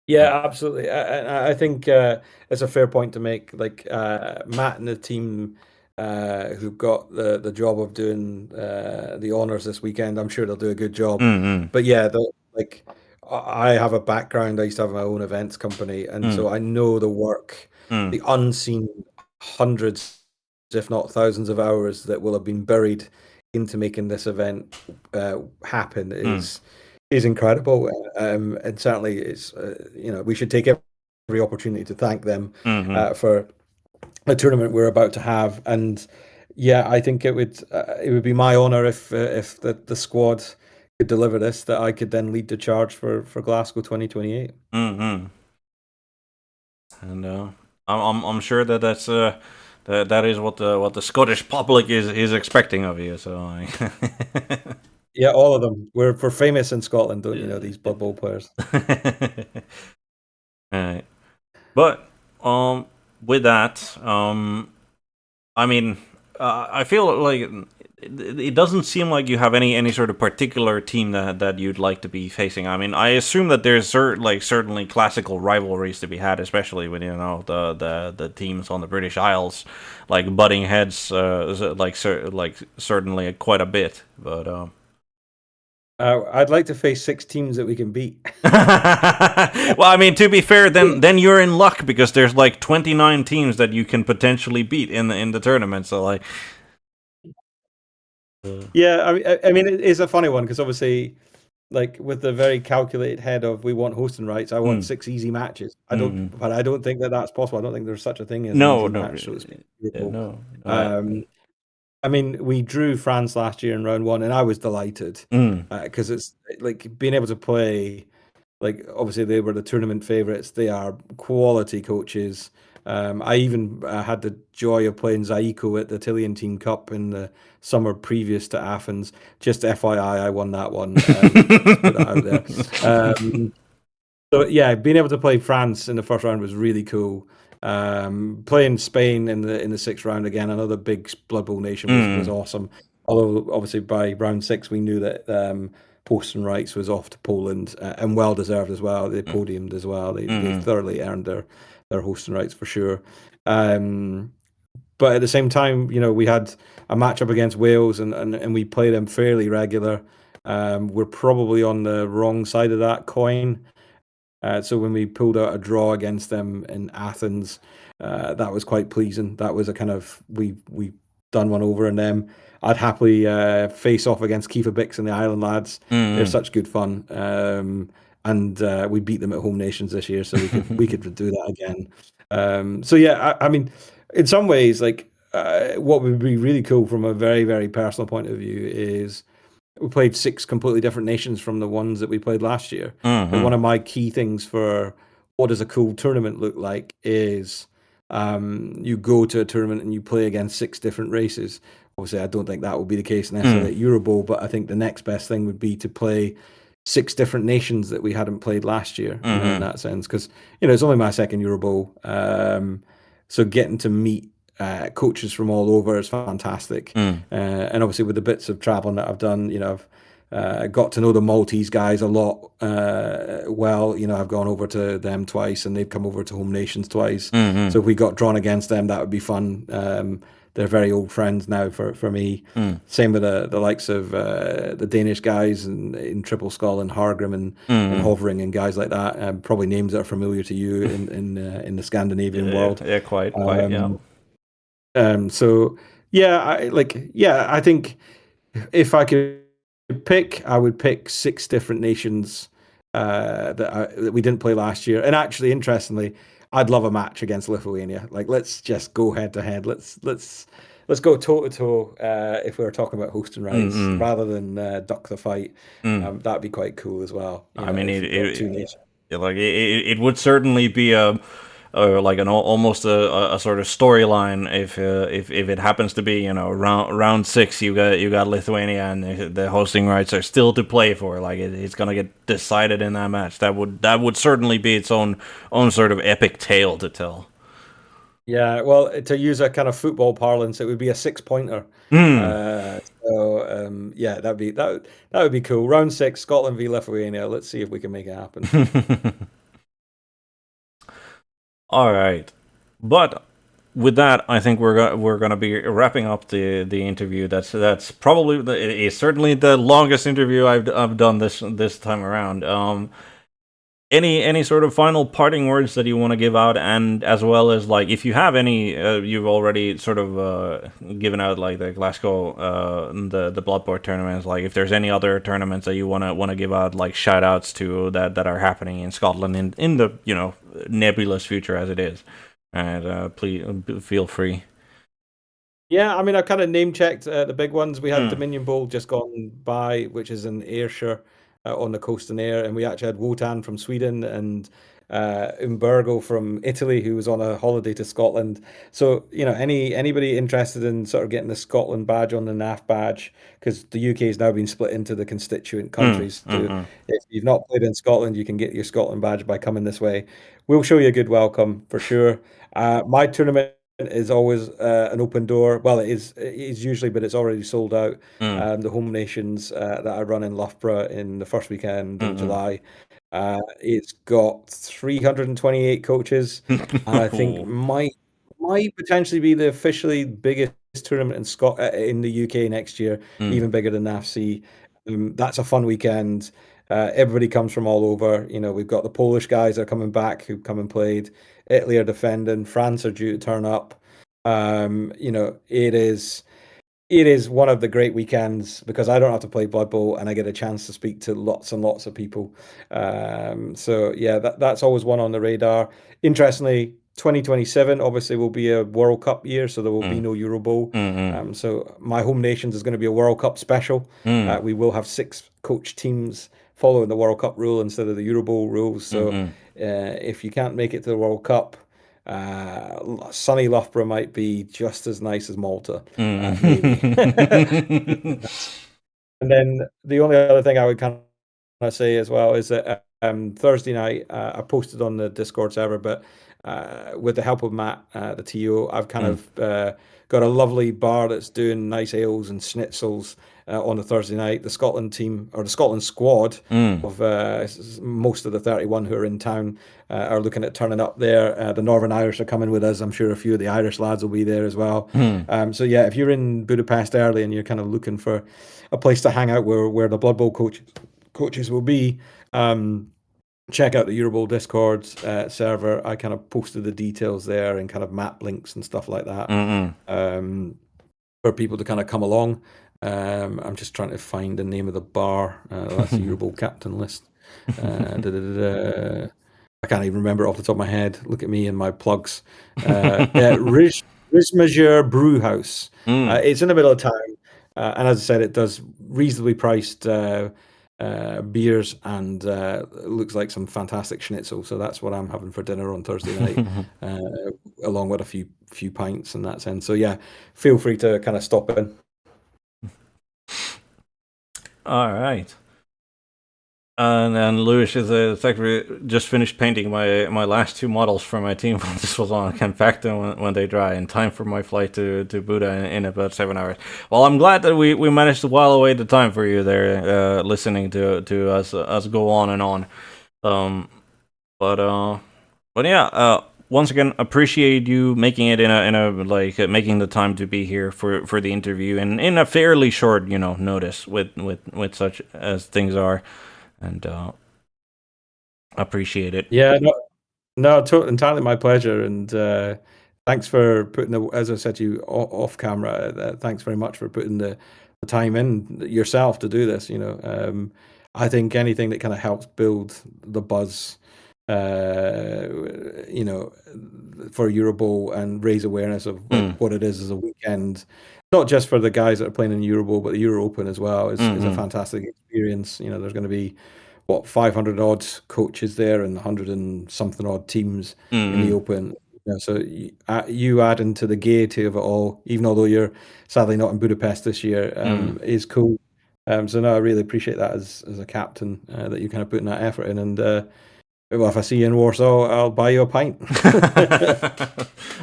Yeah, absolutely. I think it's a fair point to make. Like Matt and the team who got the job of doing the honors this weekend, I'm sure they'll do a good job. mm But yeah, like I have a background. I used to have my own events company, and mm so I know the work, mm the unseen hundreds, if not thousands of hours that will have been buried into making this event happen mm is incredible, and certainly it's we should take every opportunity to thank them mm for the tournament we're about to have. And yeah, I think it would be my honor if the squad could deliver this, that I could then lead the charge for Glasgow 2028. mm and I'm sure that that is what the Scottish public is expecting of you. So Yeah, all of them. We're famous in Scotland, don't you know, these Blood Bowl players. Alright. But with that, I mean, I feel like it doesn't seem like you have any sort of particular team that you'd like to be facing. I mean, I assume that there's certainly classical rivalries to be had, especially when the teams on the British Isles like butting heads, like certainly quite a bit. But I'd like to face 6 teams that we can beat. well, I mean, to be fair, then you're in luck because there's like 29 teams that you can potentially beat in the tournament. So like, Yeah, I mean, it's a funny one because obviously, like with the very calculated head of we want hosting rights, I want mm, 6 easy matches. mm, But I don't think that that's possible. I don't think there's such a thing as an no, easy no, match, so to speak. no, Um, I mean, we drew France last year in round one, and I was delighted mm, because it's like being able to play. Like obviously they were the tournament favourites. They are quality coaches. I even had the joy of playing Zaiko at the Tillian Team Cup in the summer previous to Athens. Just FYI, I won that one. Just put that out there. So yeah, being able to play France in the first round was really cool. Playing Spain in the sixth round again, another big Blood Bowl nation was mm, awesome. Although obviously by round six we knew that posting rights was off to Poland, and well deserved as well. They podiumed as well. They mm, thoroughly earned their hosting rights for sure. Um, but at the same time, we had a matchup against Wales, and we play them fairly regular. We're probably on the wrong side of that coin. So when we pulled out a draw against them in Athens, that was quite pleasing. That was a kind of we done one over, and them. I'd happily face off against Kiefer Bix and the Island lads. They're mm, such good fun, and we beat them at home nations this year, so we could do that again. So yeah, I mean, in some ways, like what would be really cool from a very very personal point of view is we played 6 completely different nations from the ones that we played last year. But one mm, of my key things for what does a cool tournament look like is you go to a tournament and you play against 6 different races. Obviously, I don't think that will be the case necessarily mm, at EuroBowl, but I think the next best thing would be to play 6 different nations that we hadn't played last year, in mm, that sense. Because, it's only my second EuroBowl. So getting to meet coaches from all over is fantastic. mm, And obviously, with the bits of traveling that I've done, I've got to know the Maltese guys a lot. Well, I've gone over to them twice, and they've come over to home nations twice. So mm, if we got drawn against them, that would be fun. They're very old friends now for me. mm, Same with the likes of the Danish guys in Triple Skull and Hargrim and mm. Hovering and guys like that. Probably names that are familiar to you in the Scandinavian Yeah, world. yeah, quite, yeah. So yeah, I think if I could pick, I would pick 6 different nations that we didn't play last year. And actually, interestingly, I'd love a match against Lithuania. Like, let's just go head to head. Let's go toe to toe. If we were talking about hosting rights, Mm-mm. rather than duck the fight, Mm. that'd be quite cool as well. You I know, mean, if you've got two nations. like it would certainly be like an almost a sort of storyline if it happens to be round six you got Lithuania and the hosting rights are still to play for, like it's gonna get decided in that match. That would certainly be its own sort of epic tale to tell. Yeah, well, to use a kind of football parlance, it would be a six-pointer. Hmm. Yeah, that would be cool. Round six, Scotland v Lithuania. Let's see if we can make it happen. All right, but with that, I think we're gonna be wrapping up the interview. That's probably it is certainly the longest interview I've done this time around. Any sort of final parting words that you want to give out, and as well as like if you have any, you've already sort of given out like the Glasgow, the Blood Bowl tournaments. Like if there's any other tournaments that you wanna give out like shout outs to that are happening in Scotland in the nebulous future as it is, and please feel free. Yeah, I mean, I kind of name checked the big ones. We had Mm, Dominion Bowl just gone by, which is in Ayrshire on the coast and Ayr, and we actually had Wotan from Sweden and Umbergo from Italy, who was on a holiday to Scotland. So, anybody interested in sort of getting the Scotland badge on the NAF badge, because the UK has now been split into the constituent countries. To mm, If you've not played in Scotland, you can get your Scotland badge by coming this way. We'll show you a good welcome for sure. My tournament is always an open door. Well, it is usually, but it's already sold out. mm, The home nations that I run in Loughborough in the first weekend in mm, July. It's got 328 coaches, and I think mm. might potentially be the officially biggest tournament in the UK next year, Mm, even bigger than NAFC. That's a fun weekend. Everybody comes from all over. We've got the Polish guys that are coming back who come and played. Italy are defending. France are due to turn up. It is one of the great weekends because I don't have to play Blood Bowl and I get a chance to speak to lots and lots of people. So yeah, that's always one on the radar. Interestingly, 2027 obviously will be a World Cup year, so there will be mm, no EuroBowl. mm, So my home nations is going to be a World Cup special. mm, We will have six coach teams following the World Cup rule instead of the EuroBowl rules. So mm, if you can't make it to the World Cup, sunny Loughborough might be just as nice as Malta, maybe. mm. And then the only other thing I would kind of say as well is that Thursday night I posted on the Discord server, but with the help of Matt, the TO, I've kind Mm, of got a lovely bar that's doing nice ales and schnitzels on the Thursday night. The Scotland team or the Scotland squad mm, of most of the 31 who are in town are looking at turning up there. The Northern Irish are coming with us. I'm sure a few of the Irish lads will be there as well. mm, So yeah, if you're in Budapest early and you're kind of looking for a place to hang out where the Blood Bowl coaches will be, check out the EuroBowl Discord server. I kind of posted the details there and kind of map links and stuff like that mm, for people to kind of come along. I'm just trying to find the name of the bar. That's the mm. EuroBowl captain list. I can't even remember it off the top of my head. Look at me and my plugs. Yeah, Rismajeur Brew House. Mm. It's in the middle of town, and as I said, it does reasonably priced beers and it looks like some fantastic schnitzel. So that's what I'm having for dinner on Thursday night, along with a few pints in that sense. So yeah, feel free to kind of stop in. All right. And then Lewis is actually just finished painting my last two models for my team. This was on. I can pack them when they dry in time for my flight to Buda in about 7 hours. Well, I'm glad that we managed to while away the time for you there, listening to us go on and on. Um, but yeah, once again, appreciate you making it in a like making the time to be here for the interview and in a fairly short notice with such as things are, and appreciate it. Yeah, no, entirely my pleasure. And thanks for putting as I said to you off camera, thanks very much for putting the time in yourself to do this. I think anything that kind of helps build the buzz you know, for EuroBowl and raise awareness of like what it is as a weekend, not just for the guys that are playing in EuroBowl, but the Euro Open as well is a fantastic experience. You know, there's going to be what 500 odd coaches there and 100 and something odd teams in the Open. You know, so you add into the gaiety of it all, even although you're sadly not in Budapest this year, is cool. So no, I really appreciate that as a captain that you kind of putting that effort in. And well, if I see you in Warsaw, I'll buy you a pint.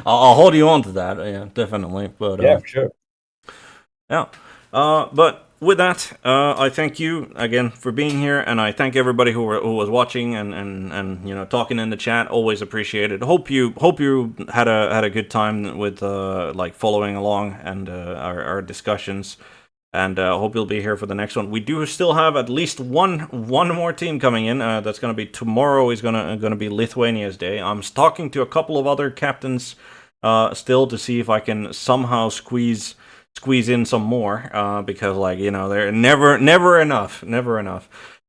I'll hold you on to that, yeah, definitely. But Yeah, for sure. yeah. But with that, I thank you again for being here, and I thank everybody who was watching and you know, talking in the chat. Always appreciate it. Hope you had a good time with like following along and our discussions. And I hope you'll be here for the next one. We do still have at least one more team coming in. That's going to be tomorrow. Is going to be Lithuania's day. I'm talking to a couple of other captains still to see if I can somehow squeeze in some more because, like, you know, they're never enough.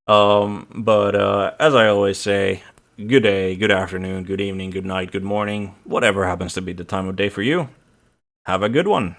But as I always say, good day, good afternoon, good evening, good night, good morning, whatever happens to be the time of day for you. Have a good one.